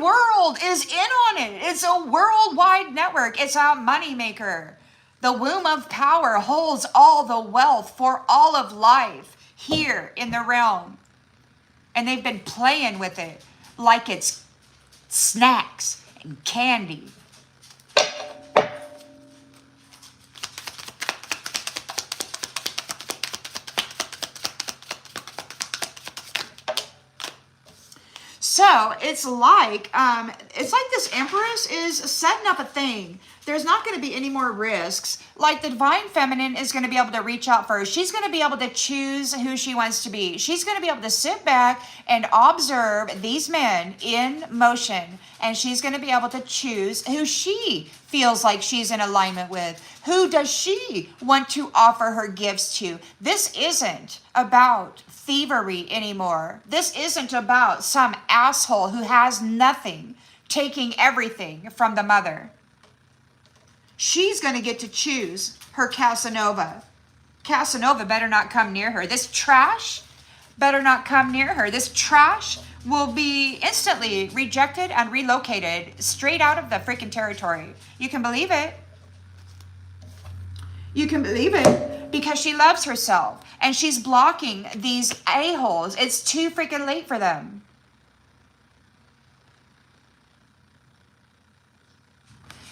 world is in on it. It's a worldwide network. It's a moneymaker. The womb of power holds all the wealth for all of life here in the realm. And they've been playing with it like it's snacks and candy. So it's like this Empress is setting up a thing. There's not going to be any more risks. Like the divine feminine is going to be able to reach out first. She's going to be able to choose who she wants to be. She's going to be able to sit back and observe these men in motion. And she's going to be able to choose who she feels like she's in alignment with. Who does she want to offer her gifts to? This isn't about thievery anymore. This isn't about some asshole who has nothing taking everything from the mother. She's going to get to choose her Casanova. Casanova better not come near her. This trash better not come near her. This trash will be instantly rejected and relocated straight out of the freaking territory. You can believe it. You can believe it because she loves herself and she's blocking these a-holes. It's too freaking late for them.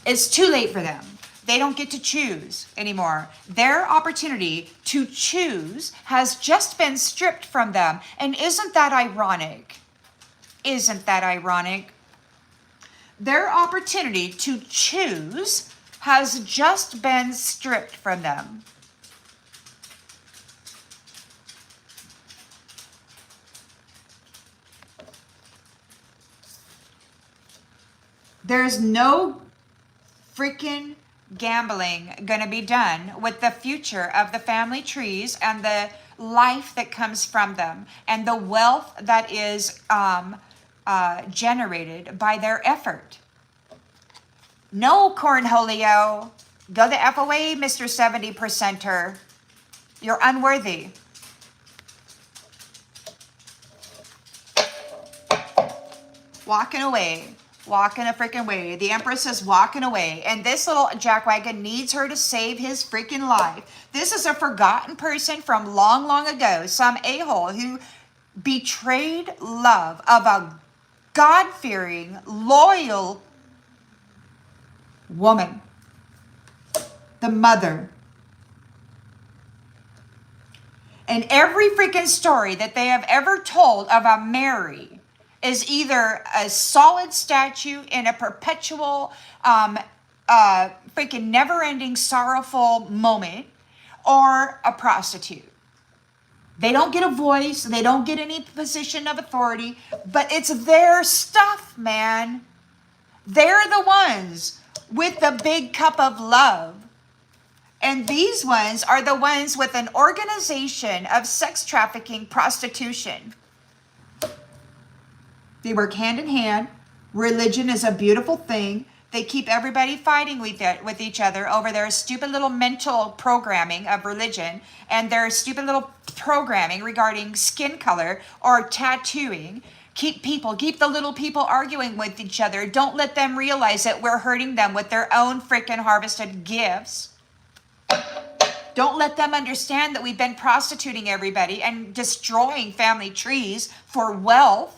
It's too late for them. They don't get to choose anymore. Their opportunity to choose has just been stripped from them. And isn't that ironic? Isn't that ironic? Their opportunity to choose has just been stripped from them. There's no freaking gambling going to be done with the future of the family trees and the life that comes from them and the wealth that is generated by their effort. No, Cornholio. Go the F away, Mr. 70%er. You're unworthy. Walking away. Walking a freaking way. The Empress is walking away. And this little jackwagon needs her to save his freaking life. This is a forgotten person from long, long ago. Some a-hole who betrayed love of a God-fearing, loyal woman. The mother. And every freaking story that they have ever told of a Mary is either a solid statue in a perpetual, freaking never-ending sorrowful moment, or a prostitute. They don't get a voice. They don't get any position of authority, but it's their stuff, man. They're the ones with the big cup of love. And these ones are the ones with an organization of sex trafficking, prostitution. They work hand in hand. Religion is a beautiful thing. They keep everybody fighting with each other over their stupid little mental programming of religion and their stupid little programming regarding skin color or tattooing. Keep the little people arguing with each other. Don't let them realize that we're hurting them with their own freaking harvested gifts. Don't let them understand that we've been prostituting everybody and destroying family trees for wealth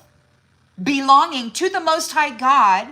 belonging to the Most High God.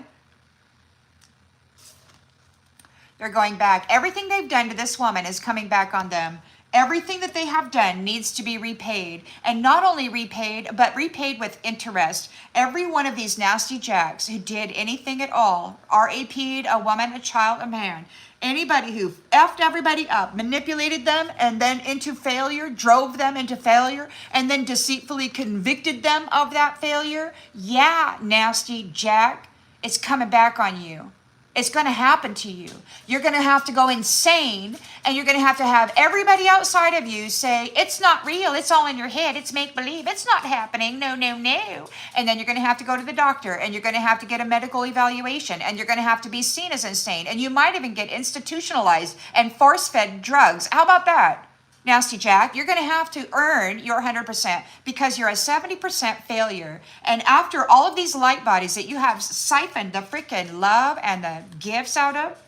They're going back. Everything they've done to this woman is coming back on them. Everything that they have done needs to be repaid. And not only repaid, but repaid with interest. Every one of these nasty jacks who did anything at all, RAP'd a woman, a child, a man, anybody who effed everybody up, manipulated them, and then into failure, drove them into failure, and then deceitfully convicted them of that failure, yeah, nasty jack, it's coming back on you. It's going to happen to you. You're going to have to go insane, and you're going to have everybody outside of you say, it's not real, it's all in your head, it's make-believe, it's not happening, no, no, no. And then you're going to have to go to the doctor, and you're going to have to get a medical evaluation, and you're going to have to be seen as insane, and you might even get institutionalized and force-fed drugs. How about that? Nasty Jack, you're going to have to earn your 100% because you're a 70% failure. And after all of these light bodies that you have siphoned the freaking love and the gifts out of,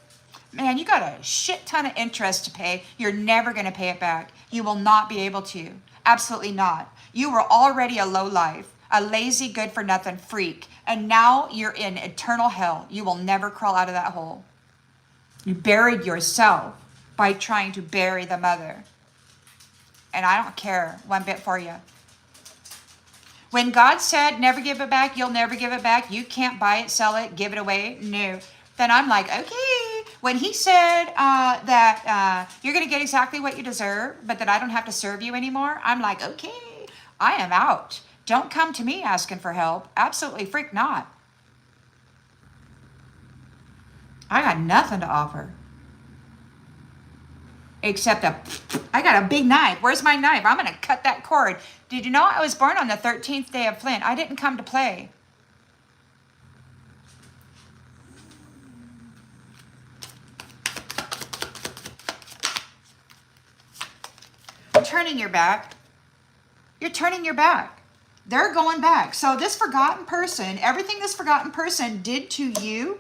Man, you got a shit ton of interest to pay. You're never going to pay it back. You will not be able to. Absolutely not. You were already a lowlife, a lazy, good-for-nothing freak, and now you're in eternal hell. You will never crawl out of that hole. You buried yourself by trying to bury the mother. And I don't care one bit for you. When God said, never give it back, you'll never give it back, you can't buy it, sell it, give it away, no. Then I'm like, okay. When he said that you're going to get exactly what you deserve, but that I don't have to serve you anymore, I'm like, okay, I am out. Don't come to me asking for help. Absolutely freak not. I got nothing to offer. Except I got a big knife. Where's my knife? I'm going to cut that cord. Did you know I was born on the 13th day of Flint? I didn't come to play. Turning your back. You're turning your back. They're going back. So this forgotten person, everything this forgotten person did to you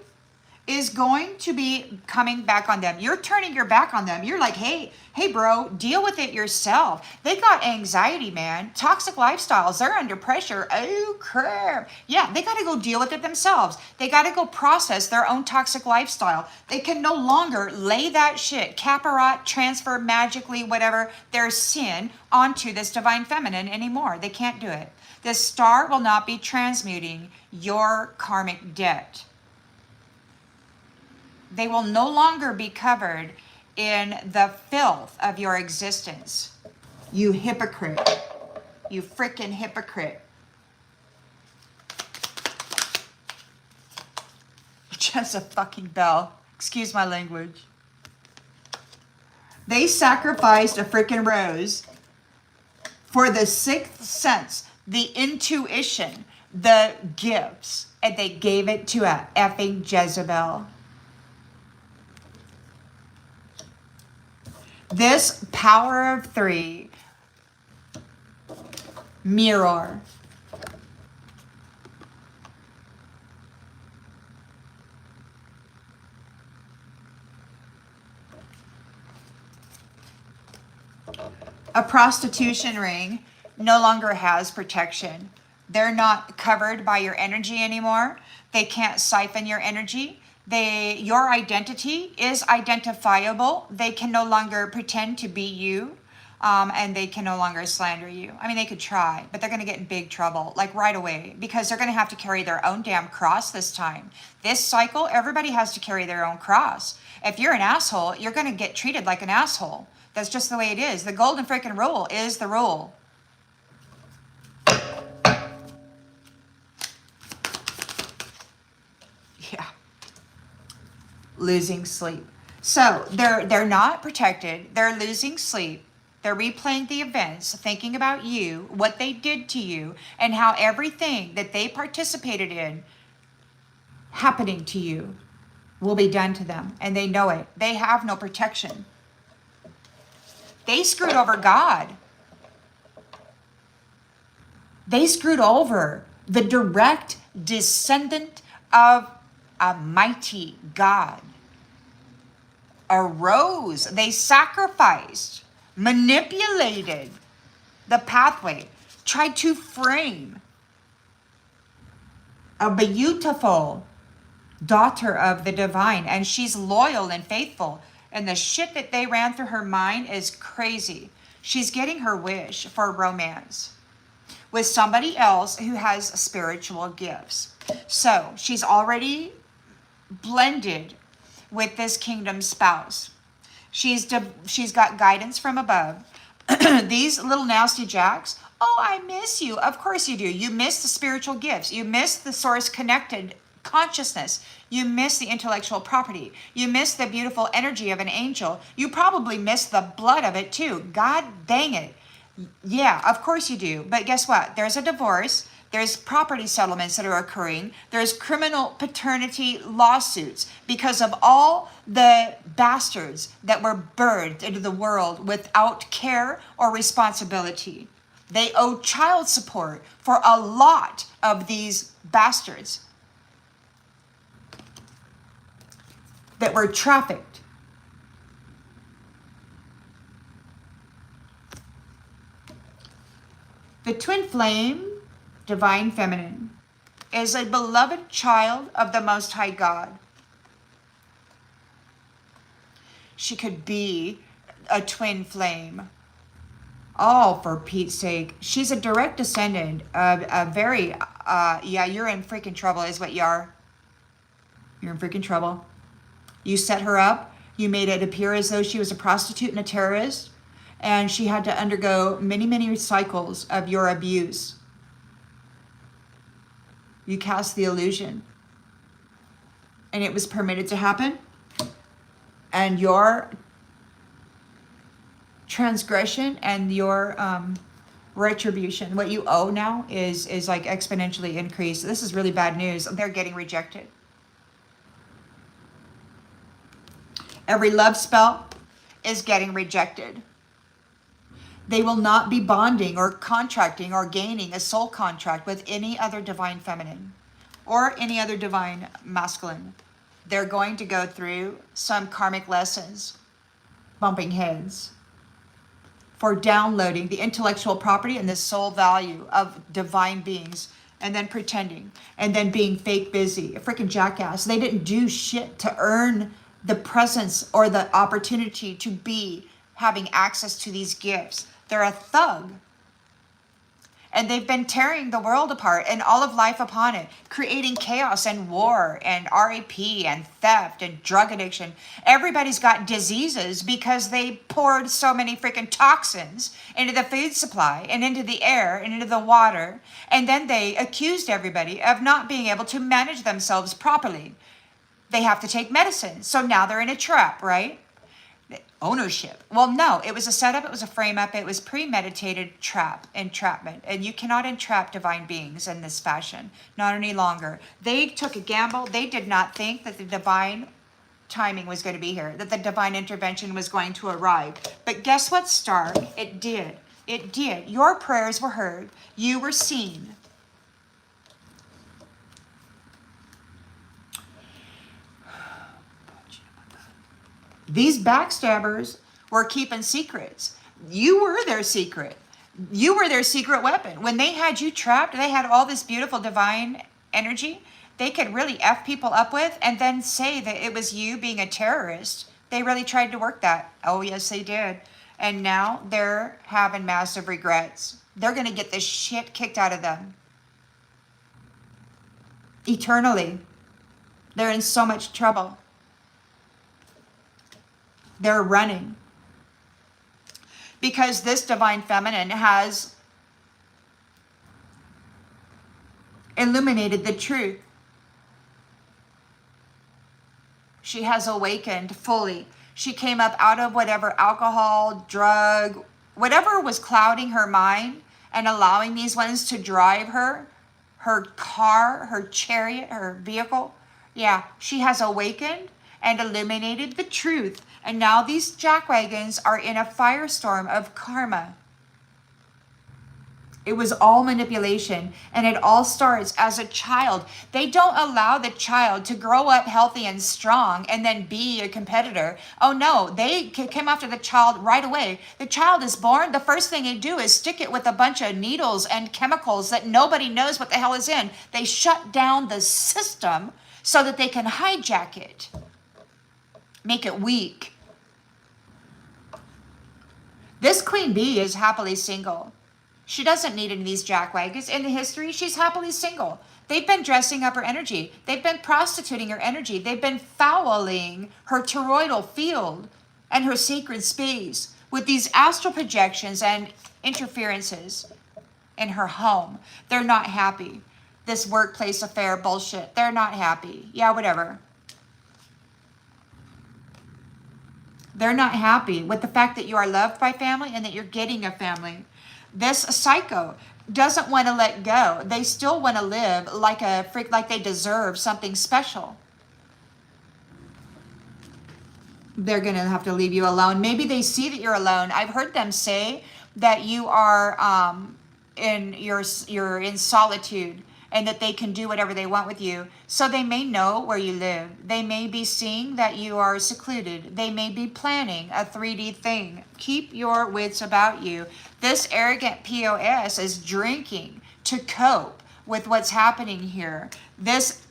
is going to be coming back on them. You're turning your back on them. You're like, hey, bro, deal with it yourself. They got anxiety, man. Toxic lifestyles. They're under pressure. Oh, crap. Yeah, they got to go deal with it themselves. They got to go process their own toxic lifestyle. They can no longer lay that shit, kaparat, transfer magically, whatever, their sin onto this divine feminine anymore. They can't do it. This star will not be transmuting your karmic debt. They will no longer be covered in the filth of your existence. You hypocrite. You freaking hypocrite. Just a fucking bell. Excuse my language. They sacrificed a freaking rose for the sixth sense, the intuition, the gifts, and they gave it to a effing Jezebel. This power of three mirror. A prostitution ring no longer has protection. They're not covered by your energy anymore. They can't siphon your energy. Your identity is identifiable. They can no longer pretend to be you, and they can no longer slander you. I mean, they could try, but they're going to get in big trouble, like right away, because they're going to have to carry their own damn cross this time. This cycle, everybody has to carry their own cross. If you're an asshole, you're going to get treated like an asshole. That's just the way it is. The golden freaking rule is the rule. Yeah. Losing sleep. So they're not protected. They're losing sleep. They're replaying the events, thinking about you, what they did to you, and how everything that they participated in happening to you will be done to them. And they know it. They have no protection. They screwed over God. They screwed over the direct descendant of a mighty God. Arose. They sacrificed, manipulated the pathway, tried to frame a beautiful daughter of the divine, and she's loyal and faithful. And the shit that they ran through her mind is crazy. She's getting her wish for romance with somebody else who has spiritual gifts. So she's already blended with this kingdom spouse. She's got guidance from above. These little nasty jacks, oh, I miss you. Of course you do. You miss the spiritual gifts. You miss the source connected consciousness. You miss the intellectual property. You miss the beautiful energy of an angel. You probably miss the blood of it too. God dang it. Yeah, of course you do. But guess what? There's a divorce. There's property settlements that are occurring. There's criminal paternity lawsuits because of all the bastards that were birthed into the world without care or responsibility. They owe child support for a lot of these bastards that were trafficked The twin flame, divine feminine, is a beloved child of the Most High God. She could be a twin flame. Oh, for Pete's sake. She's a direct descendant of a very, yeah, you're in freaking trouble is what you are. You're in freaking trouble. You set her up. You made it appear as though she was a prostitute and a terrorist. And she had to undergo many, many cycles of your abuse. You cast the illusion. And it was permitted to happen. And your transgression and your retribution, what you owe now is like exponentially increased. This is really bad news. They're getting rejected. Every love spell is getting rejected. They will not be bonding or contracting or gaining a soul contract with any other divine feminine or any other divine masculine. They're going to go through some karmic lessons, bumping heads, for downloading the intellectual property and the soul value of divine beings, and then pretending, and then being fake busy, a freaking jackass. They didn't do shit to earn the presence or the opportunity to be having access to these gifts. They're a thug. And they've been tearing the world apart and all of life upon it, creating chaos and war and RAP and theft and drug addiction. Everybody's got diseases because they poured so many freaking toxins into the food supply and into the air and into the water. And then they accused everybody of not being able to manage themselves properly. They have to take medicine. So now they're in a trap, right? Ownership. Well, no, it was a setup. It was a frame up. It was premeditated entrapment. And you cannot entrap divine beings in this fashion. Not any longer. They took a gamble. They did not think that the divine timing was going to be here, that the divine intervention was going to arrive. But guess what, Star? It did. It did. Your prayers were heard. You were seen. These backstabbers were keeping secrets. You were their secret. You were their secret weapon. When they had you trapped, they had all this beautiful divine energy they could really F people up with and then say that it was you being a terrorist. They really tried to work that. Oh, yes, they did. And now they're having massive regrets. They're going to get this shit kicked out of them. Eternally. They're in so much trouble. They're running because this divine feminine has illuminated the truth. She has awakened fully. She came up out of whatever alcohol, drug, whatever was clouding her mind and allowing these ones to drive her car, her chariot, her vehicle. Yeah, she has awakened and illuminated the truth. And now these jackwagons are in a firestorm of karma. It was all manipulation, and it all starts as a child. They don't allow the child to grow up healthy and strong and then be a competitor. Oh no, they came after the child right away. The child is born. The first thing they do is stick it with a bunch of needles and chemicals that nobody knows what the hell is in. They shut down the system so that they can hijack it. Make it weak. This queen bee is happily single. She doesn't need any of these jackwagons. In the history, she's happily single. They've been dressing up her energy. They've been prostituting her energy. They've been fouling her toroidal field and her sacred space with these astral projections and interferences in her home. They're not happy. This workplace affair bullshit. They're not happy. Yeah, whatever. They're not happy with the fact that you are loved by family and that you're getting a family. This psycho doesn't want to let go. They still want to live like a freak, like they deserve something special. They're going to have to leave you alone. Maybe they see that you're alone. I've heard them say that you are you're in solitude and that they can do whatever they want with you. So they may know where you live. They may be seeing that you are secluded. They may be planning a 3D thing. Keep your wits about you. This arrogant POS is drinking to cope with what's happening here. This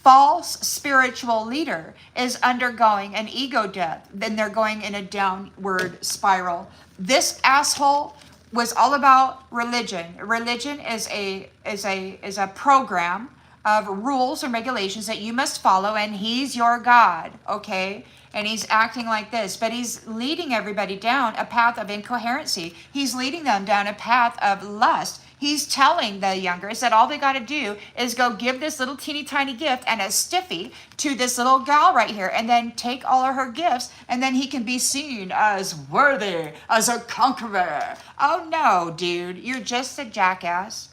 false spiritual leader is undergoing an ego death. Then they're going in a downward spiral. This asshole was all about religion. Religion is a program of rules and regulations that you must follow, and he's your God, okay? And he's acting like this, but he's leading everybody down a path of incoherency. He's leading them down a path of lust. He's telling the youngers that all they got to do is go give this little teeny tiny gift and a stiffy to this little gal right here, and then take all of her gifts, and then he can be seen as worthy, as a conqueror. Oh no, dude, you're just a jackass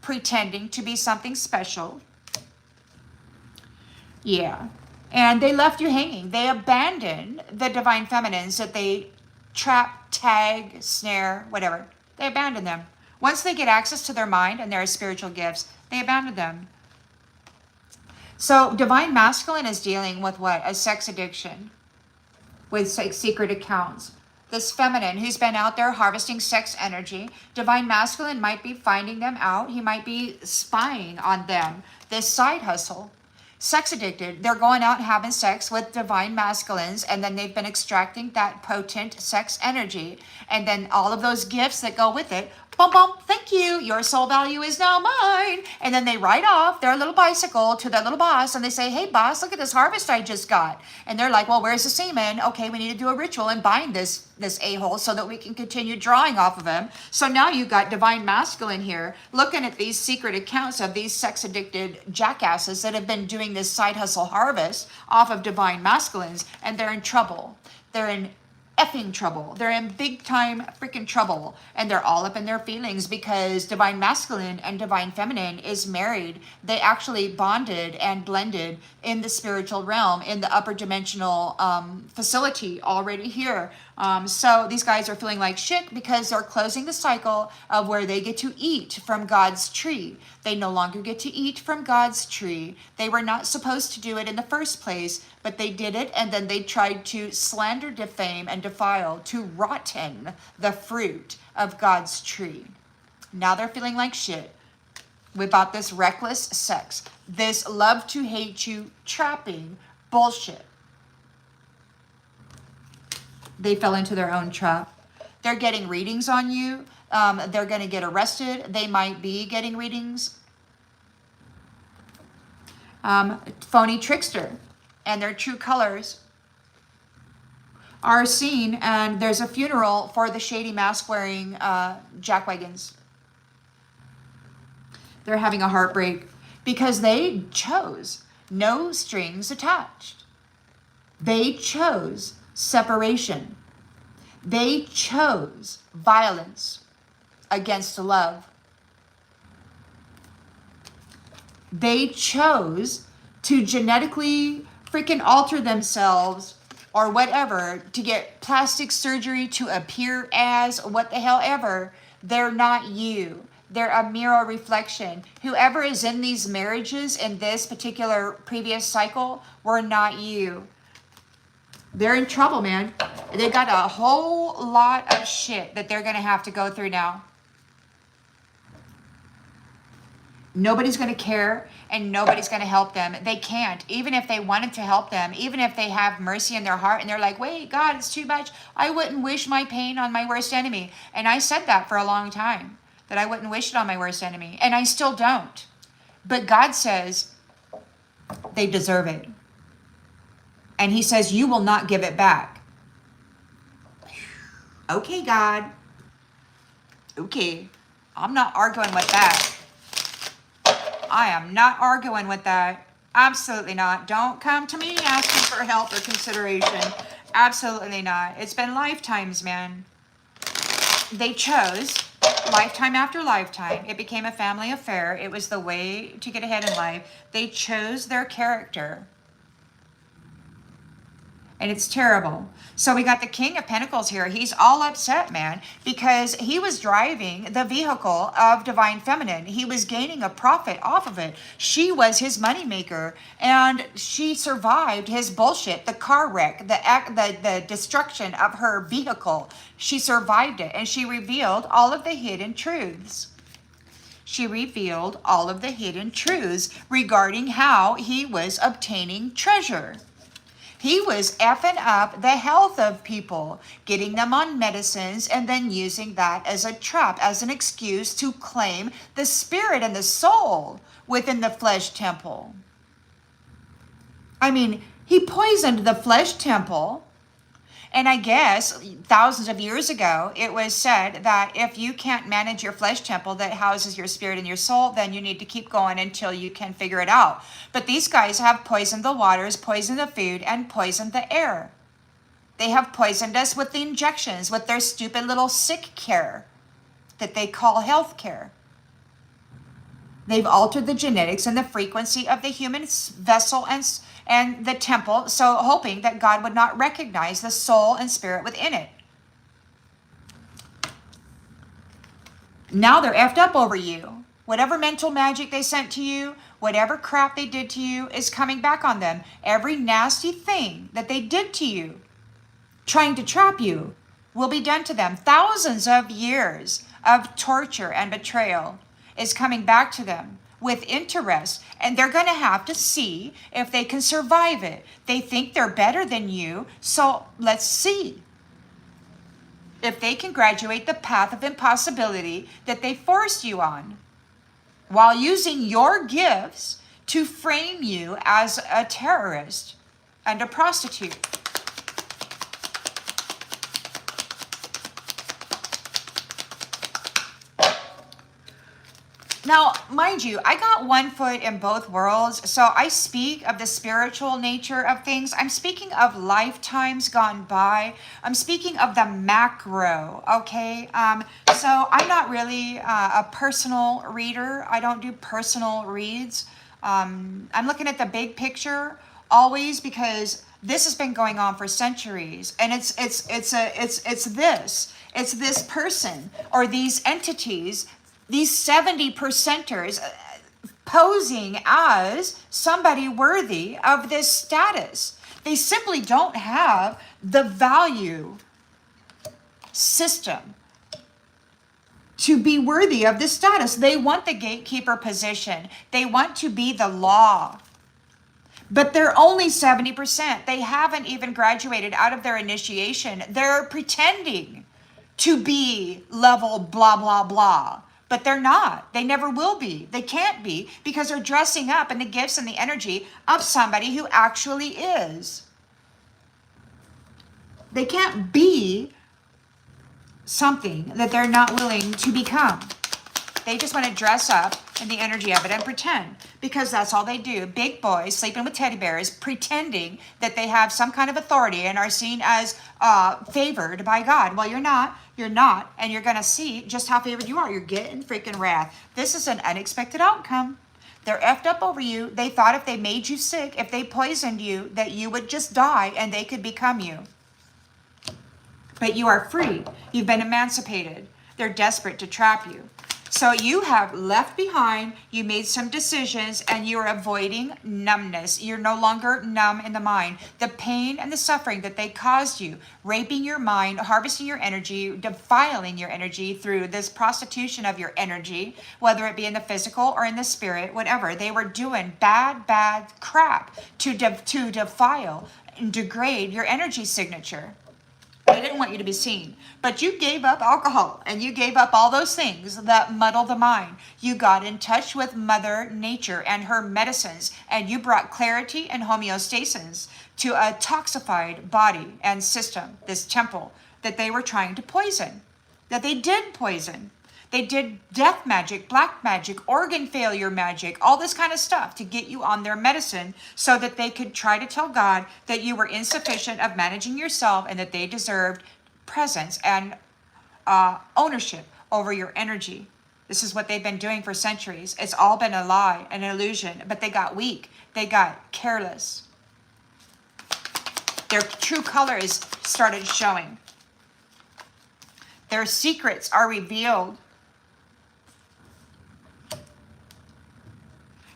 pretending to be something special. Yeah. And they left you hanging. They abandoned the divine feminines that they trap, tag, snare, whatever. They abandoned them. Once they get access to their mind and their spiritual gifts, they abandon them. So divine masculine is dealing with what? A sex addiction with secret accounts. This feminine who's been out there harvesting sex energy, divine masculine might be finding them out. He might be spying on them. This side hustle. Sex addicted. They're going out and having sex with divine masculines, and then they've been extracting that potent sex energy. And then all of those gifts that go with it, bum, bum, thank you. Your soul value is now mine. And then they ride off their little bicycle to their little boss, and they say, hey, boss, look at this harvest I just got. And they're like, well, where's the semen? Okay, we need to do a ritual and bind this a-hole so that we can continue drawing off of him. So now you got divine masculine here looking at these secret accounts of these sex addicted jackasses that have been doing this side hustle harvest off of divine masculines, and they're in trouble. They're in effing trouble. They're in big time freaking trouble, and they're all up in their feelings because divine masculine and divine feminine is married. They actually bonded and blended in the spiritual realm, in the upper dimensional facility already here. So these guys are feeling like shit because they're closing the cycle of where they get to eat from God's tree. They no longer get to eat from God's tree. They were not supposed to do it in the first place, but they did it, and then they tried to slander, defame, and defile, to rotten the fruit of God's tree. Now they're feeling like shit about this reckless sex, this love to hate you trapping bullshit. They fell into their own trap. They're getting readings on you. They're going to get arrested. They might be getting readings. Phony trickster and their true colors are seen, and there's a funeral for the shady mask wearing jackwagons. They're having a heartbreak because they chose no strings attached. They chose separation. They chose violence against love. They chose to genetically freaking alter themselves or whatever to get plastic surgery to appear as what the hell ever. They're not you. They're a mirror reflection. Whoever is in these marriages in this particular previous cycle were not you. They're in trouble, man. They got a whole lot of shit that they're going to have to go through now. Nobody's going to care, and nobody's going to help them. They can't. Even if they wanted to help them, even if they have mercy in their heart and they're like, wait, God, it's too much. I wouldn't wish my pain on my worst enemy. And I said that for a long time, that I wouldn't wish it on my worst enemy. And I still don't. But God says they deserve it. And he says, you will not give it back. Okay, God. Okay. I'm not arguing with that. I am not arguing with that. Absolutely not. Don't come to me asking for help or consideration. Absolutely not. It's been lifetimes, man. They chose lifetime after lifetime. It became a family affair. It was the way to get ahead in life. They chose their character. And it's terrible. So we got the King of Pentacles here. He's all upset, man, because he was driving the vehicle of Divine Feminine. He was gaining a profit off of it. She was his moneymaker, and she survived his bullshit, the car wreck, the destruction of her vehicle. She survived it, and she revealed all of the hidden truths. She revealed all of the hidden truths regarding how he was obtaining treasure. He was effing up the health of people, getting them on medicines, and then using that as a trap, as an excuse to claim the spirit and the soul within the flesh temple. I mean, he poisoned the flesh temple. And I guess thousands of years ago, it was said that if you can't manage your flesh temple that houses your spirit and your soul, then you need to keep going until you can figure it out. But these guys have poisoned the waters, poisoned the food, and poisoned the air. They have poisoned us with the injections, with their stupid little sick care that they call health care. They've altered the genetics and the frequency of the human vessel and the temple, so hoping that God would not recognize the soul and spirit within it. Now they're effed up over you. Whatever mental magic they sent to you, whatever crap they did to you is coming back on them. Every nasty thing that they did to you, trying to trap you, will be done to them. Thousands of years of torture and betrayal is coming back to them with interest, and they're going to have to see if they can survive it. They think they're better than you, so let's see if they can graduate the path of impossibility that they forced you on, while using your gifts to frame you as a terrorist and a prostitute. Now, mind you, I got one foot in both worlds, so I speak of the spiritual nature of things. I'm speaking of lifetimes gone by. I'm speaking of the macro, okay? So I'm not really a personal reader. I don't do personal reads. I'm looking at the big picture always, because this has been going on for centuries, and it's this person or these entities, these 70 percenters posing as somebody worthy of this status. They simply don't have the value system to be worthy of this status. They want the gatekeeper position. They want to be the law. But they're only 70%. They haven't even graduated out of their initiation. They're pretending to be level blah, blah, blah. But they're not. They never will be. They can't be, because they're dressing up in the gifts and the energy of somebody who actually is. They can't be something that they're not willing to become. They just want to dress up in the energy of it and pretend, because that's all they do. Big boys sleeping with teddy bears, pretending that they have some kind of authority and are seen as favored by God. Well, you're not. You're not. And you're going to see just how favored you are. You're getting freaking wrath. This is an unexpected outcome. They're effed up over you. They thought if they made you sick, if they poisoned you, that you would just die and they could become you. But you are free. You've been emancipated. They're desperate to trap you. So you have left behind, you made some decisions, and you're avoiding numbness. You're no longer numb in the mind. The pain and the suffering that they caused you, raping your mind, harvesting your energy, defiling your energy through this prostitution of your energy, whether it be in the physical or in the spirit, whatever. They were doing bad crap to defile and degrade your energy signature. They didn't want you to be seen. But you gave up alcohol, and you gave up all those things that muddle the mind. You got in touch with Mother Nature and her medicines, and you brought clarity and homeostasis to a toxified body and system, this temple that they were trying to poison, that they did poison. They did death magic, black magic, organ failure magic, all this kind of stuff to get you on their medicine so that they could try to tell God that you were insufficient of managing yourself and that they deserved presence and ownership over your energy. This is what they've been doing for centuries. It's all been a lie, an illusion, but they got weak. They got careless. Their true colors started showing. Their secrets are revealed.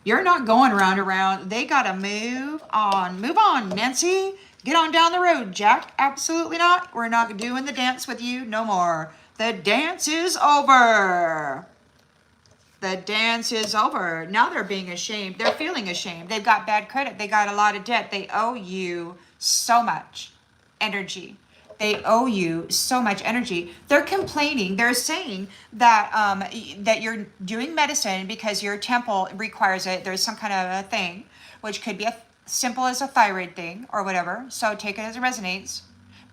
You're not going around. They got to move on. Move on, Nancy. Get on down the road, Jack. Absolutely not. We're not doing the dance with you no more. The dance is over. The dance is over. Now they're being ashamed. They're feeling ashamed. They've got bad credit. They got a lot of debt. They owe you so much energy. They owe you so much energy. They're complaining. They're saying that that you're doing medicine because your temple requires it. There's some kind of a thing, which could be as simple as a thyroid thing or whatever. So take it as it resonates.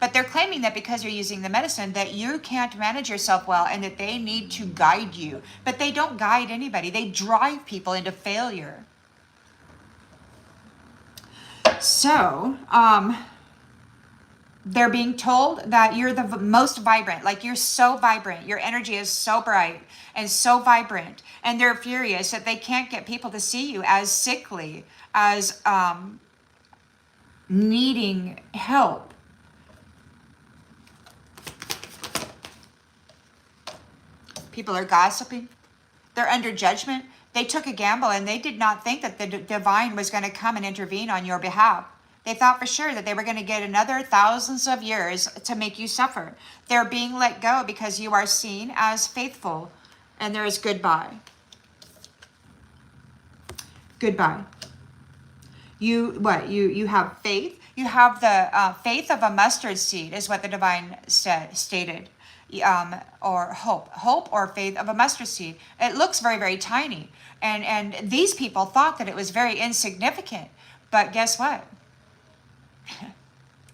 But they're claiming that because you're using the medicine that you can't manage yourself well and that they need to guide you. But they don't guide anybody. They drive people into failure. So, they're being told that you're the most vibrant, like you're so vibrant. Your energy is so bright and so vibrant. And they're furious that they can't get people to see you as sickly, as needing help. People are gossiping. They're under judgment. They took a gamble and they did not think that the divine was going to come and intervene on your behalf. They thought for sure that they were going to get another thousands of years to make you suffer. They're being let go because you are seen as faithful. And there is goodbye. Goodbye. You have faith. You have the faith of a mustard seed is what the divine stated. Or hope or faith of a mustard seed. It looks very, very tiny. And these people thought that it was very insignificant. But guess what?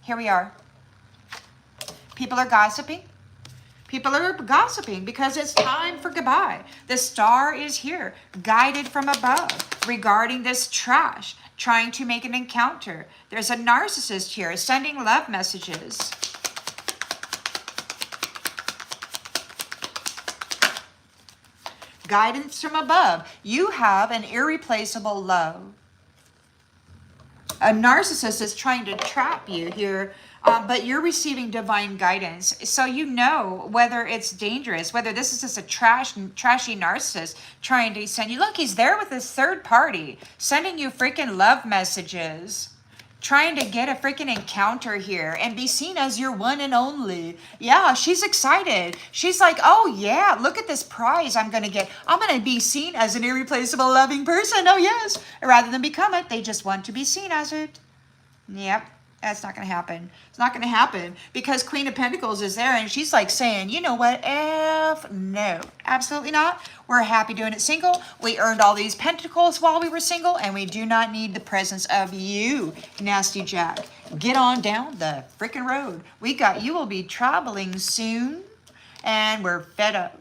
Here we are. People are gossiping. People are gossiping because it's time for goodbye. The star is here, guided from above, regarding this trash, trying to make an encounter. There's a narcissist here, sending love messages. Guidance from above. You have an irreplaceable love. A narcissist is trying to trap you here, but you're receiving divine guidance. So you know whether it's dangerous, whether this is just a trashy narcissist trying to send you. Look, he's there with this third party, sending you freaking love messages, trying to get a freaking encounter here and be seen as your one and only. Yeah, she's excited. She's like, oh yeah, look at this prize I'm going to get. I'm going to be seen as an irreplaceable loving person. Oh yes. Rather than become it, they just want to be seen as it. Yep. That's not going to happen. It's not going to happen because Queen of Pentacles is there and she's like saying, you know what, no, absolutely not. We're happy doing it single. We earned all these pentacles while we were single and we do not need the presence of you, nasty Jack. Get on down the freaking road. You will be traveling soon and we're fed up.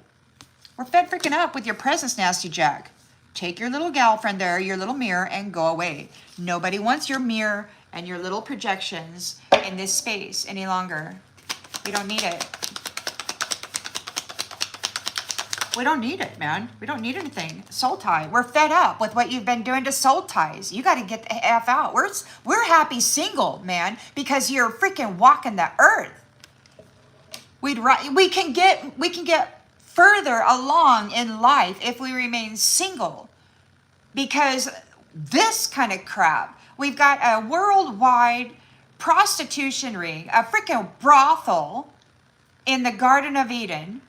We're fed freaking up with your presence, nasty Jack. Take your little gal friend there, your little mirror, and go away. Nobody wants your mirror and your little projections in this space any longer. We don't need it. We don't need it, man. We don't need anything. Soul tie. We're fed up with what you've been doing to soul ties. You got to get the F out. We're happy single, man, because you're freaking walking the earth. We can get further along in life if we remain single, because this kind of crap. We've got a worldwide prostitution ring, a freaking brothel in the Garden of Eden,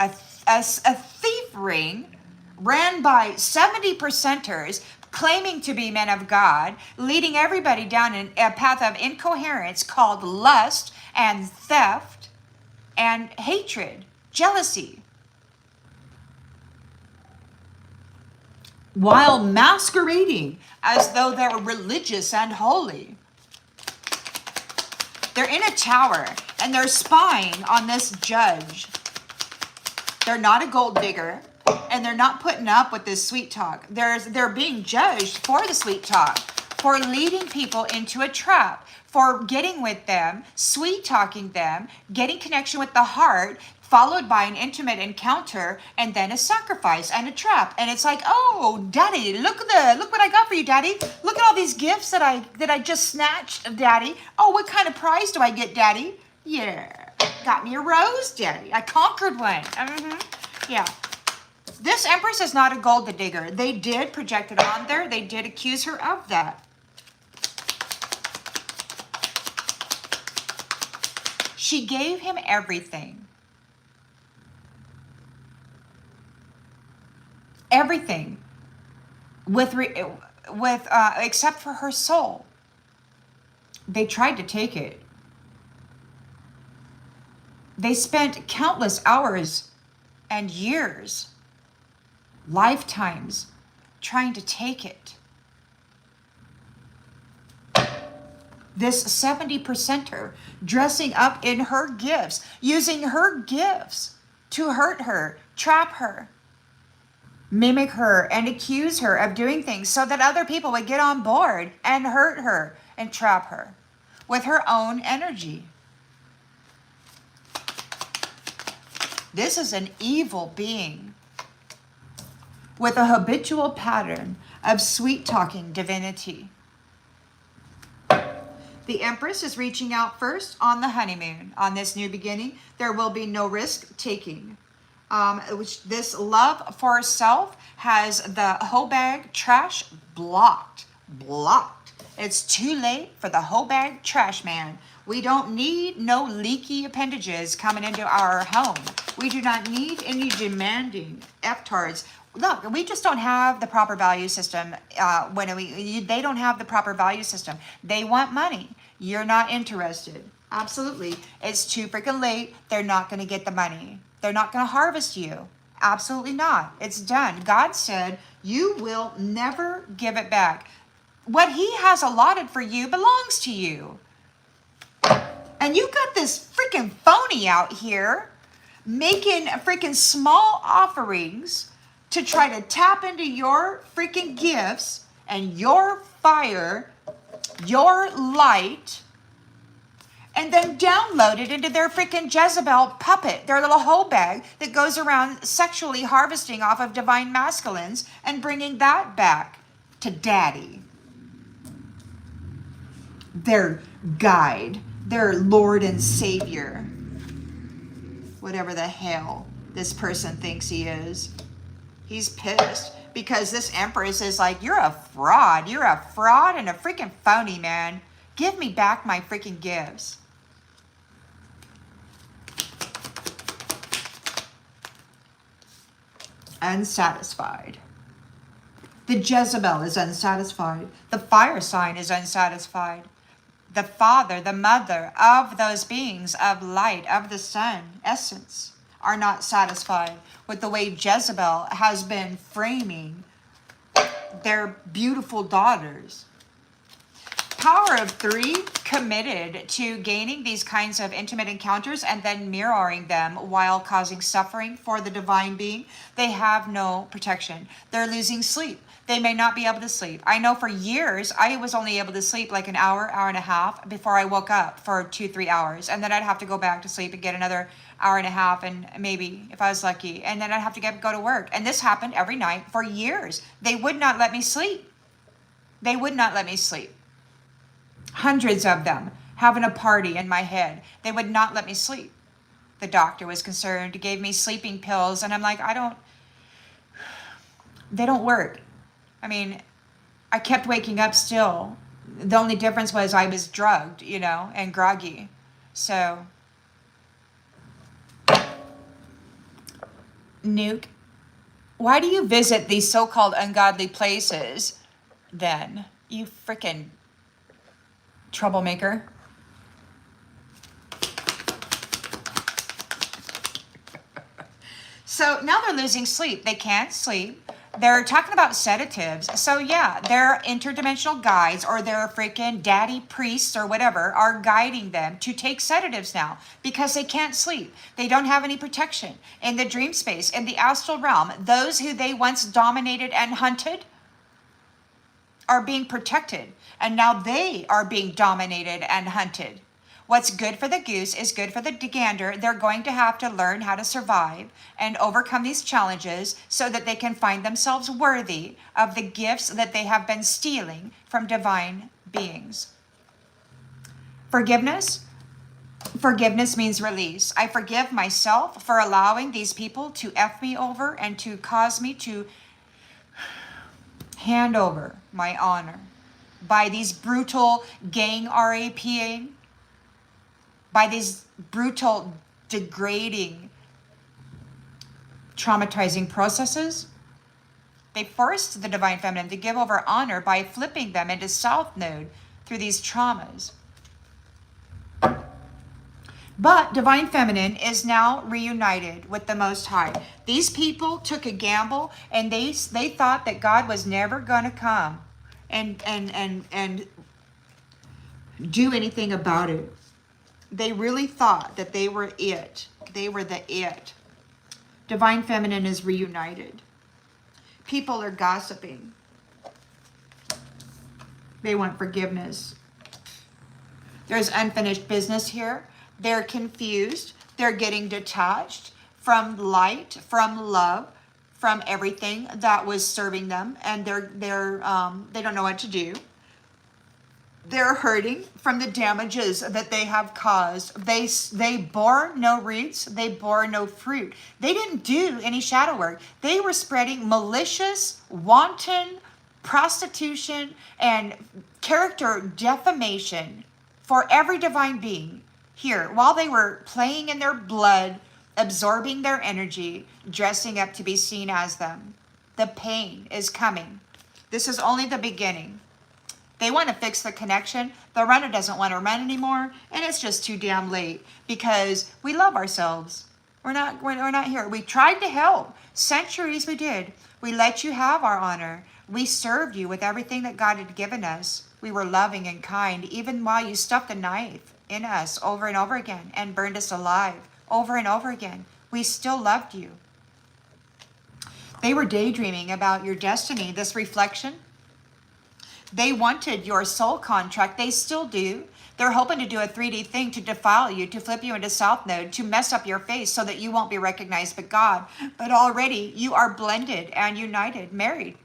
a thief ring ran by 70%ers claiming to be men of God, leading everybody down a path of incoherence called lust and theft and hatred, jealousy. While masquerading as though they were religious and holy. They're in a tower and they're spying on this judge. They're not a gold digger and they're not putting up with this sweet talk. They're being judged for the sweet talk. for leading people into a trap, for getting with them, sweet talking them, getting connection with the heart, followed by an intimate encounter, and then a sacrifice and a trap. And it's like, oh, daddy, look what I got for you, daddy. Look at all these gifts that I just snatched, daddy. Oh, what kind of prize do I get, daddy? Yeah, got me a rose, daddy. I conquered one. Yeah. This Empress is not a gold digger. They did project it on there. They did accuse her of that. She gave him everything. Everything. Except for her soul. They tried to take it. They spent countless hours and years, lifetimes, trying to take it. This 70%er dressing up in her gifts, using her gifts to hurt her, trap her, mimic her, and accuse her of doing things so that other people would get on board and hurt her and trap her with her own energy. This is an evil being with a habitual pattern of sweet-talking divinity. The Empress is reaching out first on the honeymoon. On this new beginning, there will be no risk-taking. Which this love for self has the whole bag trash blocked. It's too late for the whole bag trash man. We don't need no leaky appendages coming into our home. We do not need any demanding F-tards. Look, we just don't have the proper value system. They don't have the proper value system. They want money. You're not interested. Absolutely. It's too freaking late. They're not going to get the money. They're not going to harvest you. Absolutely not. It's done. God said, you will never give it back. What he has allotted for you belongs to you. And you got this freaking phony out here making freaking small offerings to try to tap into your freaking gifts and your fire, your light, and then download it into their freaking Jezebel puppet, their little hoe bag that goes around sexually harvesting off of divine masculines and bringing that back to daddy. Their guide, their Lord and Savior, whatever the hell this person thinks he is. He's pissed because this Empress is like, you're a fraud. You're a fraud and a freaking phony, man. Give me back my freaking gifts. Unsatisfied. The Jezebel is unsatisfied. The fire sign is unsatisfied. The father, the mother of those beings of light, of the sun, essence, are not satisfied with the way Jezebel has been framing their beautiful daughters. Power of 3, committed to gaining these kinds of intimate encounters and then mirroring them while causing suffering for the divine being. They have no protection. They're losing sleep. They may not be able to sleep. I know for years, I was only able to sleep like an hour, hour and a half before I woke up for 2-3 hours. And then I'd have to go back to sleep and get another hour and a half, and maybe if I was lucky. And then I'd have to go to work. And this happened every night for years. They would not let me sleep. They would not let me sleep. Hundreds of them having a party in my head. They would not let me sleep. The doctor was concerned, gave me sleeping pills. And I'm like, they don't work. I mean, I kept waking up still. The only difference was I was drugged, and groggy. So, Nuke, why do you visit these so-called ungodly places then? You frickin' troublemaker. So now they're losing sleep. They can't sleep. They're talking about sedatives. So yeah, their interdimensional guides or their freaking daddy priests or whatever are guiding them to take sedatives now because they can't sleep. They don't have any protection in the dream space, in the astral realm. Those who they once dominated and hunted are being protected, and now they are being dominated and hunted. What's good for the goose is good for the gander. They're going to have to learn how to survive and overcome these challenges so that they can find themselves worthy of the gifts that they have been stealing from divine beings. Forgiveness. Forgiveness means release. I forgive myself for allowing these people to F me over and to cause me to hand over my honor by these brutal gang RAPing, by these brutal, degrading, traumatizing processes. They forced the divine feminine to give over honor by flipping them into south node through these traumas. But divine feminine is now reunited with the Most High. These people took a gamble, and they thought that God was never going to come and do anything about it. They really thought that they were it. They were the it. Divine feminine is reunited. People are gossiping. They want forgiveness. There's unfinished business here. They're confused. They're getting detached from light, from love, from everything that was serving them, and they don't know what to do. They're hurting from the damages that they have caused. They bore no roots. They bore no fruit. They didn't do any shadow work. They were spreading malicious, wanton prostitution and character defamation for every divine being here, while they were playing in their blood, absorbing their energy, dressing up to be seen as them. The pain is coming. This is only the beginning. They want to fix the connection. The runner doesn't want to run anymore, and it's just too damn late because we love ourselves. We're not here. We tried to help. Centuries we did. We let you have our honor. We served you with everything that God had given us. We were loving and kind, even while you stuffed a knife in us over and over again and burned us alive over and over again. We still loved you. They were daydreaming about your destiny, this reflection. They wanted your soul contract. They still do. They're hoping to do a 3D thing to defile you, to flip you into South Node, to mess up your face so that you won't be recognized by God. But already you are blended and united, married.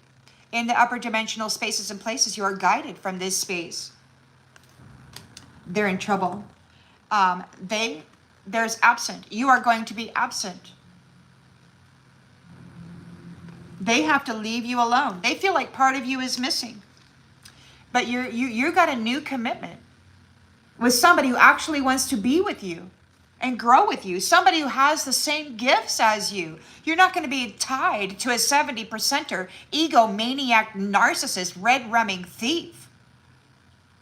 In the upper dimensional spaces and places, you are guided from this space. They're in trouble. There's absent. You are going to be absent. They have to leave you alone. They feel like part of you is missing. But you got a new commitment with somebody who actually wants to be with you and grow with you. Somebody who has the same gifts as you. You're not going to be tied to a 70%er, egomaniac, narcissist, red-rumming thief.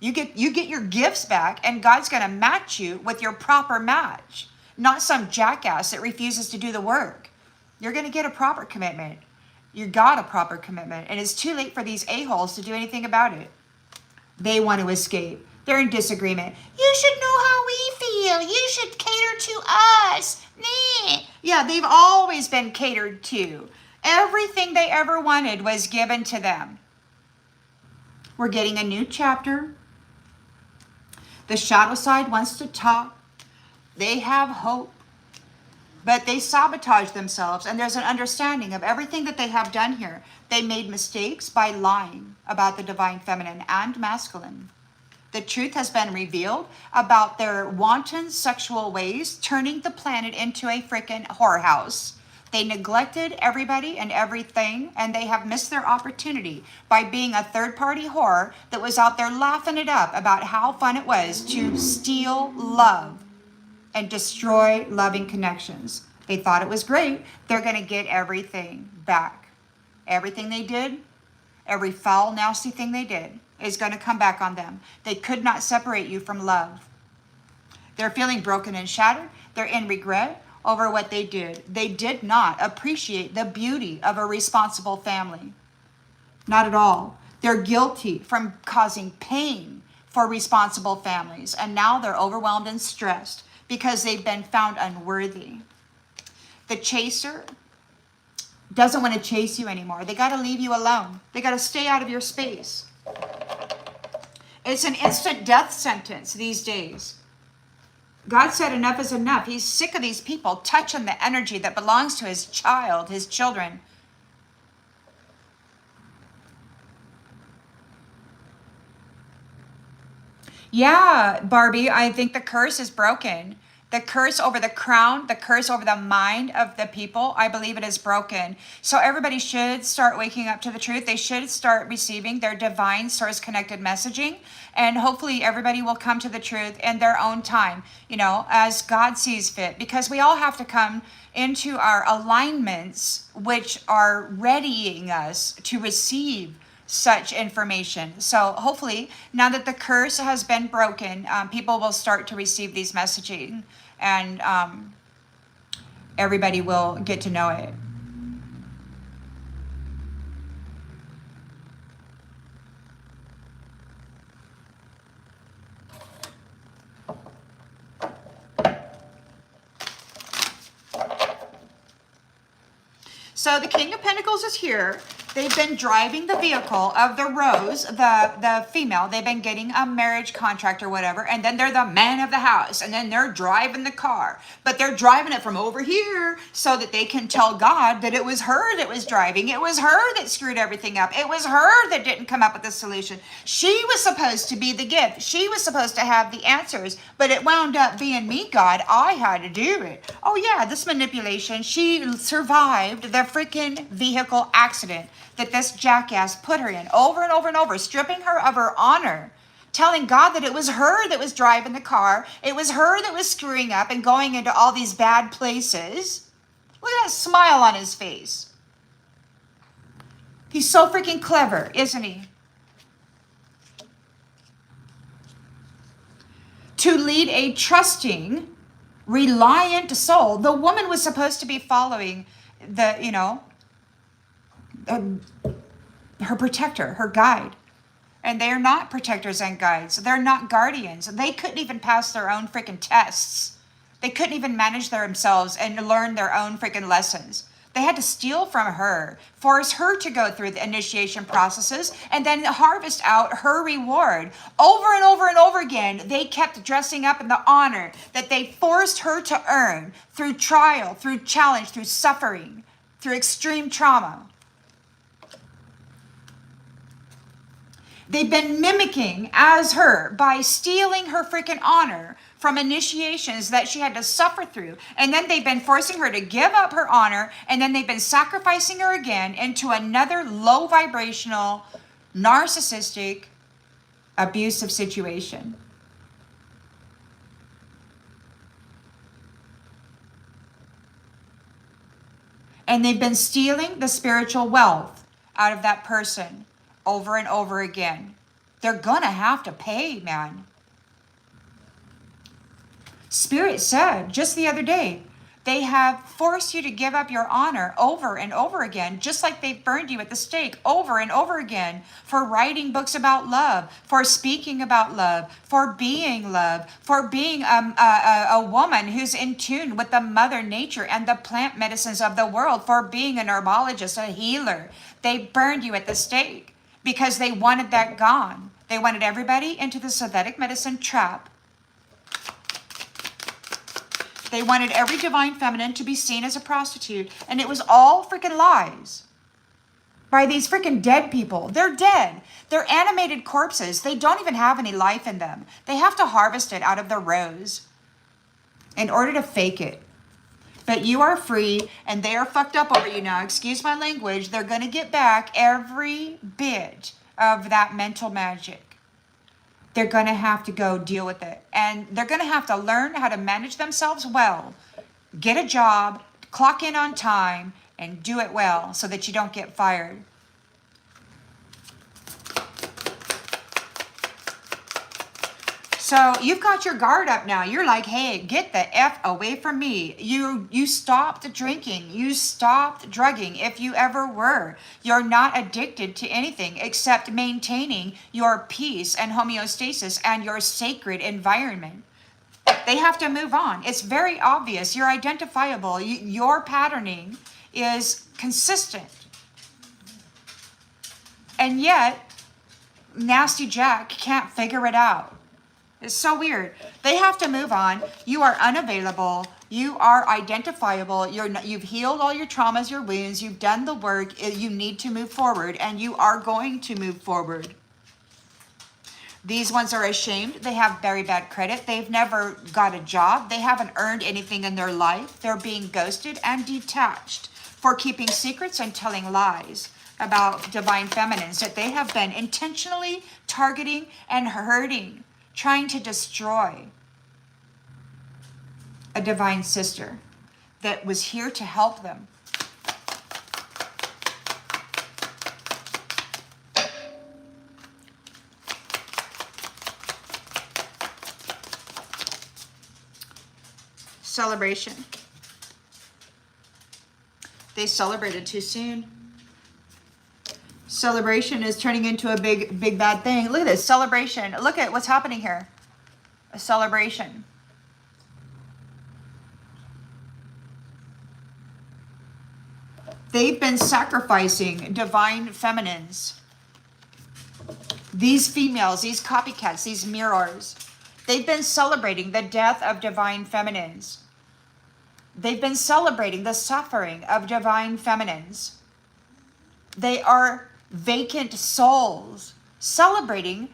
You get your gifts back, and God's going to match you with your proper match, not some jackass that refuses to do the work. You're going to get a proper commitment. You got a proper commitment, and it's too late for these a-holes to do anything about it. They want to escape. They're in disagreement. You should know how we feel. You should cater to us. Nah. Yeah, they've always been catered to. Everything they ever wanted was given to them. We're getting a new chapter. The shadow side wants to talk. They have hope. But they sabotage themselves, and there's an understanding of everything that they have done here. They made mistakes by lying about the divine feminine and masculine. The truth has been revealed about their wanton sexual ways, turning the planet into a freaking whorehouse. They neglected everybody and everything, and they have missed their opportunity by being a third-party whore that was out there laughing it up about how fun it was to steal love and destroy loving connections. They thought it was great. They're going to get everything back. Everything they did, every foul, nasty thing they did is going to come back on them. They could not separate you from love. They're feeling broken and shattered. They're in regret over what they did. They did not appreciate the beauty of a responsible family. Not at all. They're guilty from causing pain for responsible families. And now they're overwhelmed and stressed because they've been found unworthy. The chaser doesn't want to chase you anymore. They got to leave you alone. They got to stay out of your space. It's an instant death sentence these days. God said enough is enough. He's sick of these people touching the energy that belongs to his child, his children. Yeah, Barbie, I think the curse is broken. The curse over the crown, the curse over the mind of the people, I believe it is broken. So everybody should start waking up to the truth. They should start receiving their divine source connected messaging. And hopefully everybody will come to the truth in their own time, as God sees fit. Because we all have to come into our alignments, which are readying us to receive such information. So hopefully now that the curse has been broken, people will start to receive these messaging, and everybody will get to know it. So the King of Pentacles is here. They've been driving the vehicle of the Rose, the female. They've been getting a marriage contract or whatever, and then they're the man of the house, and then they're driving the car. But they're driving it from over here so that they can tell God that it was her that was driving. It was her that screwed everything up. It was her that didn't come up with the solution. She was supposed to be the gift. She was supposed to have the answers, but it wound up being me, God. I had to do it. Oh yeah, this manipulation. She survived the freaking vehicle accident that this jackass put her in over and over and over, stripping her of her honor, telling God that it was her that was driving the car. It was her that was screwing up and going into all these bad places. Look at that smile on his face. He's so freaking clever, isn't he? To lead a trusting, reliant soul. The woman was supposed to be following her protector, her guide. And they are not protectors and guides. They're not guardians. They couldn't even pass their own freaking tests. They couldn't even manage themselves and learn their own freaking lessons. They had to steal from her, force her to go through the initiation processes, and then harvest out her reward. Over and over and over again, they kept dressing up in the honor that they forced her to earn through trial, through challenge, through suffering, through extreme trauma. They've been mimicking as her by stealing her freaking honor from initiations that she had to suffer through. And then they've been forcing her to give up her honor. And then they've been sacrificing her again into another low vibrational, narcissistic, abusive situation. And they've been stealing the spiritual wealth out of that person over and over again. They're gonna have to pay, man. Spirit said just the other day, they have forced you to give up your honor over and over again, just like they've burned you at the stake over and over again for writing books about love, for speaking about love, for being love, for being a woman who's in tune with the mother nature and the plant medicines of the world, for being an herbologist, a healer. They burned you at the stake because they wanted that gone. They wanted everybody into the synthetic medicine trap. They wanted every divine feminine to be seen as a prostitute. And it was all freaking lies by these freaking dead people. They're dead. They're animated corpses. They don't even have any life in them. They have to harvest it out of the rose in order to fake it. But you are free, and they are fucked up over you now. Excuse my language. They're going to get back every bit of that mental magic. They're going to have to go deal with it. And they're going to have to learn how to manage themselves well. Get a job, clock in on time, and do it well so that you don't get fired. So you've got your guard up now. You're like, hey, get the F away from me. You stopped drinking. You stopped drugging if you ever were. You're not addicted to anything except maintaining your peace and homeostasis and your sacred environment. They have to move on. It's very obvious. You're identifiable. Your patterning is consistent. And yet, nasty Jack can't figure it out. It's so weird. They have to move on. You are unavailable. You are identifiable. You've healed all your traumas, your wounds. You've done the work. You need to move forward, and you are going to move forward. These ones are ashamed. They have very bad credit. They've never got a job. They haven't earned anything in their life. They're being ghosted and detached for keeping secrets and telling lies about divine feminines that they have been intentionally targeting and hurting, trying to destroy a divine sister that was here to help them. Celebration. They celebrated too soon. Celebration is turning into a big bad thing. Look at this celebration. Look at what's happening here. A celebration. They've been sacrificing divine feminines. These females, these copycats, these mirrors. They've been celebrating the death of divine feminines. They've been celebrating the suffering of divine feminines. They are vacant souls celebrating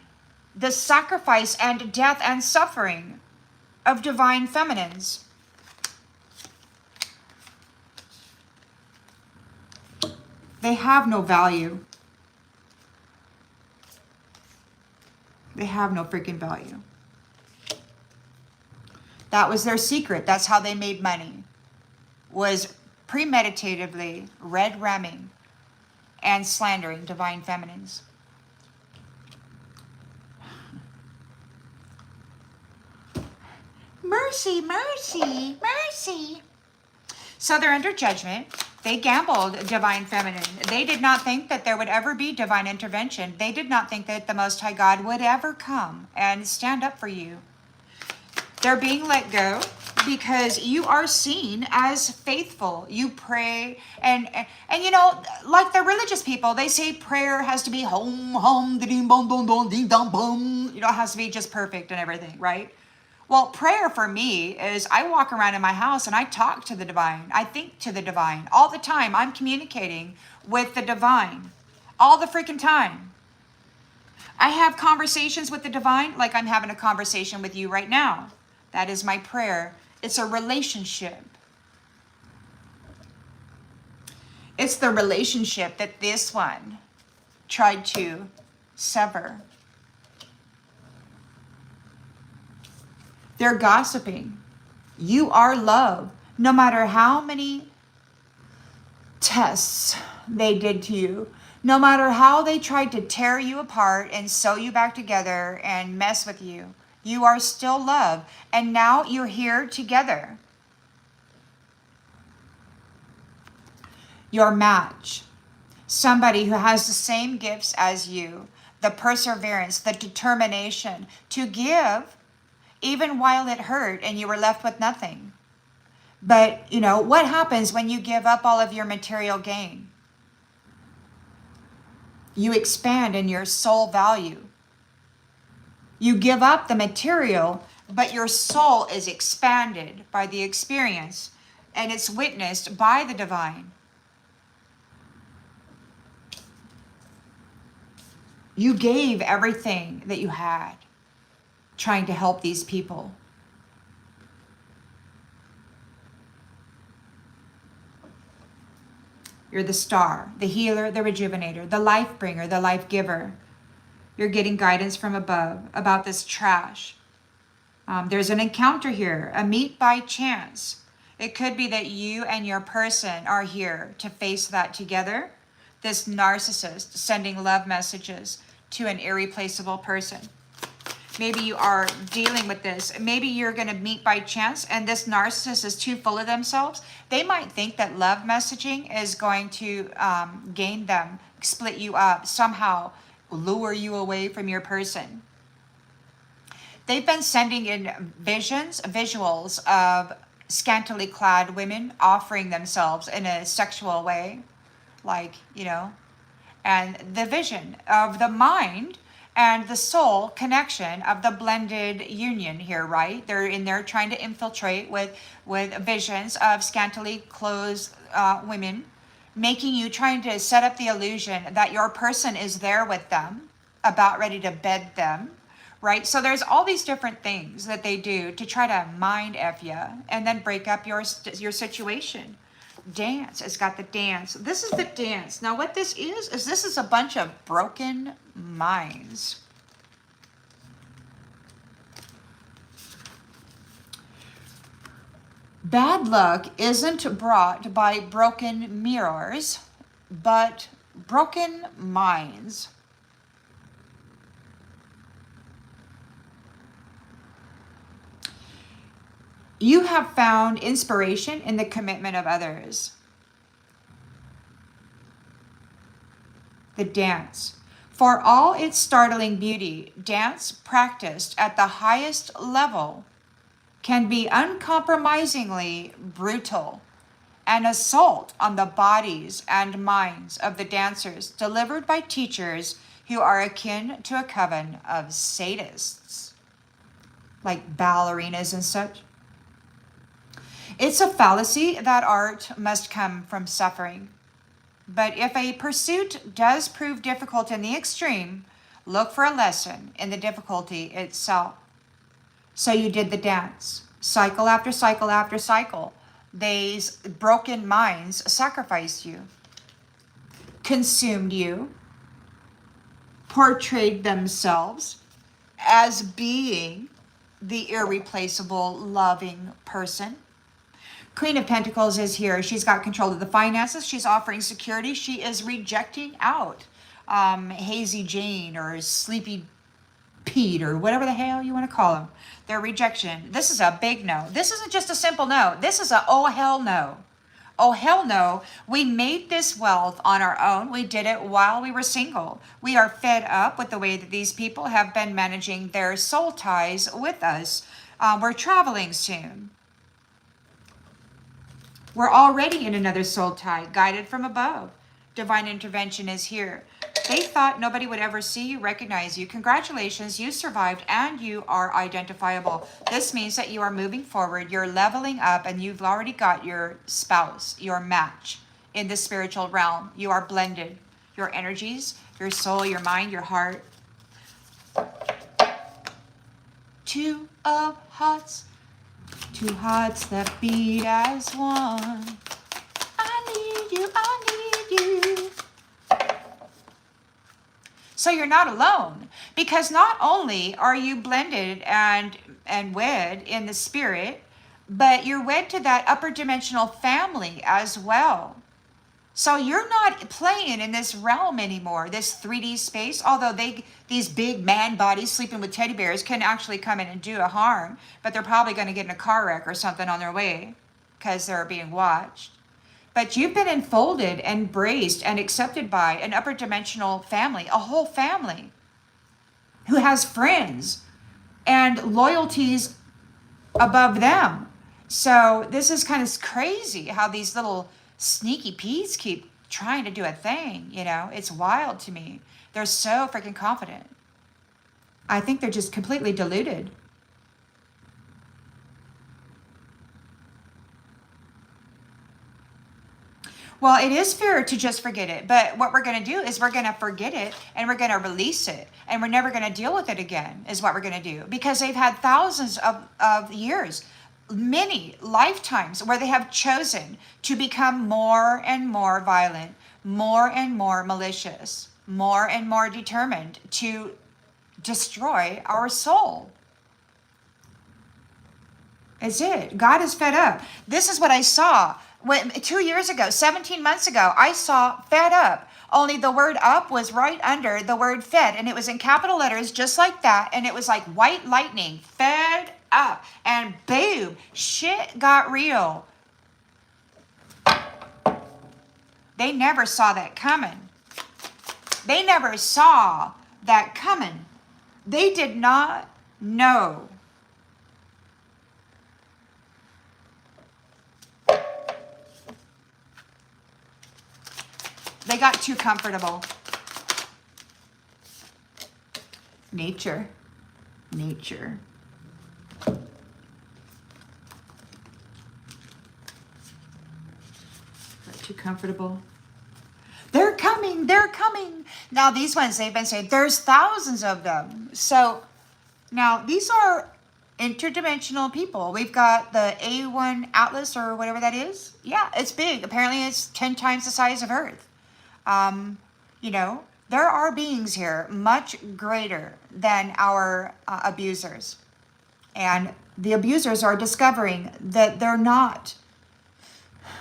the sacrifice and death and suffering of divine feminines. They have no value. They have no freaking value. That was their secret. That's how they made money. Was premeditatively red ramming and slandering divine feminines. Mercy, mercy, mercy. So they're under judgment. They gambled divine feminine. They did not think that there would ever be divine intervention. They did not think that the Most High God would ever come and stand up for you. They're being let go because you are seen as faithful. You pray and you know, like the religious people, they say prayer has to be hum ding bom bom bom ding dong bom. You know, it has to be just perfect and everything, right? Well, prayer for me is I walk around in my house and I talk to the divine. I think to the divine all the time. I'm communicating with the divine all the freaking time. I have conversations with the divine like I'm having a conversation with you right now. That is my prayer. It's a relationship. It's the relationship that this one tried to sever. They're gossiping. You are love. No matter how many tests they did to you, no matter how they tried to tear you apart and sew you back together and mess with you, you are still love. And now you're here together. Your match. Somebody who has the same gifts as you. The perseverance, the determination to give even while it hurt and you were left with nothing. But, you know, what happens when you give up all of your material gain? You expand in your soul value. You give up the material, but your soul is expanded by the experience, and it's witnessed by the divine. You gave everything that you had, trying to help these people. You're the star, the healer, the rejuvenator, the life bringer, the life giver. You're getting guidance from above about this trash. There's an encounter here, a meet by chance. It could be that you and your person are here to face that together. This narcissist sending love messages to an irreplaceable person. Maybe you are dealing with this. Maybe you're going to meet by chance and this narcissist is too full of themselves. They might think that love messaging is going to gain them, split you up, somehow lure you away from your person. They've been sending in visuals of scantily clad women offering themselves in a sexual way, like, you know, and the vision of the mind and the soul connection of the blended union here, right? They're in there trying to infiltrate with visions of scantily clothed women, making you, trying to set up the illusion that your person is there with them, about ready to bed them, right? So there's all these different things that they do to try to mind F you and then break up your situation. Dance, it's got the dance. This is the dance. Now what this is this is a bunch of broken minds. Bad luck isn't brought by broken mirrors, but broken minds. You have found inspiration in the commitment of others. The dance. For all its startling beauty, dance practiced at the highest level can be uncompromisingly brutal, an assault on the bodies and minds of the dancers, delivered by teachers who are akin to a coven of sadists, like ballerinas and such. It's a fallacy that art must come from suffering. But if a pursuit does prove difficult in the extreme, look for a lesson in the difficulty itself. So you did the dance. Cycle after cycle after cycle. These broken minds sacrificed you, consumed you, portrayed themselves as being the irreplaceable, loving person. Queen of Pentacles is here. She's got control of the finances. She's offering security. She is rejecting out Hazy Jane or Sleepy Pete or whatever the hell you want to call them. Their rejection. This is a big no. This isn't just a simple no. This is a oh hell no. Oh hell no. We made this wealth on our own. We did it while we were single. We are fed up with the way that these people have been managing their soul ties with us. We're traveling soon. We're already in another soul tie, guided from above. Divine intervention is here. They thought nobody would ever see you, recognize you. Congratulations, you survived and you are identifiable. This means that you are moving forward, you're leveling up, and you've already got your spouse, your match in the spiritual realm. You are blended. Your energies, your soul, your mind, your heart. Two of hearts. Two hearts that beat as one. I need you, I need you. So you're not alone, because not only are you blended and wed in the spirit, but you're wed to that upper dimensional family as well. So you're not playing in this realm anymore, this 3D space, although these big man bodies sleeping with teddy bears can actually come in and do a harm, but they're probably going to get in a car wreck or something on their way because they're being watched. But you've been enfolded, embraced, and accepted by an upper dimensional family, a whole family who has friends and loyalties above them. So this is kind of crazy how these little sneaky peas keep trying to do a thing, you know. It's wild to me. They're so freaking confident. I think they're just completely deluded. Well, it is fair to just forget it, but what we're going to do is we're going to forget it and we're going to release it, and we're never going to deal with it again is what we're going to do, because they've had thousands of years, many lifetimes, where they have chosen to become more and more violent, more and more malicious, more and more determined to destroy our soul. It's it. God is fed up. This is what I saw. 2 years ago, 17 months ago, I saw fed up. Only the word up was right under the word fed, and it was in capital letters just like that, and it was like white lightning, fed up, and boom, shit got real. They never saw that coming. They never saw that coming. They did not know. They got too comfortable. Nature. Nature. Got too comfortable. They're coming. They're coming. Now, these ones, they've been saying there's thousands of them. So now these are interdimensional people. We've got the A1 Atlas or whatever that is. Yeah, it's big. Apparently it's 10 times the size of Earth. You know, there are beings here much greater than our abusers. And the abusers are discovering that they're not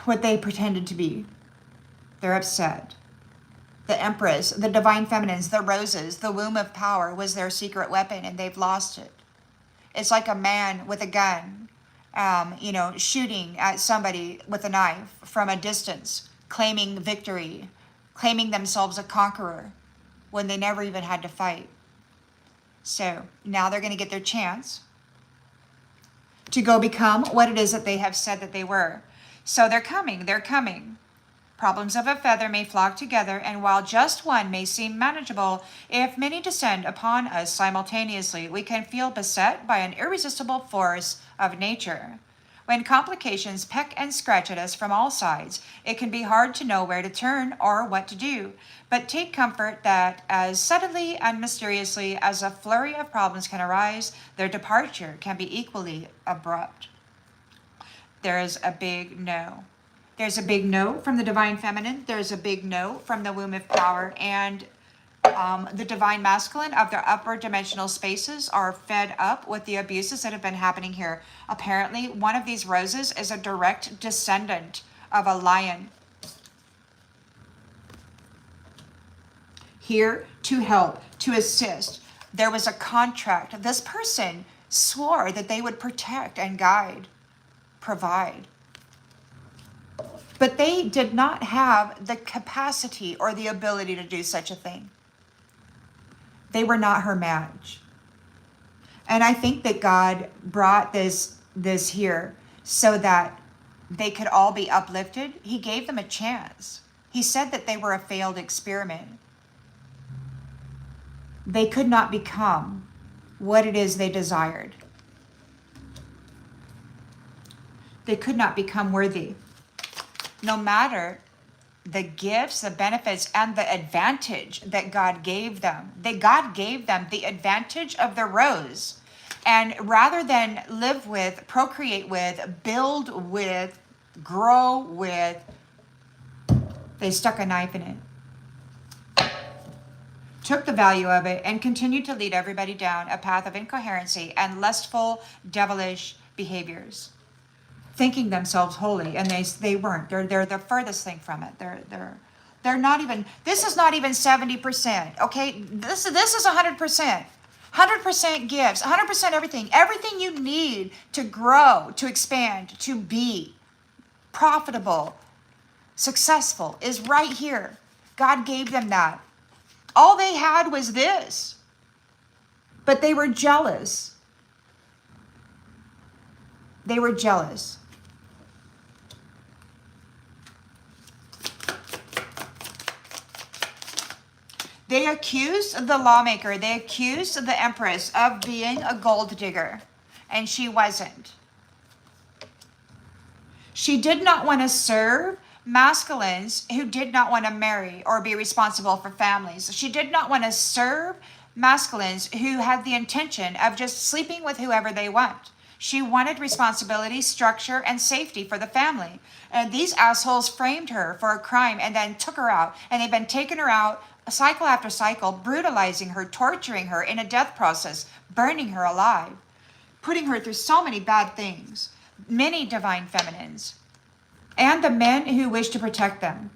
what they pretended to be. They're upset. The Empress, the divine feminines, the roses, the womb of power was their secret weapon, and they've lost it. It's like a man with a gun, you know, shooting at somebody with a knife from a distance, claiming victory, claiming themselves a conqueror when they never even had to fight. So now they're going to get their chance to go become what it is that they have said that they were. So they're coming. They're coming. Problems of a feather may flock together, and while just one may seem manageable, if many descend upon us simultaneously, we can feel beset by an irresistible force of nature. When complications peck and scratch at us from all sides, it can be hard to know where to turn or what to do. But take comfort that as suddenly and mysteriously as a flurry of problems can arise, their departure can be equally abrupt. There is a big no. There's a big no from the divine feminine. There's a big no from the womb of power. And the divine masculine of their upper dimensional spaces are fed up with the abuses that have been happening here. Apparently, one of these roses is a direct descendant of a lion. Here to help, to assist. There was a contract. This person swore that they would protect and guide, provide. But they did not have the capacity or the ability to do such a thing. They were not her match. And I think that God brought this here so that they could all be uplifted. He gave them a chance. He said that they were a failed experiment. They could not become what it is they desired. They could not become worthy. No matter the gifts, the benefits, and the advantage that God gave them, God gave them the advantage of the rose. And rather than live with, procreate with, build with, grow with, they stuck a knife in it, took the value of it, and continued to lead everybody down a path of incoherency and lustful, devilish behaviors, thinking themselves holy, and they weren't. They're the furthest thing from it. They're not even. This is not even 70%. Okay, this is 100%. 100% gifts. 100% everything. Everything you need to grow, to expand, to be profitable, successful is right here. God gave them that. All they had was this, but they were jealous. They were jealous. They accused the lawmaker, they accused the Empress of being a gold digger, and she wasn't. She did not want to serve masculines who did not want to marry or be responsible for families. She did not want to serve masculines who had the intention of just sleeping with whoever they want. She wanted responsibility, structure, and safety for the family. And these assholes framed her for a crime and then took her out. And they've been taking her out cycle after cycle, brutalizing her, torturing her in a death process, burning her alive, putting her through so many bad things. Many divine feminines and the men who wish to protect them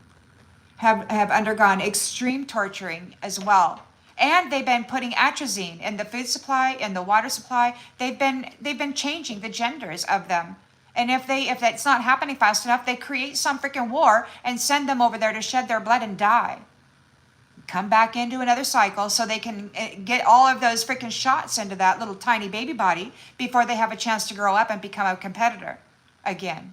have undergone extreme torturing as well. And they've been putting atrazine in the food supply, in the water supply. They've been changing the genders of them. And if that's not happening fast enough, they create some freaking war and send them over there to shed their blood and die. Come back into another cycle so they can get all of those freaking shots into that little tiny baby body before they have a chance to grow up and become a competitor again.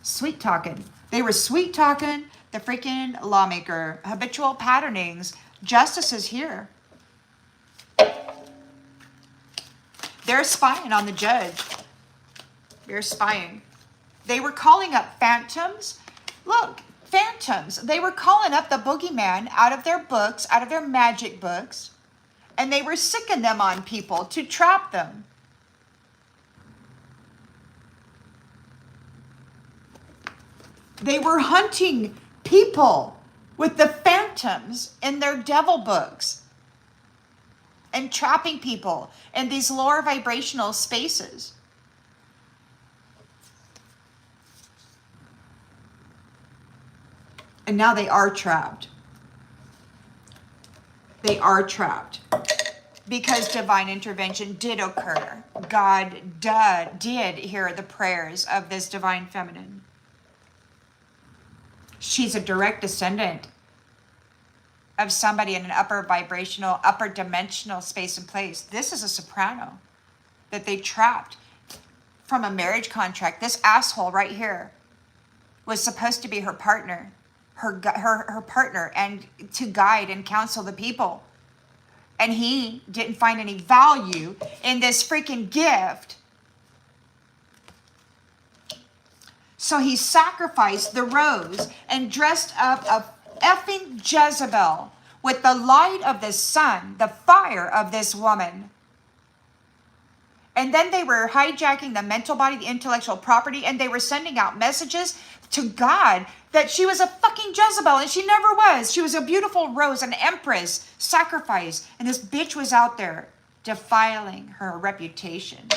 Sweet talking. They were sweet talking the freaking lawmaker. Habitual patternings Justice is here. They're spying on the judge. They're spying. They were calling up phantoms. Look, phantoms. They were calling up the boogeyman out of their books, out of their magic books, and they were sicking them on people to trap them. They were hunting people with the phantoms in their devil books and trapping people in these lower vibrational spaces. And now they are trapped. They are trapped because divine intervention did occur. God did hear the prayers of this divine feminine. She's a direct descendant of somebody in an upper vibrational, upper dimensional space and place. This is a soprano that they trapped from a marriage contract. This asshole right here was supposed to be her partner, her partner, and to guide and counsel the people. And he didn't find any value in this freaking gift. So he sacrificed the rose and dressed up a effing Jezebel with the light of the sun, the fire of this woman. And then they were hijacking the mental body, the intellectual property, and they were sending out messages to God that she was a fucking Jezebel, and she never was. She was a beautiful rose, an empress, sacrifice. And this bitch was out there defiling her reputation.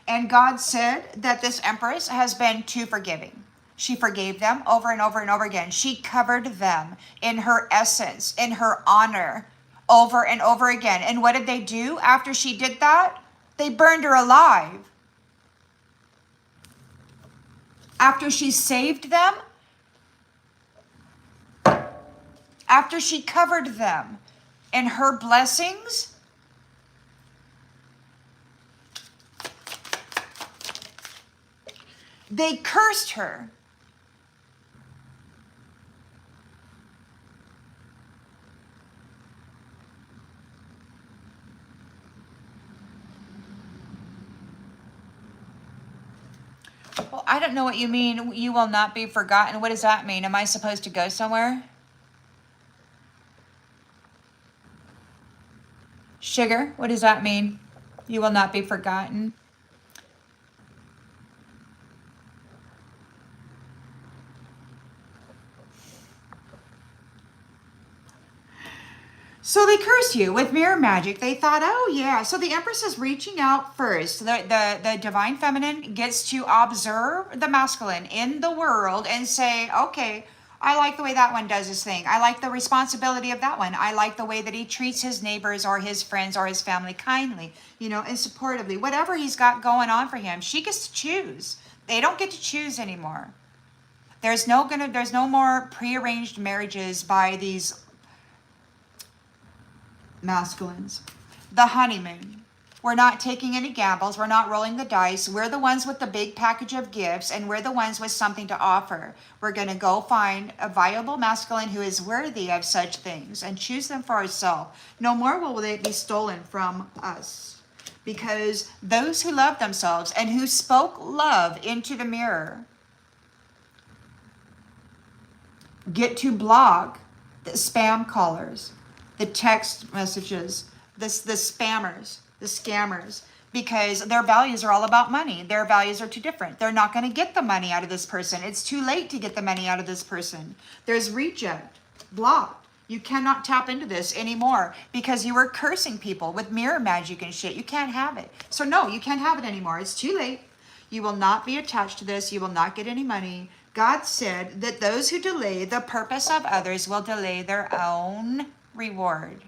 And God said that this empress has been too forgiving. She forgave them over and over and over again. She covered them in her essence, in her honor, over and over again. And what did they do after she did that? They burned her alive. After she saved them, after she covered them in her blessings, they cursed her. Well, I don't know what you mean, you will not be forgotten. What does that mean? Am I supposed to go somewhere? Sugar, what does that mean? You will not be forgotten. So they curse you with mirror magic. They thought, oh yeah. So the Empress is reaching out first. The divine feminine gets to observe the masculine in the world and say, okay, I like the way that one does his thing. I like the responsibility of that one. I like the way that he treats his neighbors or his friends or his family kindly, and supportively. Whatever he's got going on for him, she gets to choose. They don't get to choose anymore. There's no more prearranged marriages by these masculines. The honeymoon. We're not taking any gambles. We're not rolling the dice. We're the ones with the big package of gifts, and we're the ones with something to offer. We're going to go find a viable masculine who is worthy of such things and choose them for ourselves. No more will they be stolen from us, because those who love themselves and who spoke love into the mirror get to block the spam callers, the text messages, the spammers, the scammers, because their values are all about money. Their values are too different. They're not going to get the money out of this person. It's too late to get the money out of this person. There's reject, blocked. You cannot tap into this anymore because you were cursing people with mirror magic and shit. You can't have it. So no, you can't have it anymore. It's too late. You will not be attached to this. You will not get any money. God said that those who delay the purpose of others will delay their own reward.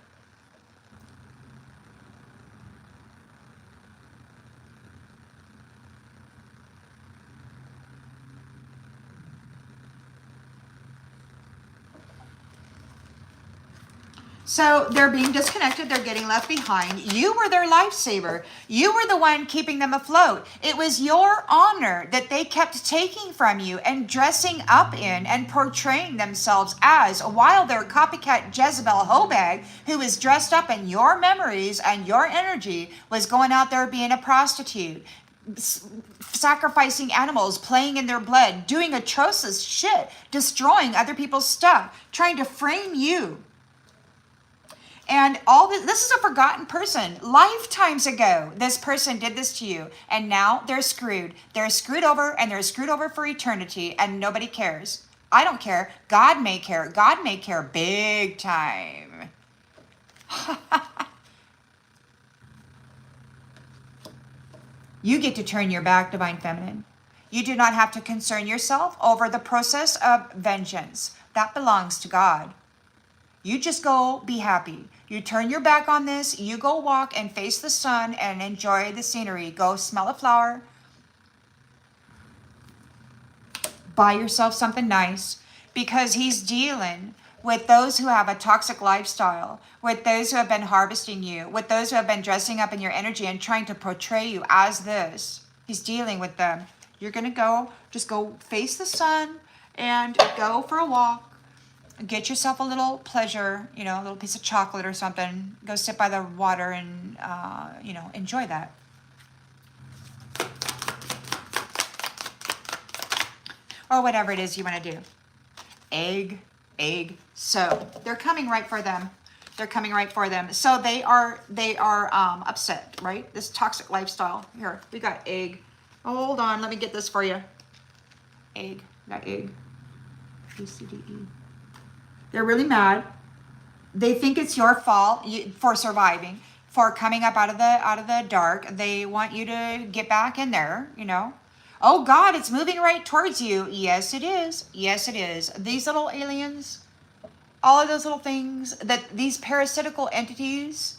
So they're being disconnected. They're getting left behind. You were their lifesaver. You were the one keeping them afloat. It was your honor that they kept taking from you and dressing up in and portraying themselves as, while their copycat Jezebel Hobag, who was dressed up in your memories and your energy, was going out there being a prostitute, sacrificing animals, playing in their blood, doing atrocious shit, destroying other people's stuff, trying to frame you. And all this is a forgotten person. Lifetimes ago, this person did this to you. And now they're screwed. They're screwed over, and they're screwed over for eternity. And nobody cares. I don't care. God may care. God may care big time. You get to turn your back, Divine Feminine. You do not have to concern yourself over the process of vengeance. That belongs to God. You just go be happy. You turn your back on this. You go walk and face the sun and enjoy the scenery. Go smell a flower. Buy yourself something nice, because he's dealing with those who have a toxic lifestyle, with those who have been harvesting you, with those who have been dressing up in your energy and trying to portray you as this. He's dealing with them. You're going to just go face the sun and go for a walk. Get yourself a little pleasure, a little piece of chocolate or something. Go sit by the water and, enjoy that. Or whatever it is you want to do. Egg. So they're coming right for them. So they are upset, right? This toxic lifestyle. Here, we got egg. Oh, hold on. Let me get this for you. Egg. Got egg. ACDE. They're really mad. They think it's your fault for surviving, for coming up out of the dark. They want you to get back in there, Oh God, it's moving right towards you. Yes, it is. Yes, it is. These little aliens, all of those little things, these parasitical entities,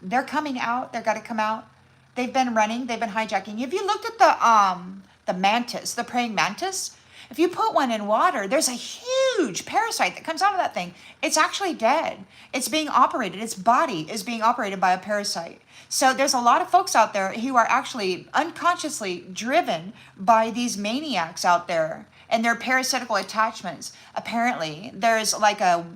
they're coming out. They're got to come out. They've been running. They've been hijacking. Have you looked at the mantis, the praying mantis? If you put one in water, there's a huge parasite that comes out of that thing. It's actually dead. It's being operated. Its body is being operated by a parasite. So there's a lot of folks out there who are actually unconsciously driven by these maniacs out there and their parasitical attachments. Apparently, there's like a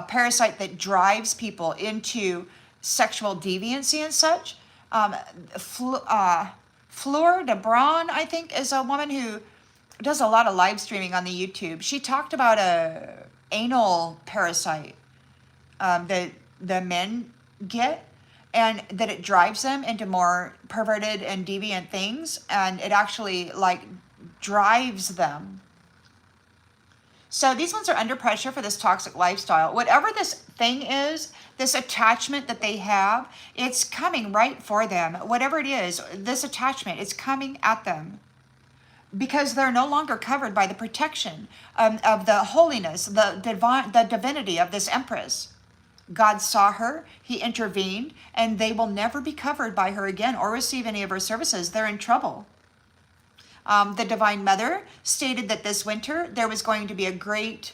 parasite that drives people into sexual deviancy and such. Fleur de Braun, I think, is a woman who does a lot of live streaming on the YouTube. She talked about a anal parasite that the men get, and that it drives them into more perverted and deviant things, and it actually drives them. So these ones are under pressure for this toxic lifestyle. Whatever this thing is, this attachment that they have, it's coming right for them. Whatever it is, this attachment, it's coming at them. Because they're no longer covered by the protection of the holiness, the divinity of this Empress. God saw her, he intervened, and they will never be covered by her again or receive any of her services. They're in trouble. The Divine Mother stated that this winter there was going to be a great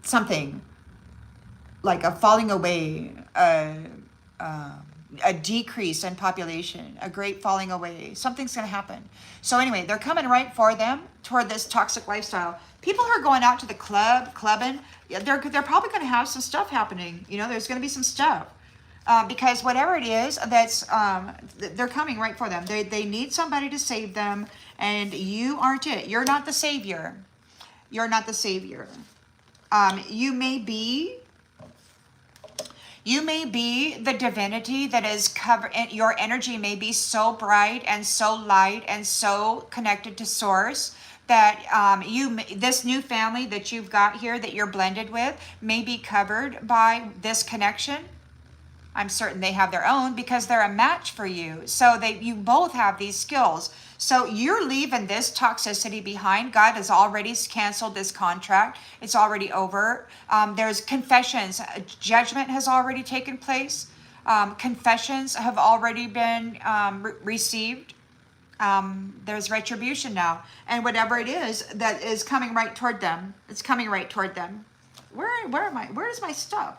something, like a falling away, a decrease in population, a great falling away. Something's going to happen. So anyway, they're coming right for them toward this toxic lifestyle. People who are going out to the clubbing, they're probably going to have some stuff happening. There's going to be some stuff. Because whatever it is, they're coming right for them. They need somebody to save them, and you aren't it. You're not the savior. You're not the savior. You may be the divinity that is covered. Your energy may be so bright and so light and so connected to source that this new family that you've got here that you're blended with may be covered by this connection. I'm certain they have their own, because they're a match for you. So you both have these skills. So you're leaving this toxicity behind. God has already canceled this contract. It's already over. There's confessions. Judgment has already taken place. Confessions have already been received. There's retribution now. And whatever it is that is coming right toward them, it's coming right toward them. Where am I? Where's my stuff?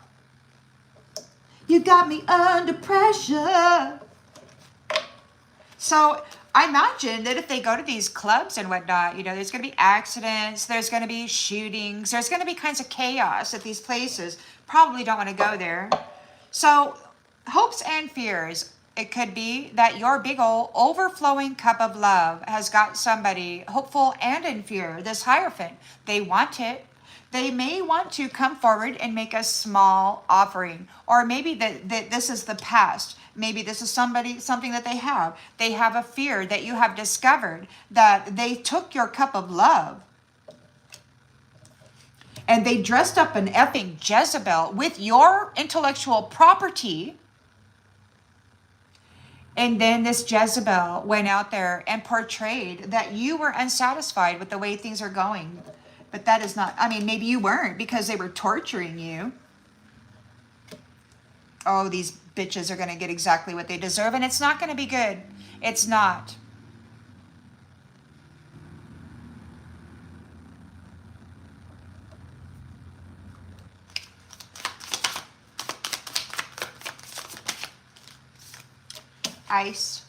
You got me under pressure. So I imagine that if they go to these clubs and whatnot, you know, there's going to be accidents, there's going to be shootings, there's going to be kinds of chaos at these places. Probably don't want to go there. So hopes and fears. It could be that your big old overflowing cup of love has got somebody hopeful and in fear. This hierophant, they want it. They may want to come forward and make a small offering, or maybe that this is the past. Maybe this is something that they have. They have a fear that you have discovered that they took your cup of love and they dressed up an effing Jezebel with your intellectual property. And then this Jezebel went out there and portrayed that you were unsatisfied with the way things are going. But that is not, I mean, maybe you weren't because they were torturing you. Oh, these bitches are going to get exactly what they deserve, and it's not going to be good. It's not. Ice.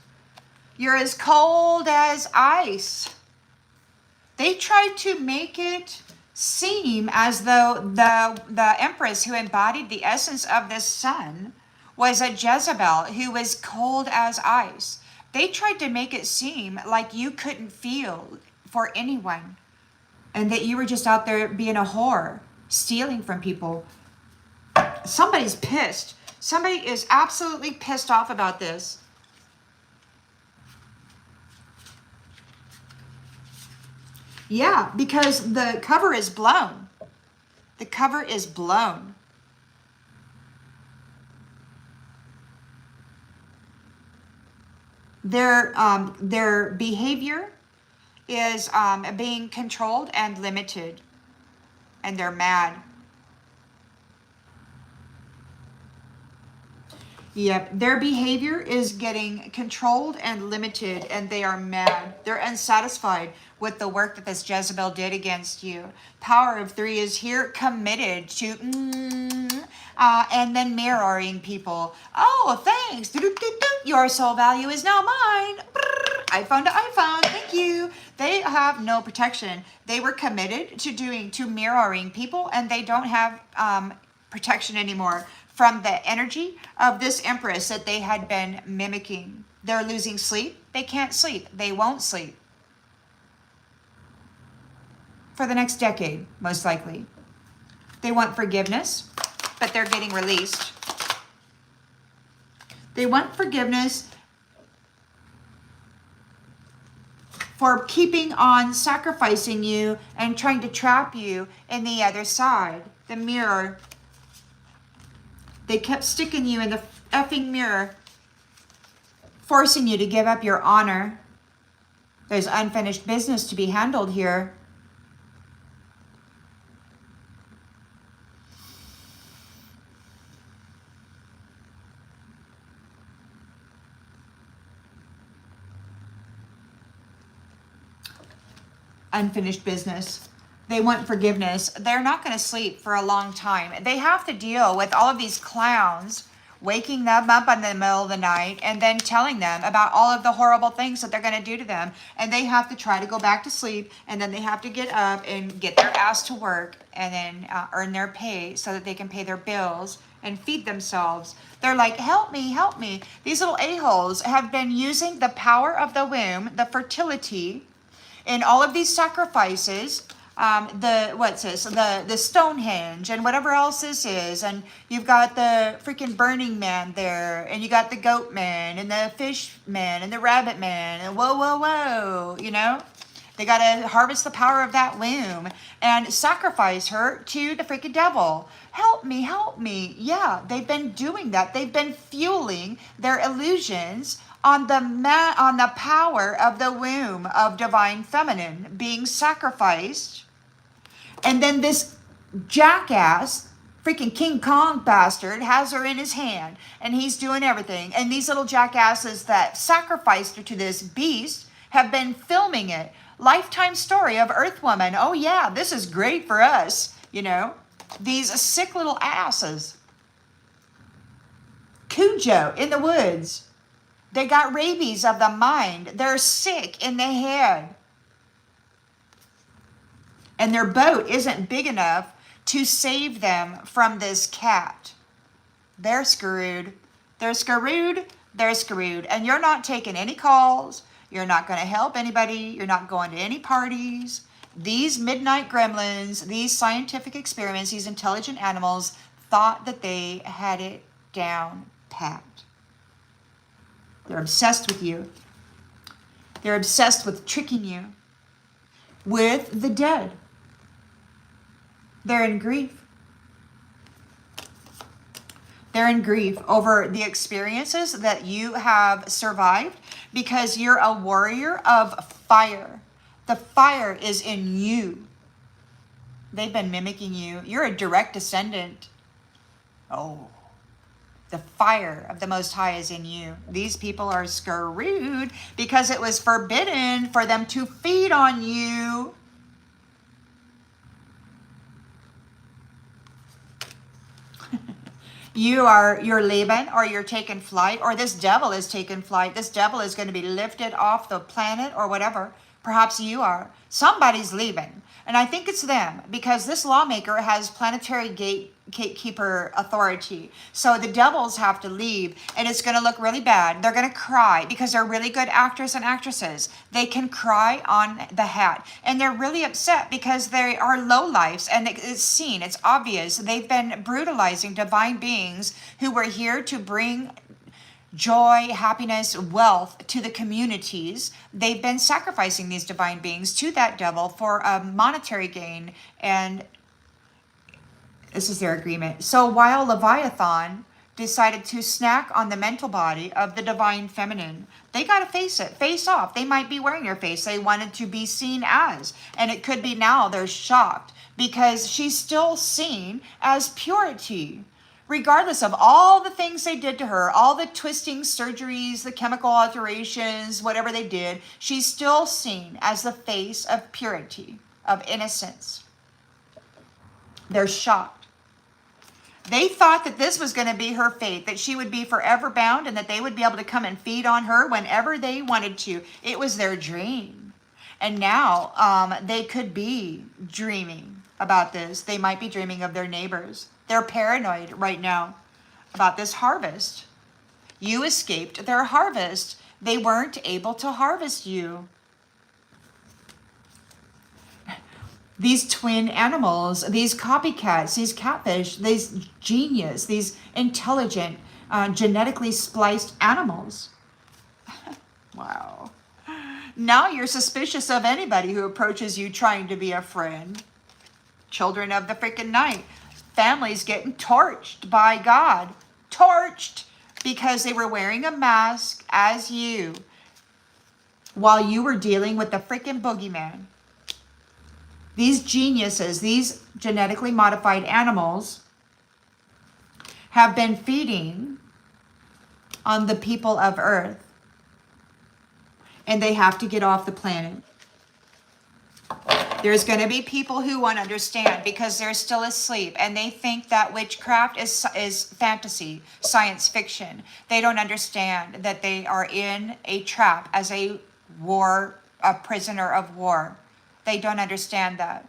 You're as cold as ice. They tried to make it seem as though the Empress who embodied the essence of this sun was a Jezebel who was cold as ice. They tried to make it seem like you couldn't feel for anyone and that you were just out there being a whore, stealing from people. Somebody's pissed. Somebody is absolutely pissed off about this. Yeah, because the cover is blown. The cover is blown. Their behavior is being controlled and limited, and they're mad. Yep, their behavior is getting controlled and limited, and they are mad. They're unsatisfied with the work that this Jezebel did against you. Power of 3 is here, committed to, and then mirroring people. Oh, thanks. Your soul value is now mine. iPhone to iPhone. Thank you. They have no protection. They were committed to mirroring people, and they don't have protection anymore from the energy of this Empress that they had been mimicking. They're losing sleep. They can't sleep. They won't sleep. For the next decade, most likely. They want forgiveness, but they're getting released. They want forgiveness for keeping on sacrificing you and trying to trap you in the other side, the mirror. They kept sticking you in the effing mirror, forcing you to give up your honor. There's unfinished business to be handled here. Unfinished business. They want forgiveness. They're not going to sleep for a long time. They have to deal with all of these clowns waking them up in the middle of the night and then telling them about all of the horrible things that they're going to do to them. And they have to try to go back to sleep, and then they have to get up and get their ass to work and then earn their pay so that they can pay their bills and feed themselves. They're like, help me, help me. These little a-holes have been using the power of the womb, the fertility, in all of these sacrifices, the Stonehenge and whatever else this is, and you've got the freaking Burning Man there, and you got the Goat Man and the Fish Man and the Rabbit Man, and whoa, you know? They got to harvest the power of that womb and sacrifice her to the freaking devil. Help me, help me. Yeah, they've been doing that. They've been fueling their illusions on the power of the womb of divine feminine being sacrificed. And then this jackass, freaking King Kong bastard, has her in his hand, and he's doing everything. And these little jackasses that sacrificed her to this beast have been filming it. Lifetime story of Earthwoman. Oh yeah, this is great for us. You know, these sick little asses. Cujo in the woods. They got rabies of the mind. They're sick in the head. And their boat isn't big enough to save them from this cat. They're screwed. They're screwed. They're screwed. And you're not taking any calls. You're not going to help anybody. You're not going to any parties. These midnight gremlins, these scientific experiments, these intelligent animals thought that they had it down pat. They're obsessed with you. They're obsessed with tricking you with the dead. They're in grief. They're in grief over the experiences that you have survived because you're a warrior of fire. The fire is in you. They've been mimicking you. You're a direct descendant. Oh, the fire of the Most High is in you. These people are screwed because it was forbidden for them to feed on you. You're leaving, or you're taking flight, or this devil is taking flight. This devil is going to be lifted off the planet or whatever. Perhaps you are. Somebody's leaving. And I think it's them, because this lawmaker has planetary gatekeeper authority. So the devils have to leave, and it's going to look really bad. They're going to cry because they're really good actors and actresses. They can cry on the hat, and they're really upset because they are lowlifes, and it's seen, it's obvious. They've been brutalizing divine beings who were here to bring joy, happiness, wealth to the communities. They've been sacrificing these divine beings to that devil for a monetary gain, and this is their agreement. So while Leviathan decided to snack on the mental body of the divine feminine, they got to face it, face off. They might be wearing your face. They wanted to be seen as, and it could be now they're shocked because she's still seen as purity. Regardless of all the things they did to her, all the twisting surgeries, the chemical alterations, whatever they did, she's still seen as the face of purity, of innocence. They're shocked. They thought that this was going to be her fate, that she would be forever bound and that they would be able to come and feed on her whenever they wanted to. It was their dream. And now they could be dreaming about this. They might be dreaming of their neighbors. They're paranoid right now about this harvest. You escaped their harvest. They weren't able to harvest you. These twin animals, these copycats, these catfish, these genius, these intelligent, genetically spliced animals. Wow. Now you're suspicious of anybody who approaches you trying to be a friend. Children of the freaking night. Families getting torched by God. Torched because they were wearing a mask as you while you were dealing with the freaking boogeyman. These geniuses, these genetically modified animals have been feeding on the people of Earth. And they have to get off the planet. There's going to be people who won't understand because they're still asleep and they think that witchcraft is fantasy, science fiction. They don't understand that they are in a trap as a prisoner of war. They don't understand that.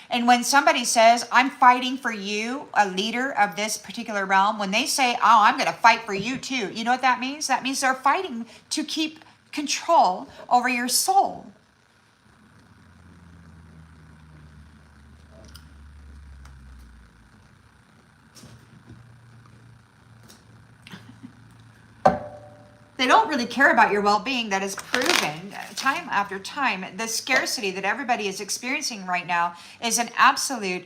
And when somebody says, I'm fighting for you, a leader of this particular realm, when they say, oh, I'm going to fight for you too, you know what that means? That means they're fighting to keep control over your soul. They don't really care about your well-being. That is proven time after time. The scarcity that everybody is experiencing right now is an absolute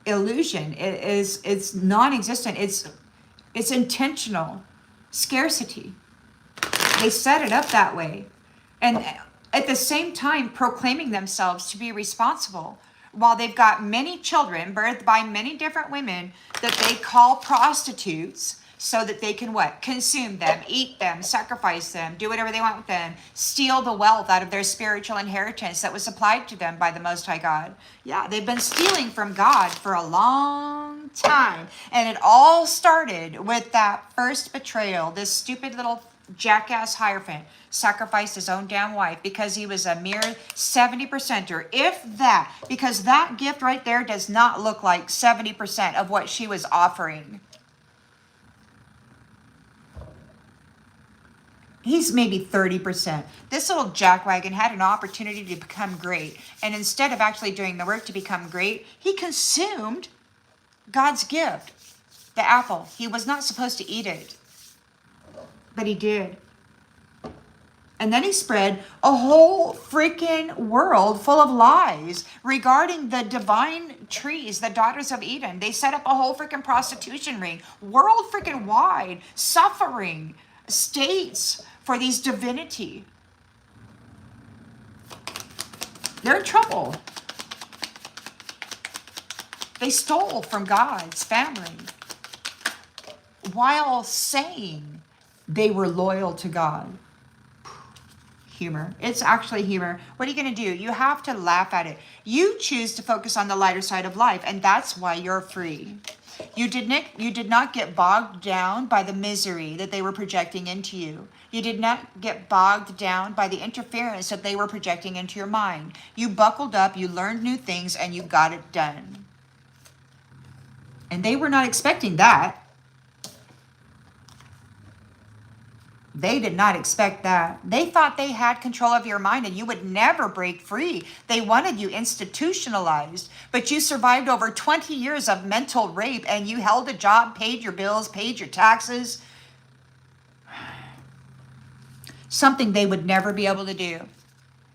illusion. It's non-existent. It's intentional scarcity. They set it up that way. And at the same time proclaiming themselves to be responsible while they've got many children birthed by many different women that they call prostitutes so that they can what? Consume them, eat them, sacrifice them, do whatever they want with them, steal the wealth out of their spiritual inheritance that was supplied to them by the Most High God. Yeah, they've been stealing from God for a long time. And it all started with that first betrayal. This stupid little jackass hierophant sacrificed his own damn wife because he was a mere 70%er, if that, because that gift right there does not look like 70% of what she was offering. He's maybe 30%. This little jackwagon had an opportunity to become great, and instead of actually doing the work to become great, he consumed God's gift, the apple. He was not supposed to eat it, but he did. And then he spread a whole freaking world full of lies regarding the divine trees, the daughters of Eden. They set up a whole freaking prostitution ring, world freaking wide, suffering states for these divinity. They're in trouble. They stole from God's family while saying they were loyal to God. Humor. It's actually humor. What are you going to do? You have to laugh at it. You choose to focus on the lighter side of life, and that's why you're free. You did not get bogged down by the misery that they were projecting into you. You did not get bogged down by the interference that they were projecting into your mind. You buckled up, you learned new things, and you got it done. And they were not expecting that. They did not expect that. They thought they had control of your mind and you would never break free. They wanted you institutionalized, but you survived over 20 years of mental rape and you held a job, paid your bills, paid your taxes. Something they would never be able to do.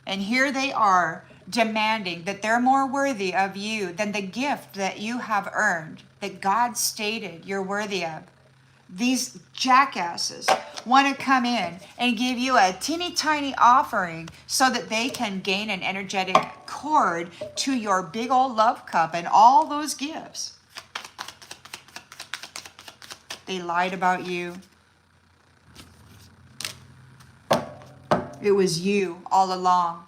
And here they are demanding that they're more worthy of you than the gift that you have earned, that God stated you're worthy of. These jackasses want to come in and give you a teeny tiny offering so that they can gain an energetic cord to your big old love cup and all those gifts. They lied about you. It was you all along.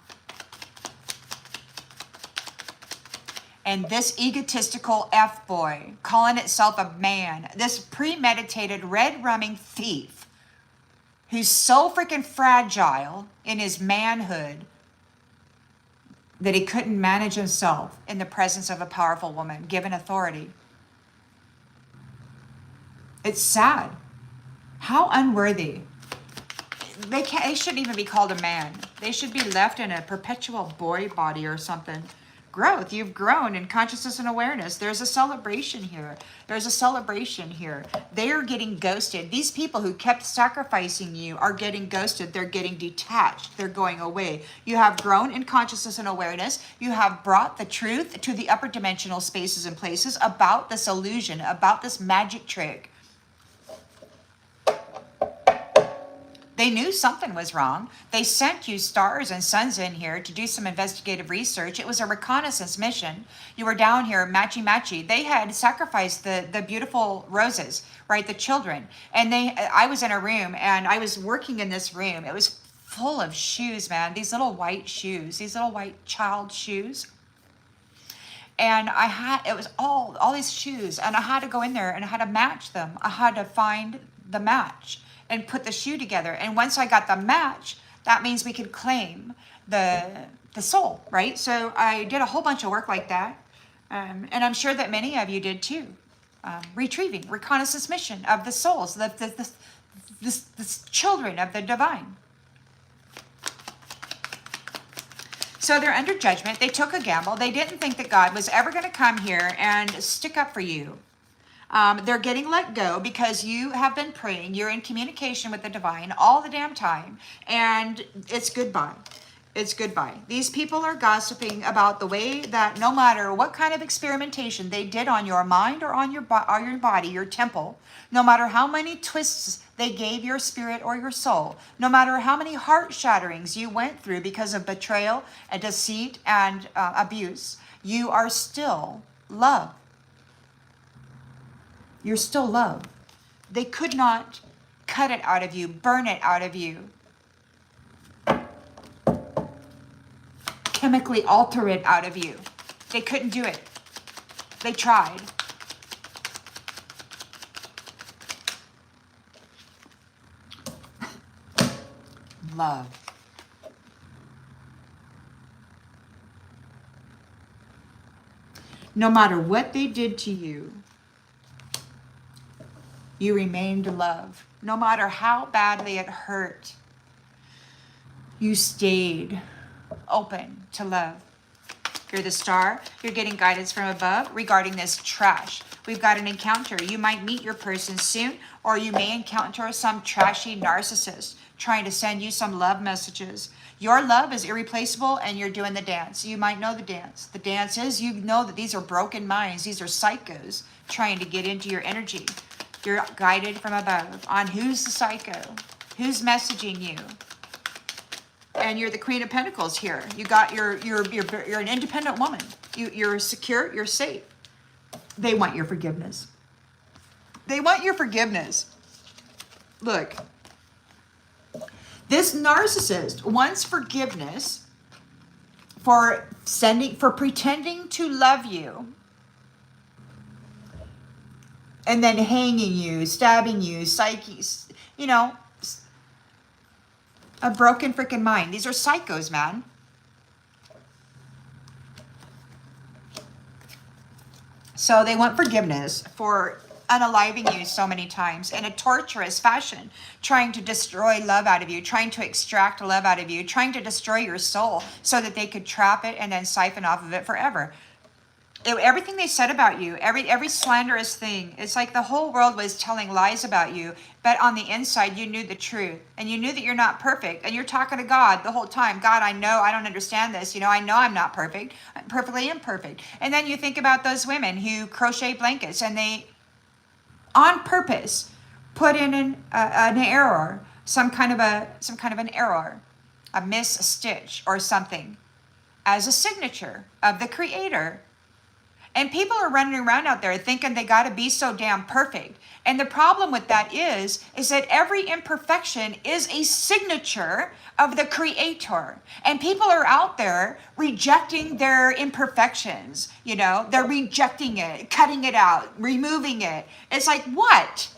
And this egotistical F-boy, calling itself a man, this premeditated red-rumming thief, who's so freaking fragile in his manhood that he couldn't manage himself in the presence of a powerful woman, given authority. It's sad. How unworthy. They shouldn't even be called a man. They should be left in a perpetual boy body or something. Growth. You've grown in consciousness and awareness. There's a celebration here. There's a celebration here. They are getting ghosted. These people who kept sacrificing you are getting ghosted. They're getting detached. They're going away. You have grown in consciousness and awareness. You have brought the truth to the upper dimensional spaces and places about this illusion, about this magic trick. They knew something was wrong. They sent you stars and suns in here to do some investigative research. It was a reconnaissance mission. You were down here matchy-matchy. They had sacrificed the beautiful roses, right, the children. And I was in a room and I was working in this room. It was full of shoes, man. These little white shoes, these little white child shoes. And it was all these shoes. And I had to go in there and I had to match them. I had to find the match and put the shoe together. And once I got the match, that means we could claim the soul, right? So I did a whole bunch of work like that. And I'm sure that many of you did too. Reconnaissance mission of the souls, the children of the divine. So they're under judgment. They took a gamble. They didn't think that God was ever going to come here and stick up for you. They're getting let go because you have been praying. You're in communication with the divine all the damn time. And it's goodbye. It's goodbye. These people are gossiping about the way that no matter what kind of experimentation they did on your mind or on your body, your temple, no matter how many twists they gave your spirit or your soul, no matter how many heart shatterings you went through because of betrayal and deceit and abuse, you are still love. You're still love. They could not cut it out of you, burn it out of you, chemically alter it out of you. They couldn't do it. They tried. Love. No matter what they did to you, you remained love. No matter how badly it hurt, you stayed open to love. You're the star. You're getting guidance from above regarding this trash. We've got an encounter. You might meet your person soon, or you may encounter some trashy narcissist trying to send you some love messages. Your love is irreplaceable, and you're doing the dance. You might know the dance. The dance is, you know that these are broken minds. These are psychos trying to get into your energy. You're guided from above on who's the psycho, who's messaging you. And you're the Queen of Pentacles here. You got you're an independent woman. You're secure, you're safe. They want your forgiveness. They want your forgiveness. Look. This narcissist wants forgiveness for pretending to love you and then hanging you, stabbing you, psyches, a broken freaking mind. These are psychos, man. So they want forgiveness for unaliving you so many times in a torturous fashion, trying to destroy love out of you, trying to extract love out of you, trying to destroy your soul so that they could trap it and then siphon off of it forever. Everything they said about you, every slanderous thing, it's like the whole world was telling lies about you, but on the inside you knew the truth, and you knew that you're not perfect, and you're talking to God the whole time. God, I know I don't understand this. I know I'm not perfect. I'm perfectly imperfect. And then you think about those women who crochet blankets, and they, on purpose, put in an error, some kind of an error, a misstitch or something, as a signature of the Creator. And people are running around out there thinking they got to be so damn perfect. And the problem with that is that every imperfection is a signature of the Creator. And people are out there rejecting their imperfections. They're rejecting it, cutting it out, removing it. It's like, what?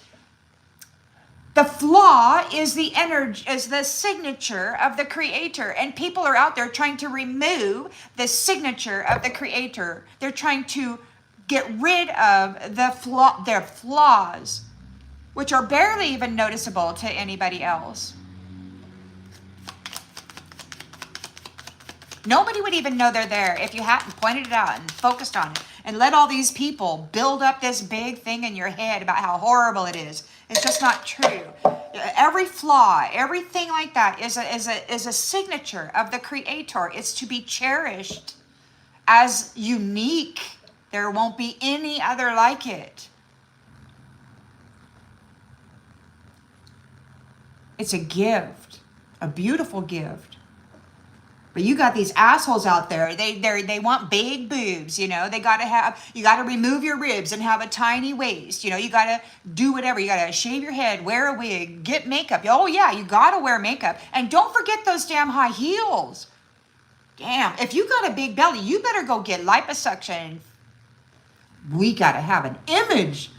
The flaw is the energy, is the signature of the Creator, and people are out there trying to remove the signature of the Creator. They're trying to get rid of their flaws, which are barely even noticeable to anybody else. Nobody would even know they're there if you hadn't pointed it out and focused on it and let all these people build up this big thing in your head about how horrible it is. It's just not true. Every flaw, everything like that is a signature of the Creator. It's to be cherished as unique. There won't be any other like it. It's a gift, a beautiful gift. But you got these assholes out there. They want big boobs, You got to remove your ribs and have a tiny waist. You got to do whatever. You got to shave your head, wear a wig, get makeup. Oh yeah, you got to wear makeup. And don't forget those damn high heels. Damn, if you got a big belly, you better go get liposuction. We got to have an image.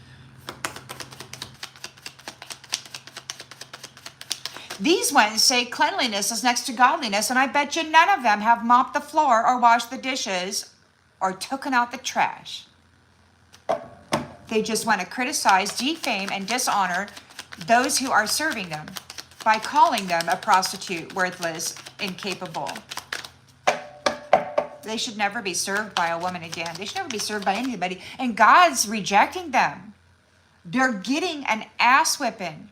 These ones say cleanliness is next to godliness, and I bet you none of them have mopped the floor or washed the dishes or taken out the trash. They just want to criticize, defame, and dishonor those who are serving them by calling them a prostitute, worthless, incapable. They should never be served by a woman again. They should never be served by anybody. And God's rejecting them. They're getting an ass whipping.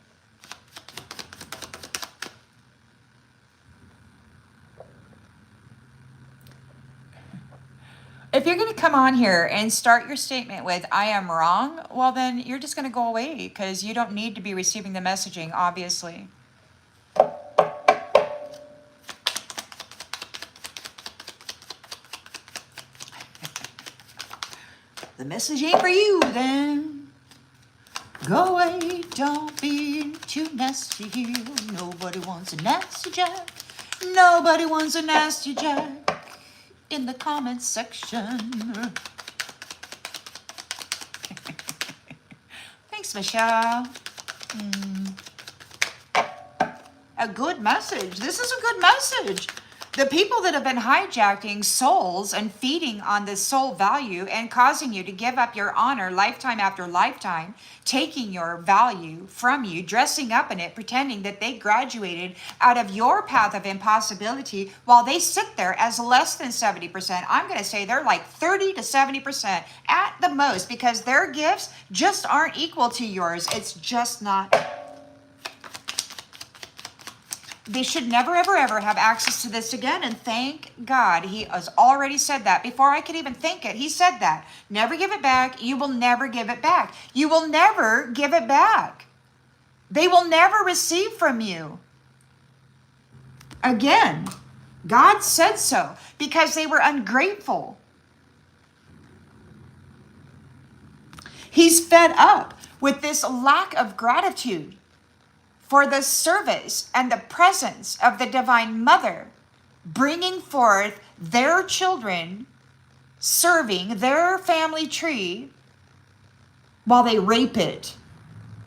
If you're going to come on here and start your statement with, I am wrong, well, then you're just going to go away because you don't need to be receiving the messaging, obviously. The message ain't for you, then. Go away, don't be too nasty here. Nobody wants a nasty Jack. Nobody wants a nasty Jack in the comments section. Thanks, Michelle. A good message. This is a good message. The people that have been hijacking souls and feeding on this soul value and causing you to give up your honor lifetime after lifetime, taking your value from you, dressing up in it, pretending that they graduated out of your path of impossibility while they sit there as less than 70%. I'm going to say they're like 30 to 70% at the most, because their gifts just aren't equal to yours. It's just not. They should never, ever, ever have access to this again. And thank God he has already said that. Before I could even think it, he said that. Never give it back. You will never give it back. You will never give it back. They will never receive from you. Again, God said so because they were ungrateful. He's fed up with this lack of gratitude for the service and the presence of the Divine Mother, bringing forth their children, serving their family tree, while they rape it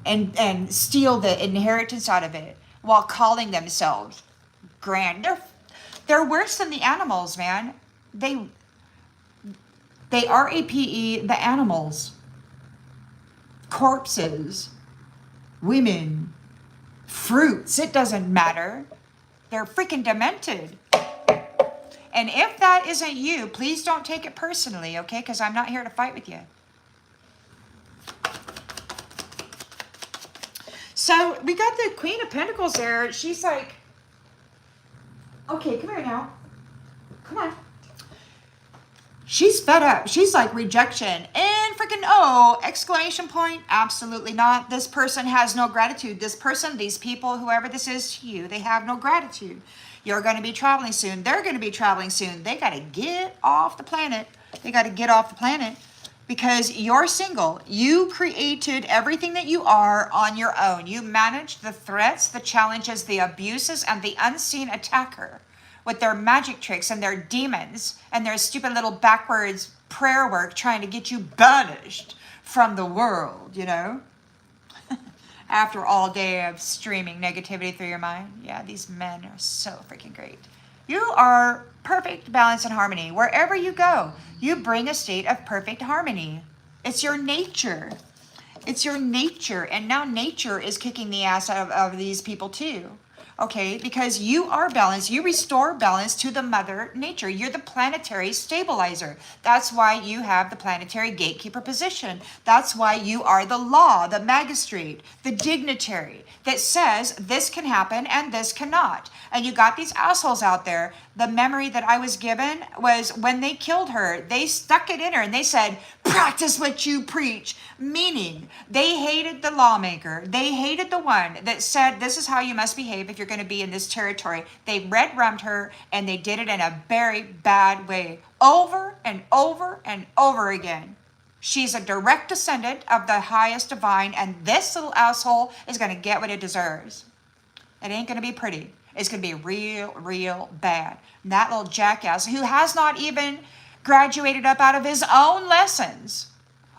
and steal the inheritance out of it, while calling themselves grand. They're worse than the animals, man. They RAPE the animals. Corpses, women, fruits, it doesn't matter. They're freaking demented. And if that isn't you, please don't take it personally, okay? Because I'm not here to fight with you. So we got the Queen of Pentacles there. She's like, okay, come here now. Come on. She's fed up. She's like rejection. And freaking, oh, exclamation point. Absolutely not. This person has no gratitude. This person, these people, whoever this is to you, they have no gratitude. You're going to be traveling soon. They're going to be traveling soon. They got to get off the planet. They got to get off the planet because you're single. You created everything that you are on your own. You managed the threats, the challenges, the abuses, and the unseen attacker with their magic tricks and their demons and their stupid little backwards prayer work trying to get you banished from the world, you know? After all day of streaming negativity through your mind. Yeah, these men are so freaking great. You are perfect balance and harmony. Wherever you go, you bring a state of perfect harmony. It's your nature. It's your nature. And now nature is kicking the ass out of these people too. Okay, because you are balanced. You restore balance to the mother nature. You're the planetary stabilizer. That's why you have the planetary gatekeeper position. That's why you are the law, the magistrate, the dignitary that says this can happen and this cannot. And you got these assholes out there. The memory that I was given was when they killed her, they stuck it in her and they said, practice what you preach. Meaning they hated the lawmaker. They hated the one that said, this is how you must behave if you're going to be in this territory. They red-rummed her and they did it in a very bad way. Over and over and over again. She's a direct descendant of the highest divine, and this little asshole is going to get what it deserves. It ain't going to be pretty. It's going to be real, real bad. And that little jackass who has not even graduated up out of his own lessons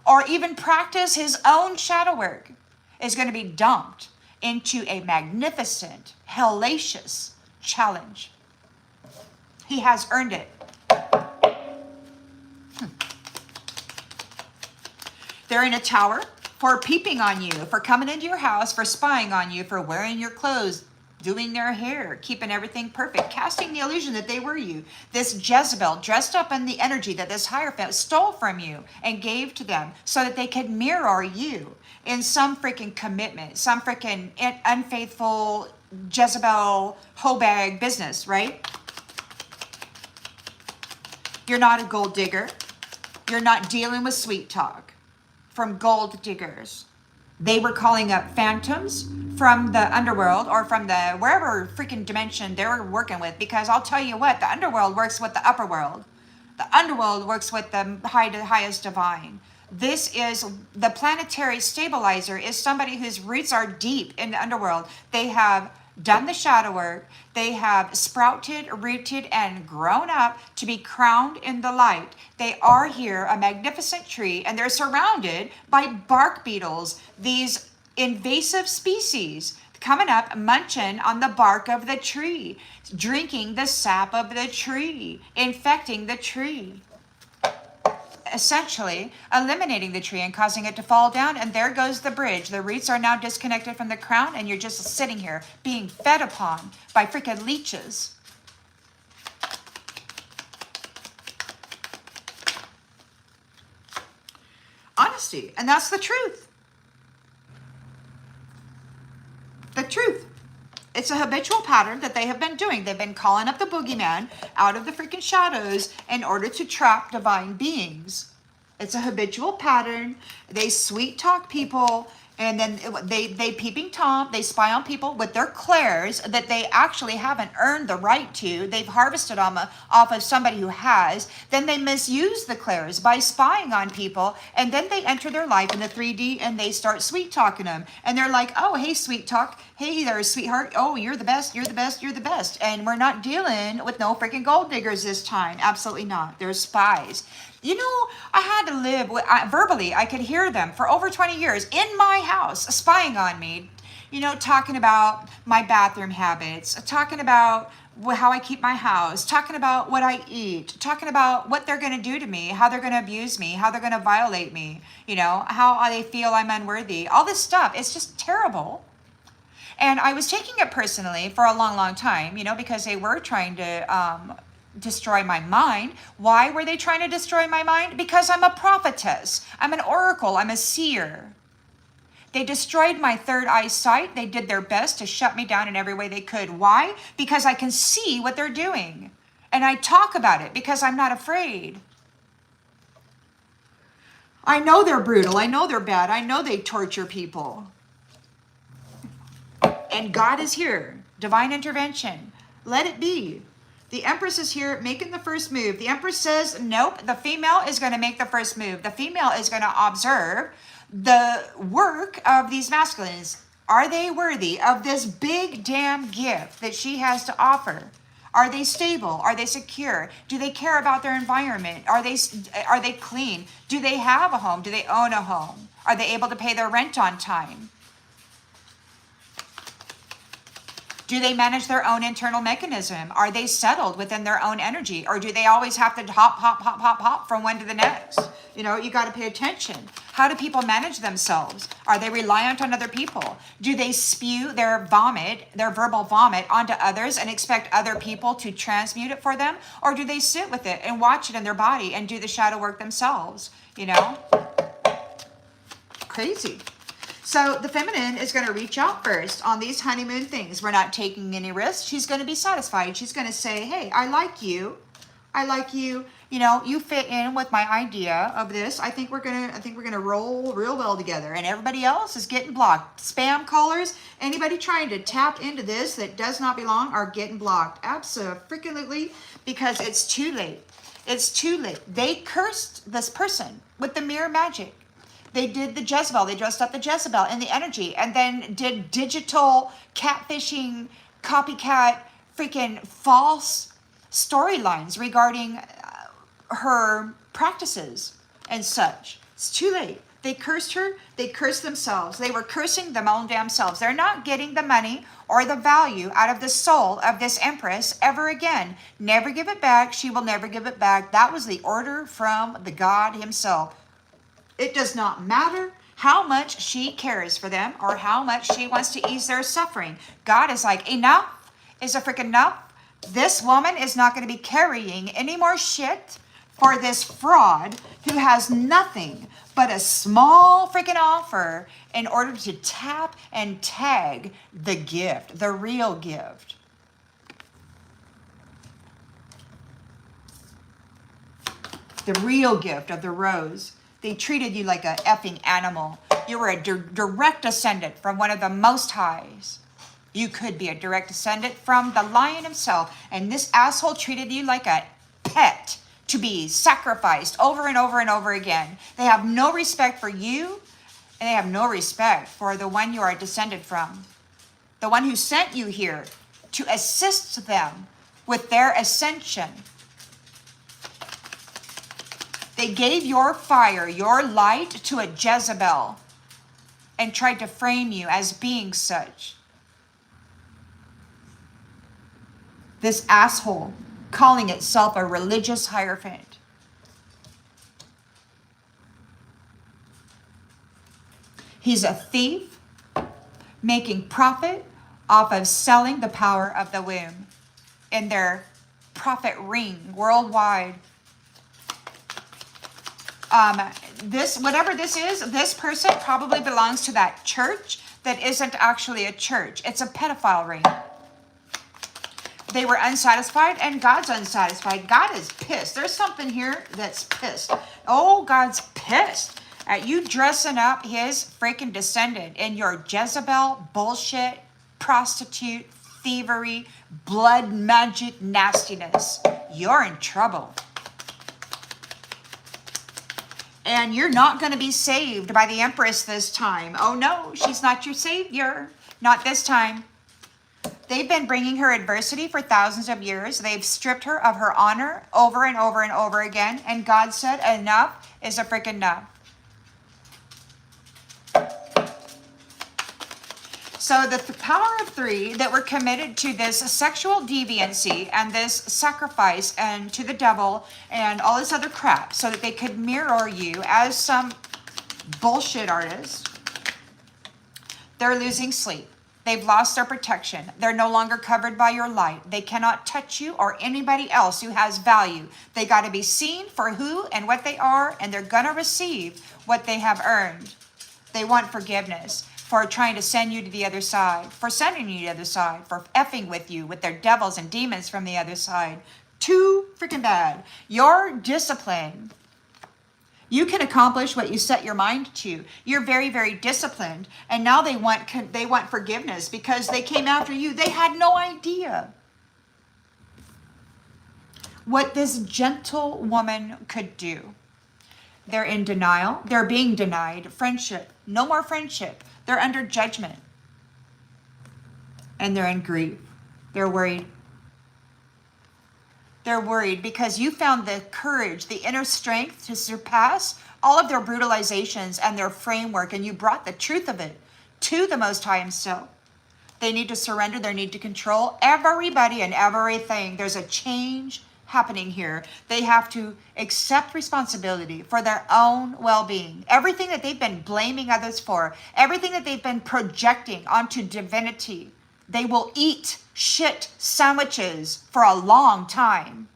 or even practiced his own shadow work is going to be dumped into a magnificent, hellacious challenge. He has earned it. They're in a tower for peeping on you, for coming into your house, for spying on you, for wearing your clothes, doing their hair, keeping everything perfect, casting the illusion that they were you. This Jezebel dressed up in the energy that this hierophant stole from you and gave to them so that they could mirror you in some freaking commitment, some freaking unfaithful Jezebel hoe bag business, right? You're not a gold digger. You're not dealing with sweet talk from gold diggers. They were calling up phantoms from the underworld or from the wherever freaking dimension they were working with, because I'll tell you what, the underworld works with the upper world. The underworld works with the highest divine. This is the planetary stabilizer, is somebody whose roots are deep in the underworld. They have done the shadow work. They have sprouted, rooted, and grown up to be crowned in the light. They are here, a magnificent tree, and they're surrounded by bark beetles, these invasive species coming up, munching on the bark of the tree, drinking the sap of the tree, infecting the tree, essentially eliminating the tree and causing it to fall down. And there goes the bridge. The roots are now disconnected from the crown, and you're just sitting here being fed upon by freaking leeches. Honesty. And that's the truth. The truth. It's a habitual pattern that they have been doing. They've been calling up the boogeyman out of the freaking shadows in order to trap divine beings. It's a habitual pattern. They sweet talk people, and then they peeping Tom. They spy on people with their clairs that they actually haven't earned the right to. They've harvested off of somebody who has. Then they misuse the clairs by spying on people, and then they enter their life in the 3D and they start sweet talking them. And they're like, oh, hey, sweet talk. Hey there, sweetheart. Oh, you're the best. You're the best. You're the best. And we're not dealing with no freaking gold diggers this time. Absolutely not. They're spies. You know, I had to live with, verbally, I could hear them for over 20 years in my house, spying on me, you know, talking about my bathroom habits, talking about how I keep my house, talking about what I eat, talking about what they're going to do to me, how they're going to abuse me, how they're going to violate me, you know, how they feel I'm unworthy. All this stuff, it's just terrible. And I was taking it personally for a long, long time, you know, because they were trying to destroy my mind. Why were they trying to destroy my mind? Because I'm a prophetess. I'm an oracle. I'm a seer. They destroyed my third eye sight. They did their best to shut me down in every way they could. Why? Because I can see what they're doing. And I talk about it because I'm not afraid. I know they're brutal. I know they're bad. I know they torture people. And God is here. Divine intervention. Let it be. The Empress is here making the first move. The Empress says, nope, the female is going to make the first move. The female is going to observe the work of these masculines. Are they worthy of this big damn gift that she has to offer? Are they stable? Are they secure? Do they care about their environment? Are they clean? Do they have a home? Do they own a home? Are they able to pay their rent on time? Do they manage their own internal mechanism? Are they settled within their own energy? Or do they always have to hop from one to the next? You know, you got to pay attention. How do people manage themselves? Are they reliant on other people? Do they spew their vomit, their verbal vomit, onto others and expect other people to transmute it for them? Or do they sit with it and watch it in their body and do the shadow work themselves? You know? Crazy. So the feminine is going to reach out first on these honeymoon things. We're not taking any risks. She's going to be satisfied. She's going to say, hey, I like you. I like you. You know, you fit in with my idea of this. I think we're gonna roll real well together. And everybody else is getting blocked. Spam callers, anybody trying to tap into this that does not belong are getting blocked. Absolutely, because it's too late. It's too late. They cursed this person with the mirror magic. They did the Jezebel. They dressed up the Jezebel in the energy and then did digital catfishing, copycat, freaking false storylines regarding her practices and such. It's too late. They cursed her. They cursed themselves. They were cursing them own damn selves. They're not getting the money or the value out of the soul of this Empress ever again. Never give it back. She will never give it back. That was the order from the God himself. It does not matter how much she cares for them or how much she wants to ease their suffering. God is like, enough is a freaking enough. This woman is not going to be carrying any more shit for this fraud who has nothing but a small freaking offer in order to tap and tag the gift, the real gift. The real gift of the rose. They treated you like a effing animal. You were a direct descendant from one of the Most Highs. You could be a direct descendant from the lion himself. And this asshole treated you like a pet to be sacrificed over and over and over again. They have no respect for you, and they have no respect for the one you are descended from, the one who sent you here to assist them with their ascension. They gave your fire, your light to a Jezebel and tried to frame you as being such. This asshole calling itself a religious hierophant. He's a thief making profit off of selling the power of the womb in their profit ring worldwide. Whatever this is, this person probably belongs to that church that isn't actually a church. It's a pedophile ring. They were unsatisfied, and God's unsatisfied. God is pissed. There's something here that's pissed. Oh, God's pissed at you dressing up his freaking descendant in your Jezebel bullshit, prostitute, thievery, blood magic nastiness. You're in trouble. And you're not going to be saved by the Empress this time. Oh no, she's not your savior. Not this time. They've been bringing her adversity for thousands of years. They've stripped her of her honor over and over and over again. And God said, enough is a freaking enough. So the power of three that were committed to this sexual deviancy and this sacrifice and to the devil and all this other crap so that they could mirror you as some bullshit artist, they're losing sleep. They've lost their protection. They're no longer covered by your light. They cannot touch you or anybody else who has value. They got to be seen for who and what they are, and they're going to receive what they have earned. They want forgiveness for trying to send you to the other side, for sending you to the other side, for effing with you, with their devils and demons from the other side. Too freaking bad. Your discipline. You can accomplish what you set your mind to. You're very, very disciplined. And now they want forgiveness because they came after you. They had no idea what this gentle woman could do. They're in denial. They're being denied friendship. No more friendship. They're under judgment. And they're in grief. They're worried. They're worried because you found the courage, the inner strength to surpass all of their brutalizations and their framework, and you brought the truth of it to the Most High Himself. They need to surrender. They need to control everybody and everything. There's a change happening here. They have to accept responsibility for their own well-being. Everything that they've been blaming others for, everything that they've been projecting onto divinity, they will eat shit sandwiches for a long time.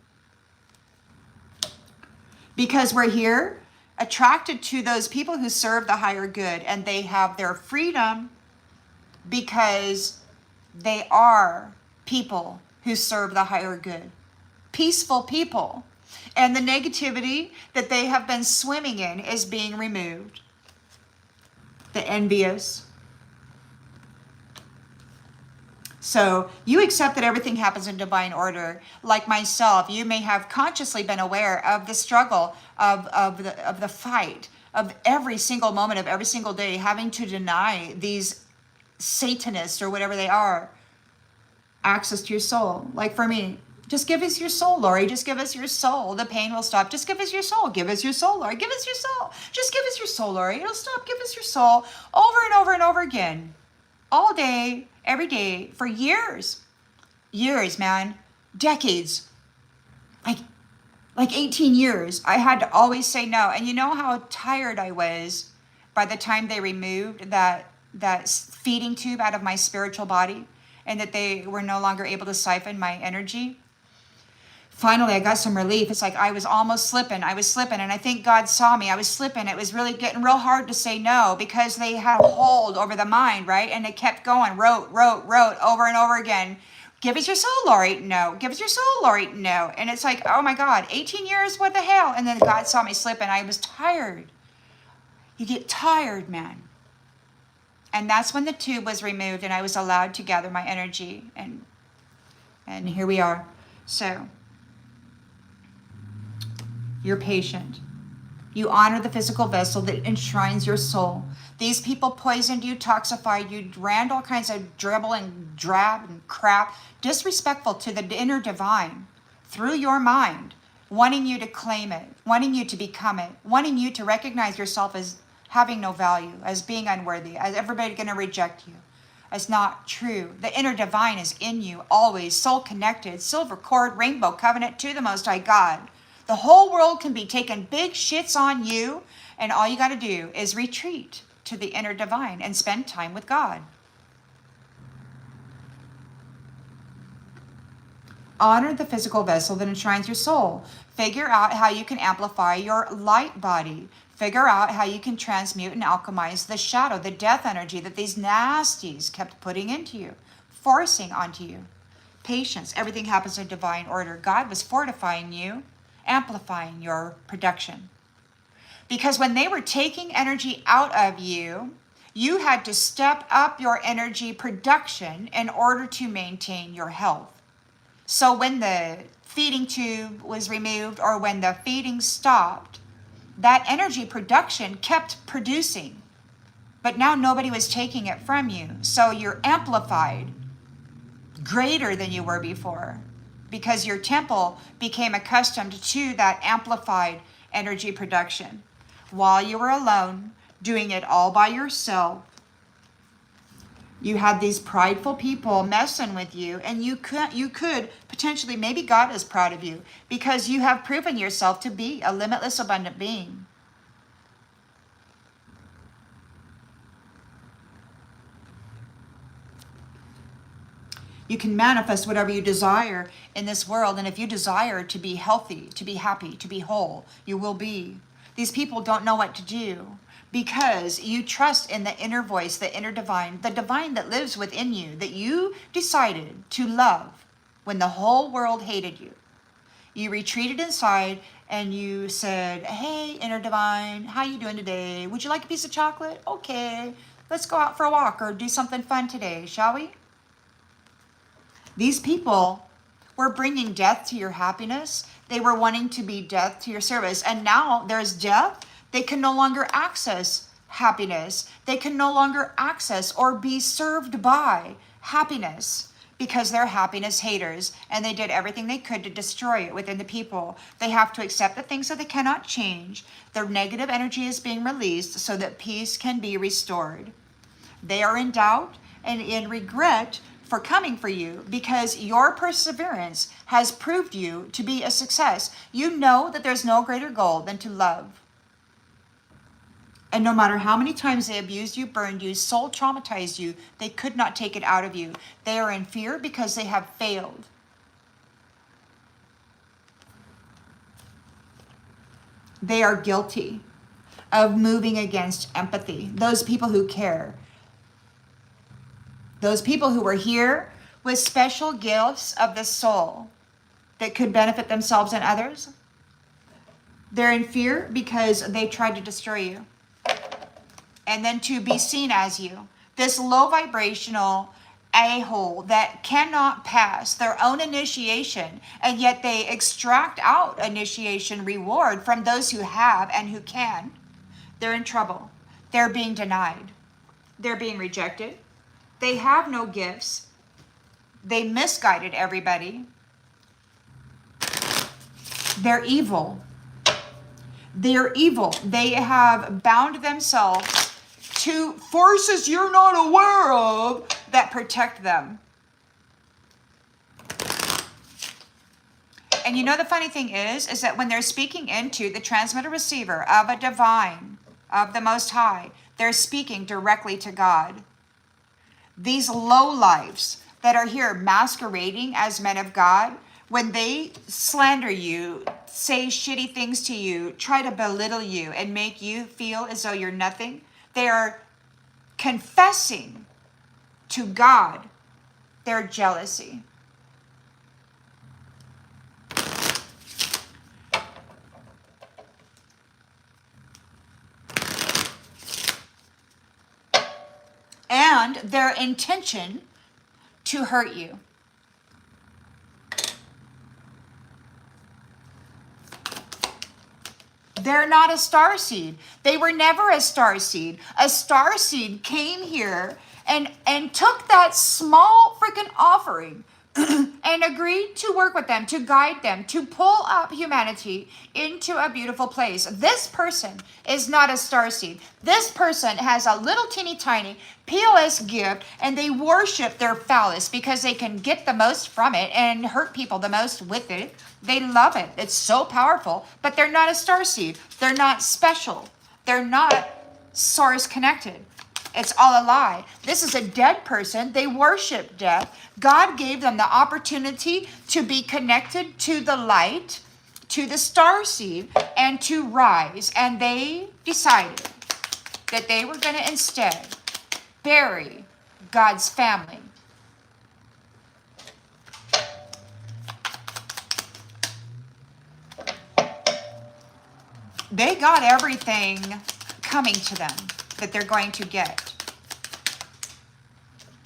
Because we're here attracted to those people who serve the higher good, and they have their freedom because they are people who serve the higher good. Peaceful people. And the negativity that they have been swimming in is being removed. The envious. So you accept that everything happens in divine order. Like myself, you may have consciously been aware of the struggle, of the fight, of every single moment of every single day, having to deny these Satanists or whatever they are access to your soul. Like for me, just give us your soul, Lori. Just give us your soul. The pain will stop. Just give us your soul. Give us your soul, Lori. Give us your soul. Just give us your soul, Lori. It'll stop. Give us your soul over and over and over again. All day, every day, for years. Years, man. Decades. Like 18 years. I had to always say no. And you know how tired I was by the time they removed that feeding tube out of my spiritual body, and that they were no longer able to siphon my energy? Finally, I got some relief. It's like I was almost slipping. I was slipping, and I think God saw me. I was slipping. It was really getting real hard to say no because they had a hold over the mind, right? And it kept going, wrote over and over again. Give us your soul, Lori. No. Give us your soul, Lori. No. And it's like, oh my God, 18 years, what the hell? And then God saw me slipping. I was tired. You get tired, man. And that's when the tube was removed and I was allowed to gather my energy. And here we are. So You're patient. You honor the physical vessel that enshrines your soul. These people poisoned you, toxified you, ran all kinds of dribble and drab and crap, disrespectful to the inner divine through your mind, wanting you to claim it, wanting you to become it, wanting you to recognize yourself as having no value, as being unworthy, as everybody going to reject you. As not true. The inner divine is in you always, soul connected, silver cord, rainbow covenant to the Most High God. The whole world can be taking big shits on you, and all you got to do is retreat to the inner divine and spend time with God. Honor the physical vessel that enshrines your soul. Figure out how you can amplify your light body. Figure out how you can transmute and alchemize the shadow, the death energy that these nasties kept putting into you, forcing onto you. Patience. Everything happens in divine order. God was fortifying you, amplifying your production. Because when they were taking energy out of you, you had to step up your energy production in order to maintain your health. So when the feeding tube was removed or when the feeding stopped, that energy production kept producing. But now nobody was taking it from you. So you're amplified greater than you were before because your temple became accustomed to that amplified energy production. While you were alone, doing it all by yourself, you had these prideful people messing with you, and you could potentially, maybe God is proud of you because you have proven yourself to be a limitless, abundant being. You can manifest whatever you desire in this world, and if you desire to be healthy, to be happy, to be whole, you will be. These people don't know what to do. Because you trust in the inner voice, the inner divine, the divine that lives within you, that you decided to love when the whole world hated you. You retreated inside and you said, hey, inner divine, how you doing today? Would you like a piece of chocolate? Okay, let's go out for a walk or do something fun today, shall we? These people were bringing death to your happiness. They were wanting to be death to your service. And now there's death. They can no longer access happiness. They can no longer access or be served by happiness because they're happiness haters and they did everything they could to destroy it within the people. They have to accept the things that they cannot change. Their negative energy is being released so that peace can be restored. They are in doubt and in regret for coming for you because your perseverance has proved you to be a success. You know that there's no greater goal than to love. And no matter how many times they abused you, burned you, soul traumatized you, they could not take it out of you. They are in fear because they have failed. They are guilty of moving against empathy. Those people who care. Those people who were here with special gifts of the soul that could benefit themselves and others. They're in fear because they tried to destroy you. And then to be seen as you. This low vibrational a-hole that cannot pass their own initiation, and yet they extract out initiation reward from those who have and who can. They're in trouble. They're being denied. They're being rejected. They have no gifts. They misguided everybody. They're evil. They're evil. They have bound themselves to forces you're not aware of that protect them. And you know the funny thing is that when they're speaking into the transmitter receiver of a divine, of the Most High, they're speaking directly to God. These lowlifes that are here masquerading as men of God, when they slander you, say shitty things to you, try to belittle you and make you feel as though you're nothing, they are confessing to God their jealousy. And their intention to hurt you. They're not a starseed. They were never a starseed. A starseed came here and took that small freaking offering and agreed to work with them, to guide them, to pull up humanity into a beautiful place. This person is not a starseed. This person has a little teeny tiny POS gift, and they worship their phallus because they can get the most from it and hurt people the most with it. They love it. It's so powerful, but they're not a starseed. They're not special. They're not source connected. It's all a lie. This is a dead person. They worship death. God gave them the opportunity to be connected to the light, to the starseed, and to rise. And they decided that they were going to instead bury God's family. They got everything coming to them that they're going to get.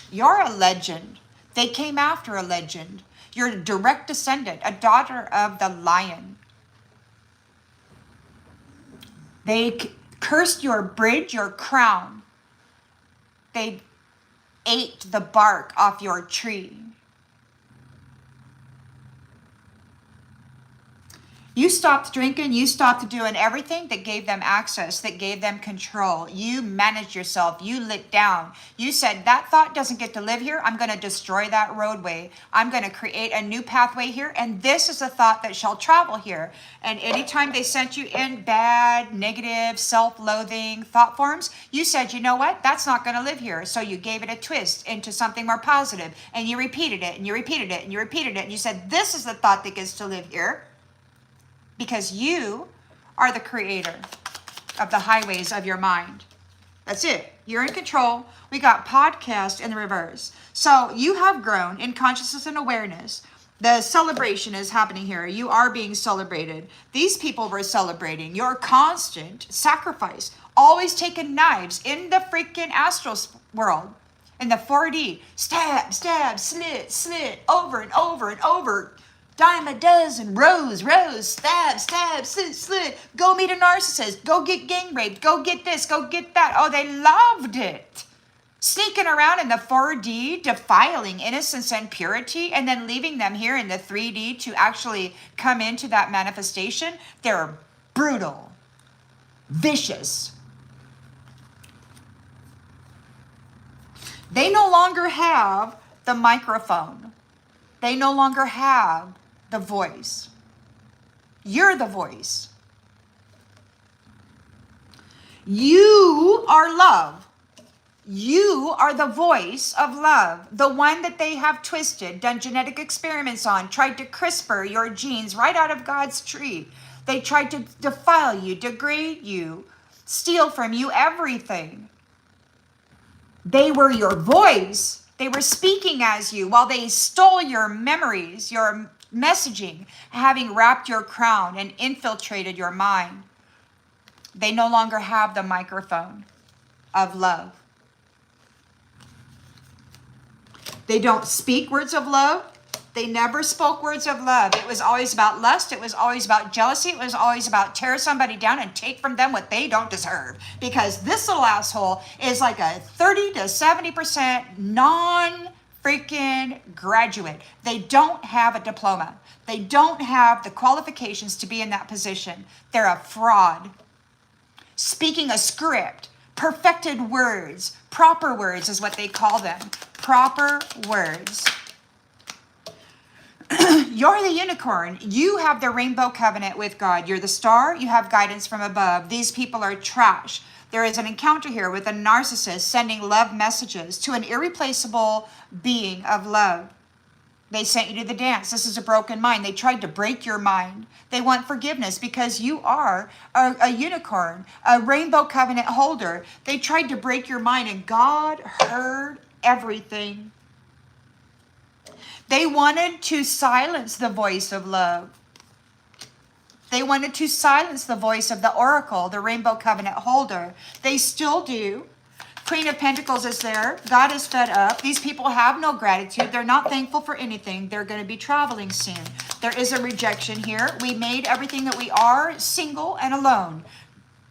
You're a legend. They came after a legend. You're a direct descendant, a daughter of the lion. They cursed your bridge, your crown. They ate the bark off your tree. You stopped drinking, you stopped doing everything that gave them access, that gave them control. You managed yourself, you lit down. You said, that thought doesn't get to live here. I'm going to destroy that roadway. I'm going to create a new pathway here, and this is a thought that shall travel here. And anytime they sent you in bad, negative, self-loathing thought forms, you said, you know what? That's not going to live here. So you gave it a twist into something more positive, and you repeated it, and you repeated it, and you repeated it, and you said, this is the thought that gets to live here. Because you are the creator of the highways of your mind. That's it. You're in control. We got podcast in the reverse. So you have grown in consciousness and awareness. The celebration is happening here. You are being celebrated. These people were celebrating your constant sacrifice. Always taking knives in the freaking astral world. In the 4D. Stab, stab, slit, slit. Over and over and over. Dime a dozen, rose, stab, stab, slit, slit. Go meet a narcissist. Go get gang raped. Go get this. Go get that. Oh, they loved it. Sneaking around in the 4D, defiling innocence and purity, and then leaving them here in the 3D to actually come into that manifestation. They're brutal, vicious. They no longer have the microphone. They no longer have the voice. You're the voice. You are love. You are the voice of love. The one that they have twisted, done genetic experiments on, tried to CRISPR your genes right out of God's tree. They tried to defile you, degrade you, steal from you everything. They were your voice. They were speaking as you while they stole your memories, your messaging, having wrapped your crown and infiltrated your mind. They no longer have the microphone of love. They don't speak words of love. They never spoke words of love. It was always about lust. It was always about jealousy. It was always about tear somebody down and take from them what they don't deserve. Because this little asshole is like a 30 to 70% non-freaking graduate. They don't have a diploma. They don't have the qualifications to be in that position. They're a fraud. Speaking a script, perfected words, proper words is what they call them. Proper words. You're the unicorn. You have the rainbow covenant with God. You're the star. You have guidance from above. These people are trash. There is an encounter here with a narcissist sending love messages to an irreplaceable being of love. They sent you to the dance. This is a broken mind. They tried to break your mind. They want forgiveness because you are a unicorn, a rainbow covenant holder. They tried to break your mind, and God heard everything. They wanted to silence the voice of love. They wanted to silence the voice of the oracle, the rainbow covenant holder. They still do. Queen of Pentacles is there. God is fed up. These people have no gratitude. They're not thankful for anything. They're going to be traveling soon. There is a rejection here. We made everything that we are single and alone.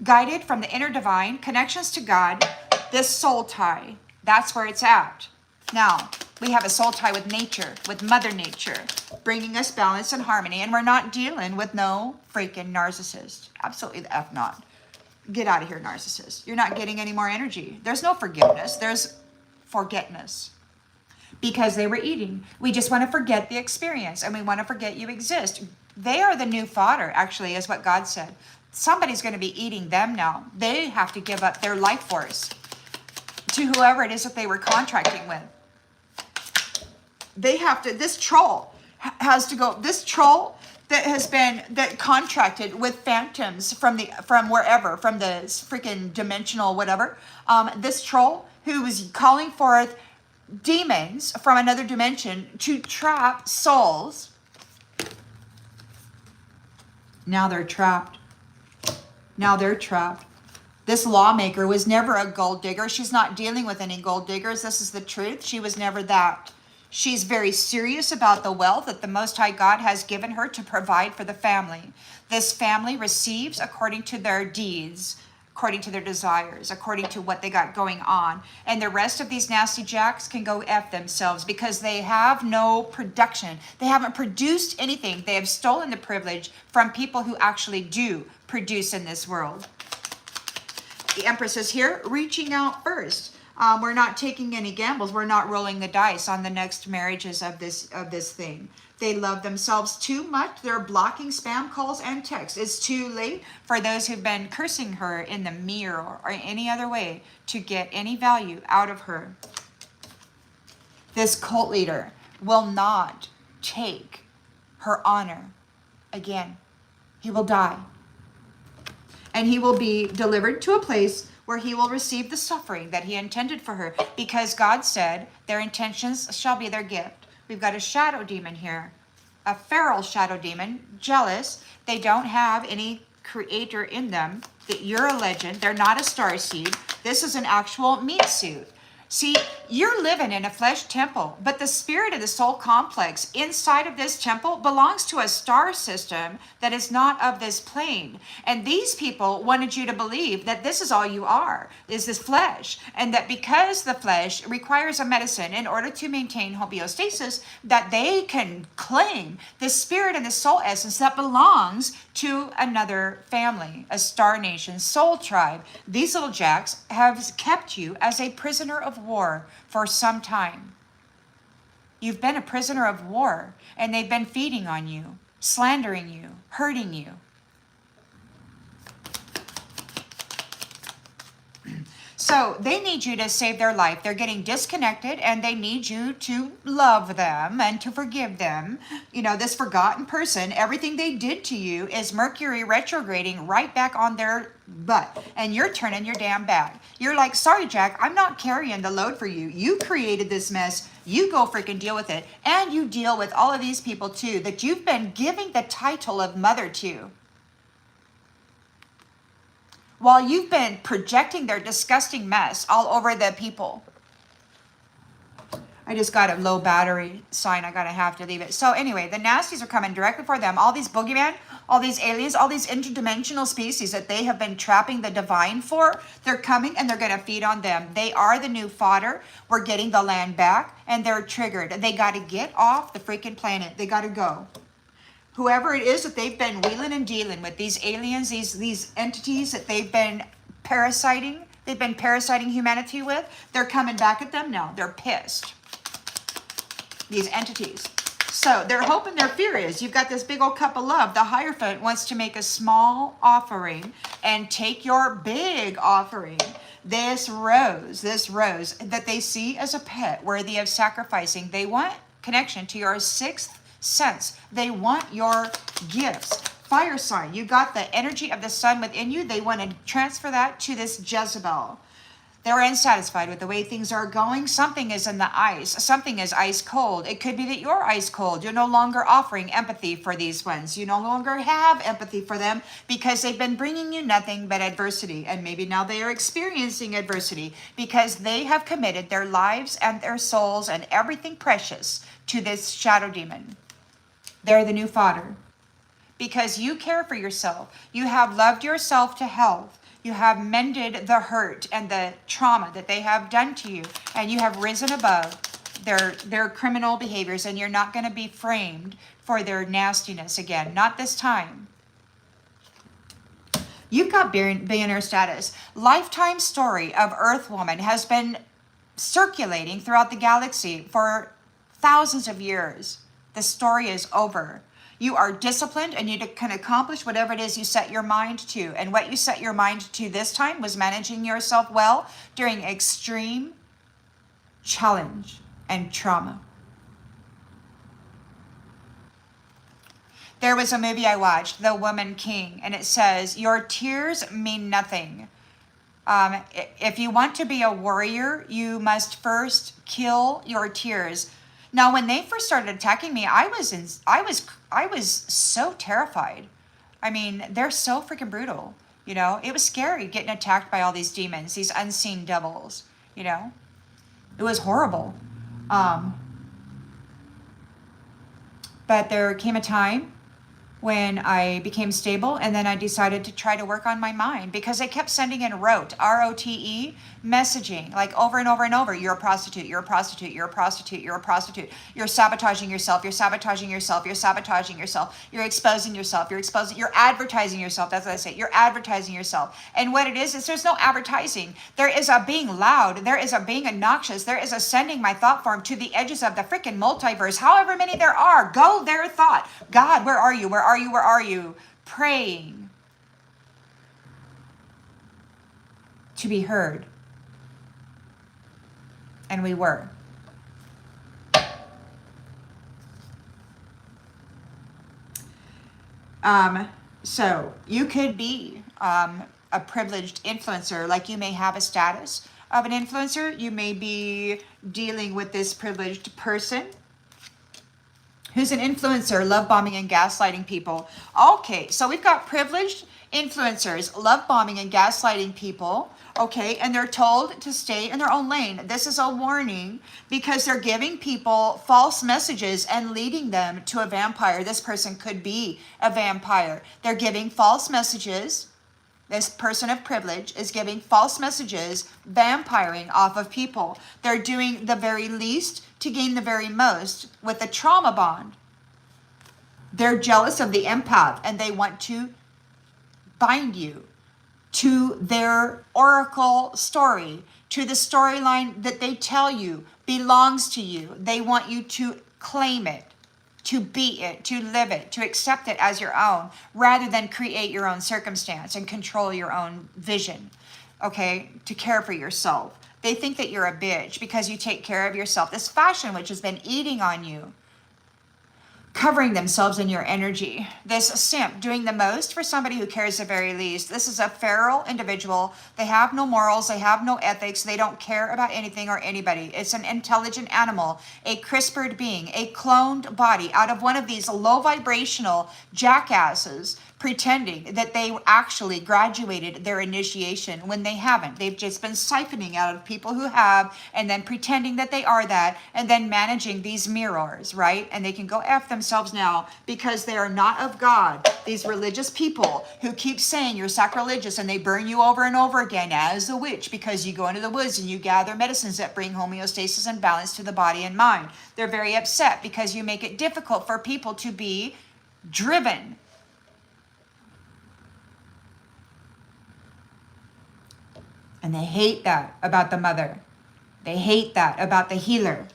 Guided from the inner divine, connections to God, this soul tie, that's where it's at. Now, we have a soul tie with nature, with Mother Nature, bringing us balance and harmony, and we're not dealing with no freaking narcissist. Absolutely the F not. Get out of here, narcissist. You're not getting any more energy. There's no forgiveness. There's forgetness. Because they were eating. We just want to forget the experience, and we want to forget you exist. They are the new fodder, actually, is what God said. Somebody's going to be eating them now. They have to give up their life force to whoever it is that they were contracting with. They have to, this troll has to go, this troll that contracted with phantoms from wherever, from the freaking dimensional whatever, this troll who was calling forth demons from another dimension to trap souls. Now they're trapped. Now they're trapped. This lawmaker was never a gold digger. She's not dealing with any gold diggers. This is the truth. She was never that. She's very serious about the wealth that the Most High God has given her to provide for the family. This family receives according to their deeds, according to their desires, according to what they got going on. And the rest of these nasty jacks can go F themselves because they have no production. They haven't produced anything. They have stolen the privilege from people who actually do produce in this world. The Empress is here reaching out first. We're not taking any gambles. We're not rolling the dice on the next marriages of this thing. They love themselves too much. They're blocking spam calls and texts. It's too late for those who've been cursing her in the mirror or any other way to get any value out of her. This cult leader will not take her honor again. He will die. And he will be delivered to a place where he will receive the suffering that he intended for her, because God said their intentions shall be their gift. We've got a shadow demon here, a feral shadow demon, jealous. They don't have any creator in them. That you're a legend. They're not a starseed. This is an actual meat suit. See, you're living in a flesh temple, but the spirit of the soul complex inside of this temple belongs to a star system that is not of this plane. And these people wanted you to believe that this is all you are, is this flesh. And that because the flesh requires a medicine in order to maintain homeostasis, that they can claim the spirit and the soul essence that belongs to another family, a star nation, soul tribe. These little jacks have kept you as a prisoner of war for some time. You've been a prisoner of war, and they've been feeding on you, slandering you, hurting you. So they need you to save their life. They're getting disconnected, and they need you to love them and to forgive them. You know, this forgotten person, everything they did to you is Mercury retrograding right back on their butt, and you're turning your damn back. You're like, sorry, Jack, I'm not carrying the load for you. You created this mess. You go freaking deal with it. And you deal with all of these people too that you've been giving the title of mother to, while you've been projecting their disgusting mess all over the people. I just got a low battery sign. I gotta have to leave it. So anyway, the nasties are coming directly for them. All these boogeymen, all these aliens, all these interdimensional species that they have been trapping the divine for, they're coming and they're gonna feed on them. They are the new fodder. We're getting the land back, and they're triggered. They gotta get off the freaking planet. They gotta go. Whoever it is that they've been wheeling and dealing with, these aliens, these entities that they've been parasiting humanity with, they're coming back at them now. They're pissed. These entities. So their hope and their fear is, you've got this big old cup of love. The hierophant wants to make a small offering and take your big offering. This rose that they see as a pet worthy of sacrificing. They want connection to your sixth sense. They want your gifts. Fire sign. You got the energy of the sun within you. They want to transfer that to this Jezebel. They're unsatisfied with the way things are going. Something is in the ice. Something is ice cold. It could be that you're ice cold. You're no longer offering empathy for these ones. You no longer have empathy for them because they've been bringing you nothing but adversity. And maybe now they are experiencing adversity because they have committed their lives and their souls and everything precious to this shadow demon. They're the new fodder. Because you care for yourself. You have loved yourself to health. You have mended the hurt and the trauma that they have done to you. And you have risen above their criminal behaviors. And you're not going to be framed for their nastiness again. Not this time. You've got billionaire status. Lifetime story of Earth Woman has been circulating throughout the galaxy for thousands of years. The story is over. You are disciplined and you can accomplish whatever it is you set your mind to. And what you set your mind to this time was managing yourself well during extreme challenge and trauma. There was a movie I watched, The Woman King, and it says, your tears mean nothing. If you want to be a warrior, you must first kill your tears. Now, when they first started attacking me, I was so terrified. I mean, they're so freaking brutal. You know, it was scary getting attacked by all these demons, these unseen devils. You know, it was horrible. But there came a time when I became stable, and then I decided to try to work on my mind because they kept sending in ROTE messaging, like over and over and over. You're a prostitute, you're a prostitute, you're a prostitute, you're a prostitute. You're sabotaging yourself, you're sabotaging yourself, you're sabotaging yourself, you're exposing yourself, you're advertising yourself. That's what I say, you're advertising yourself. And what it is there's no advertising. There is a being loud, there is a being obnoxious, there is a sending my thought form to the edges of the freaking multiverse, however many there are. Go there, thought. God, where are you? Where are you? Where are you? Praying to be heard. And we were. So you could be a privileged influencer, like you may have a status of an influencer. You may be dealing with this privileged person who's an influencer, love bombing and gaslighting people. Okay, so we've got privileged influencers, love bombing and gaslighting people. Okay, and they're told to stay in their own lane. This is a warning because they're giving people false messages and leading them to a vampire. This person could be a vampire. They're giving false messages. This person of privilege is giving false messages, vampiring off of people. They're doing the very least to gain the very most with a trauma bond. They're jealous of the empath and they want to bind you to their oracle story, to the storyline that they tell you belongs to you. They want you to claim it, to be it, to live it, to accept it as your own, rather than create your own circumstance and control your own vision, okay, to care for yourself. They think that you're a bitch because you take care of yourself. This fashion, which has been eating on you, covering themselves in your energy. This simp doing the most for somebody who cares the very least. This is a feral individual. They have no morals. They have no ethics. They don't care about anything or anybody. It's an intelligent animal, a CRISPRed being, a cloned body out of one of these low vibrational jackasses pretending that they actually graduated their initiation when they haven't. They've just been siphoning out of people who have, and then pretending that they are that, and then managing these mirrors, right? And they can go F themselves now because they are not of God. These religious people who keep saying you're sacrilegious, and they burn you over and over again as a witch because you go into the woods and you gather medicines that bring homeostasis and balance to the body and mind. They're very upset because you make it difficult for people to be driven. And they hate that about the mother. They hate that about the healer.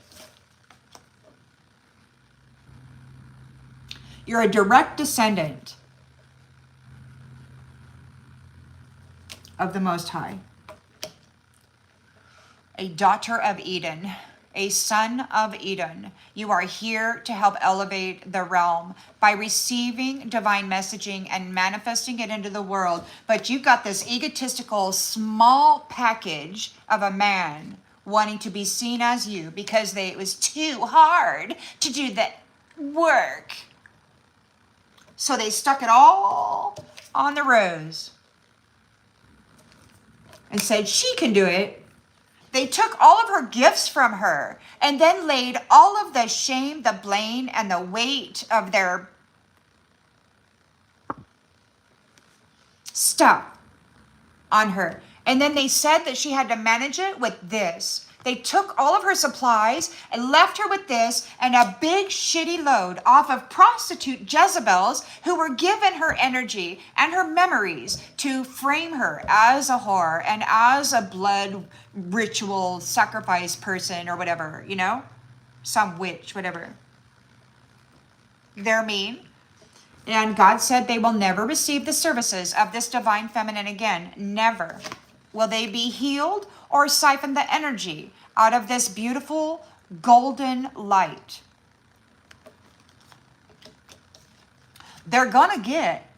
You're a direct descendant of the Most High. A daughter of Eden. A son of Eden. You are here to help elevate the realm by receiving divine messaging and manifesting it into the world. But you've got this egotistical small package of a man wanting to be seen as you because it was too hard to do the work. So they stuck it all on the rose and said, she can do it. They took all of her gifts from her and then laid all of the shame, the blame, and the weight of their stuff on her. And then they said that she had to manage it with this. They took all of her supplies and left her with this and a big shitty load off of prostitute Jezebels who were given her energy and her memories to frame her as a whore and as a blood ritual sacrifice person or whatever, you know? Some witch, whatever. They're mean. And God said they will never receive the services of this divine feminine again. Never. Will they be healed or siphon the energy out of this beautiful golden light? They're gonna get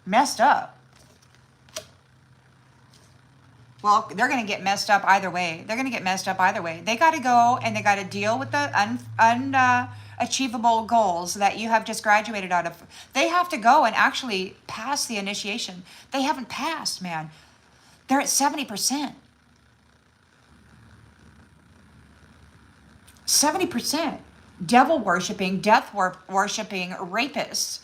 messed up. Well, they're gonna get messed up either way. They're gonna get messed up either way. They gotta go and they gotta deal with the unachievable goals that you have just graduated out of. They have to go and actually pass the initiation. They haven't passed, man. They're at 70%. 70%. Devil worshiping, death worshiping rapists.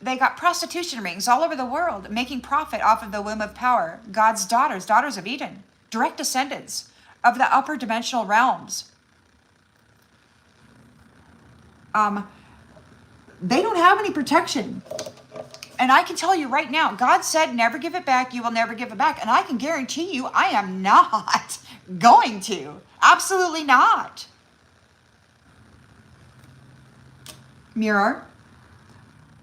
They got prostitution rings all over the world, making profit off of the womb of power. God's daughters, daughters of Eden, direct descendants of the upper dimensional realms. They don't have any protection. And I can tell you right now, God said, never give it back. You will never give it back. And I can guarantee you, I am not going to. Absolutely not. Mirror,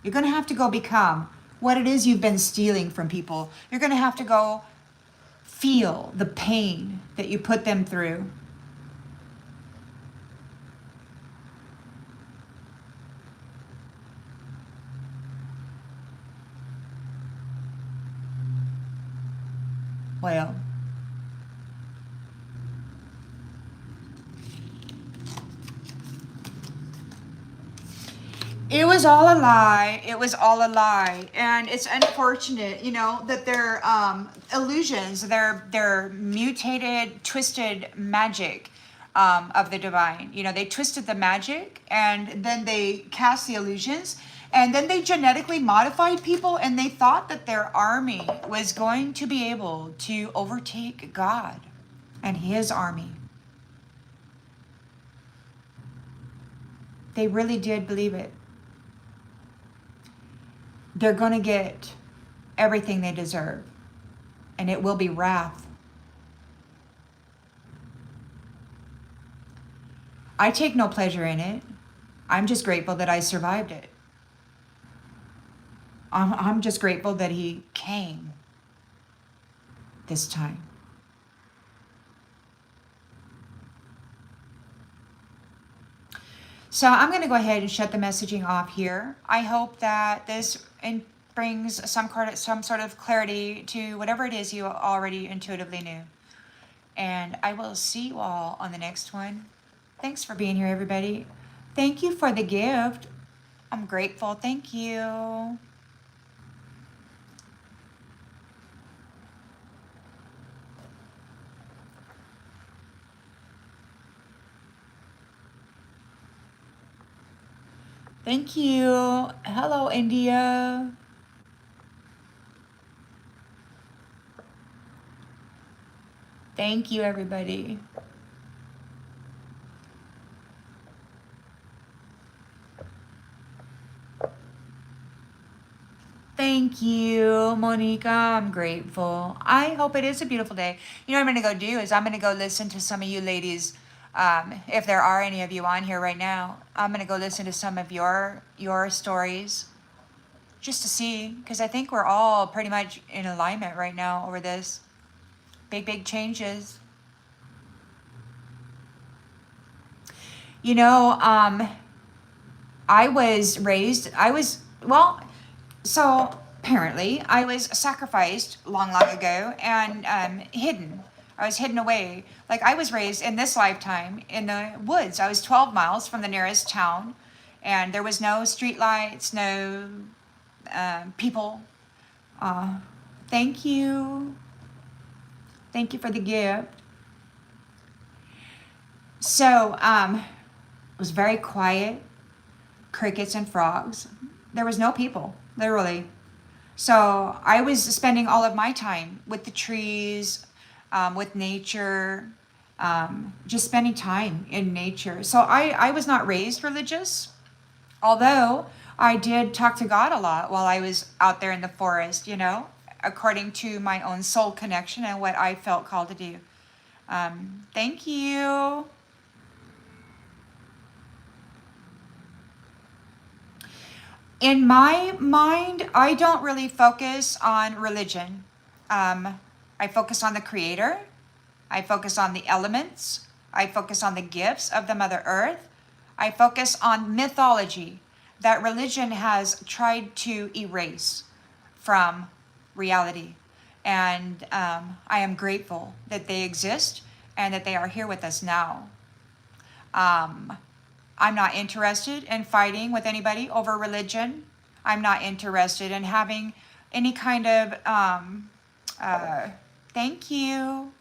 you're going to have to go become what it is you've been stealing from people. You're going to have to go feel the pain that you put them through. Well, it was all a lie. It was all a lie. And it's unfortunate, you know, that they're illusions, they're mutated, twisted magic of the divine. You know, they twisted the magic and then they cast the illusions. And then they genetically modified people and they thought that their army was going to be able to overtake God and his army. They really did believe it. They're going to get everything they deserve, and it will be wrath. I take no pleasure in it. I'm just grateful that I survived it. I'm just grateful that he came this time. So I'm going to go ahead and shut the messaging off here. I hope that this brings some sort of clarity to whatever it is you already intuitively knew. And I will see you all on the next one. Thanks for being here, everybody. Thank you for the gift. I'm grateful. Thank you. Thank you. Hello, India. Thank you, everybody. Thank you, Monica. I'm grateful. I hope it is a beautiful day. You know what I'm going to go do is I'm going to go listen to some of you ladies. If there are any of you on here right now, I'm going to go listen to some of your stories just to see, because I think we're all pretty much in alignment right now over this. Big changes. You know, so apparently I was sacrificed long ago and hidden. I was hidden away. Like I was raised in this lifetime in the woods. I was 12 miles from the nearest town and there was no street lights, no people. Thank you. Thank you for the gift. So it was very quiet, crickets and frogs. There was no people, literally. So I was spending all of my time with the trees, with nature, just spending time in nature. So I was not raised religious, although I did talk to God a lot while I was out there in the forest, according to my own soul connection and what I felt called to do. Thank you. In my mind, I don't really focus on religion. I focus on the Creator. I focus on the elements. I focus on the gifts of the Mother Earth. I focus on mythology that religion has tried to erase from reality. And I am grateful that they exist and that they are here with us now. I'm not interested in fighting with anybody over religion. I'm not interested in having any kind of, thank you.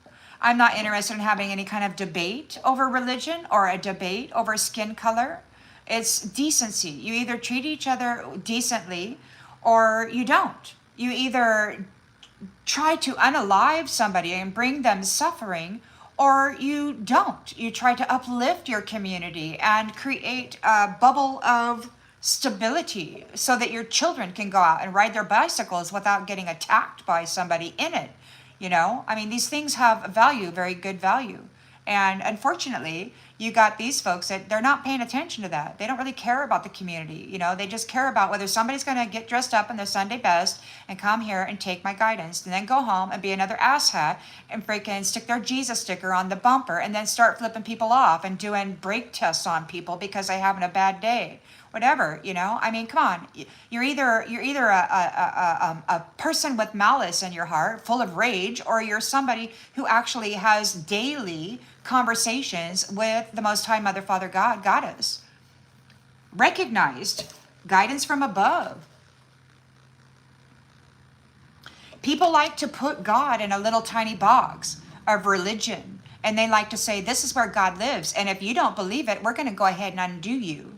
I'm not interested in having any kind of debate over religion or a debate over skin color. It's decency. You either treat each other decently or you don't. You either try to unalive somebody and bring them suffering, or you don't. You try to uplift your community and create a bubble of stability so that your children can go out and ride their bicycles without getting attacked by somebody in it. I mean, these things have value, very good value. And unfortunately, you got these folks that they're not paying attention to that. They don't really care about the community. They just care about whether somebody's going to get dressed up in their Sunday best and come here and take my guidance and then go home and be another asshat and freaking stick their Jesus sticker on the bumper and then start flipping people off and doing brake tests on people because they're having a bad day. Whatever, I mean, come on. You're either a person with malice in your heart, full of rage, or you're somebody who actually has daily conversations with the Most High Mother, Father, God, Goddess. Recognized guidance from above. People like to put God in a little tiny box of religion, and they like to say, this is where God lives, and if you don't believe it, we're going to go ahead and undo you.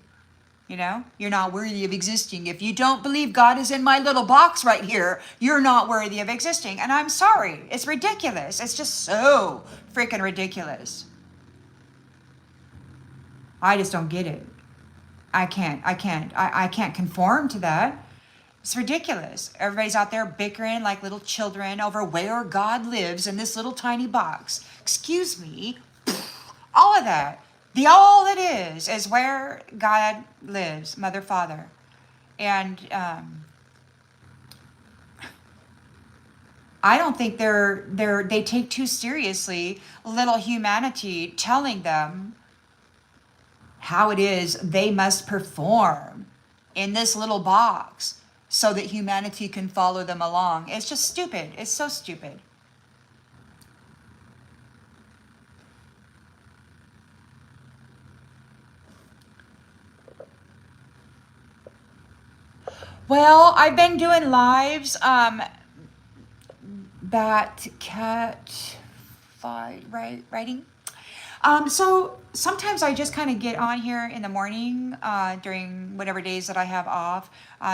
You're not worthy of existing. If you don't believe God is in my little box right here, you're not worthy of existing. And I'm sorry. It's ridiculous. It's just so freaking ridiculous. I just don't get it. I can't conform to that. It's ridiculous. Everybody's out there bickering like little children over where God lives in this little tiny box. Excuse me. All of that. The all it is where God lives, Mother, Father. And I don't think they take too seriously little humanity telling them how it is they must perform in this little box so that humanity can follow them along. It's just stupid. It's so stupid. Well, I've been doing lives, writing. So sometimes I just kind of get on here in the morning during whatever days that I have off.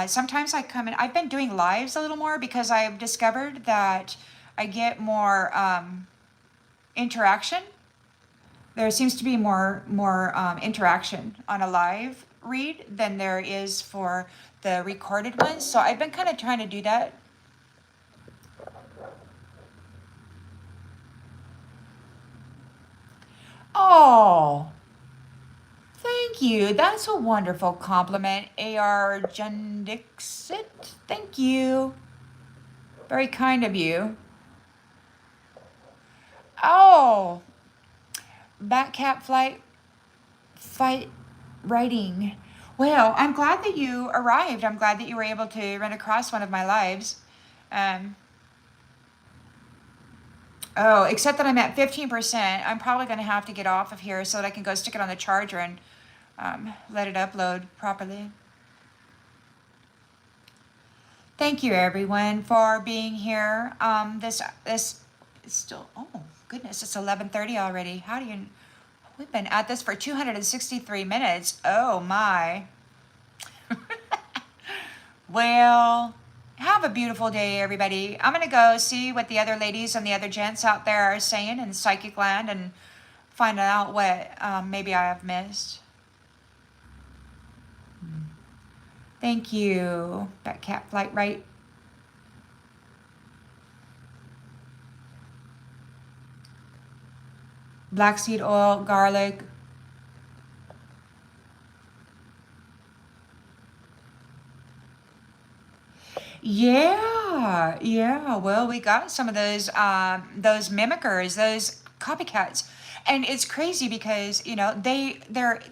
Sometimes I come in. I've been doing lives a little more because I've discovered that I get more interaction. There seems to be more interaction on a live read than there is for the recorded ones. So I've been kind of trying to do that. Oh, thank you. That's a wonderful compliment, A.R. Jendixit. Thank you. Very kind of you. Oh, Batcat fight writing. Well, I'm glad that you arrived. I'm glad that you were able to run across one of my lives. Except that I'm at 15%. I'm probably going to have to get off of here so that I can go stick it on the charger and let it upload properly. Thank you, everyone, for being here. This is still, oh, goodness, it's 11:30 already. We've been at this for 263 minutes. Oh my. Well, have a beautiful day, everybody. I'm going to go see what the other ladies and the other gents out there are saying in psychic land and find out what maybe I have missed. Thank you. That cat flight right. Black seed oil, garlic. Yeah. Well, we got some of those mimickers, those copycats, and it's crazy because they're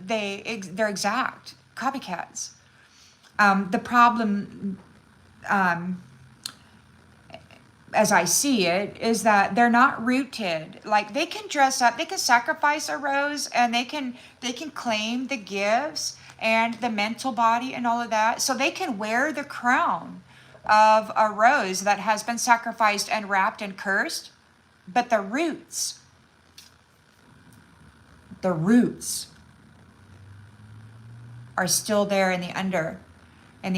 exact copycats. The problem, as I see it, is that they're not rooted. Like they can dress up, they can sacrifice a rose, and they can claim the gifts and the mental body and all of that, so they can wear the crown of a rose that has been sacrificed and wrapped and cursed, but the roots are still there in the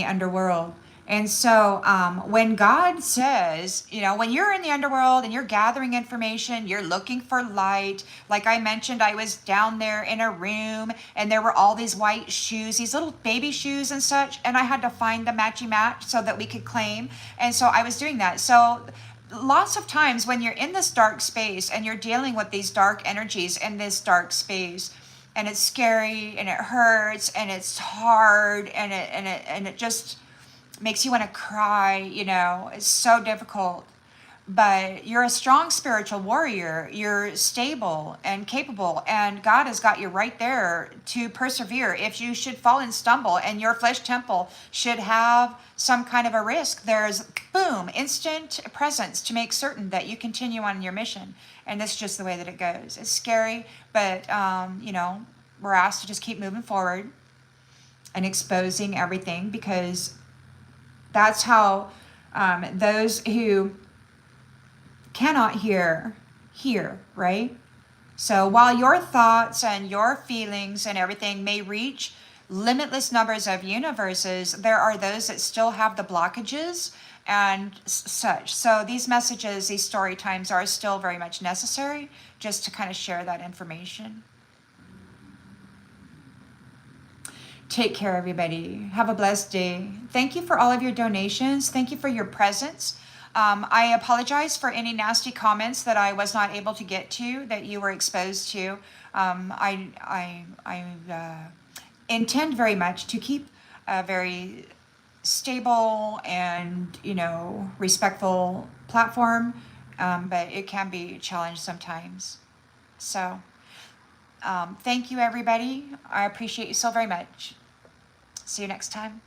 underworld. And so when God says, when you're in the underworld and you're gathering information, you're looking for light. Like I mentioned, I was down there in a room and there were all these white shoes, these little baby shoes and such. And I had to find the matchy match so that we could claim. And so I was doing that. So lots of times when you're in this dark space and you're dealing with these dark energies in this dark space, and it's scary and it hurts and it's hard and it just makes you want to cry, it's so difficult. But you're a strong spiritual warrior. You're stable and capable, and God has got you right there to persevere. If you should fall and stumble and your flesh temple should have some kind of a risk, there's boom, instant presence to make certain that you continue on your mission. And that's just the way that it goes. It's scary, but we're asked to just keep moving forward and exposing everything, because that's how those who cannot hear, right? So while your thoughts and your feelings and everything may reach limitless numbers of universes, there are those that still have the blockages and such. So these messages, these story times are still very much necessary, just to kind of share that information. Take care, everybody. Have a blessed day. Thank you for all of your donations. Thank you for your presence. I apologize for any nasty comments that I was not able to get to, that you were exposed to. I intend very much to keep a very stable and, respectful platform, but it can be challenged sometimes. So thank you, everybody. I appreciate you so very much. See you next time.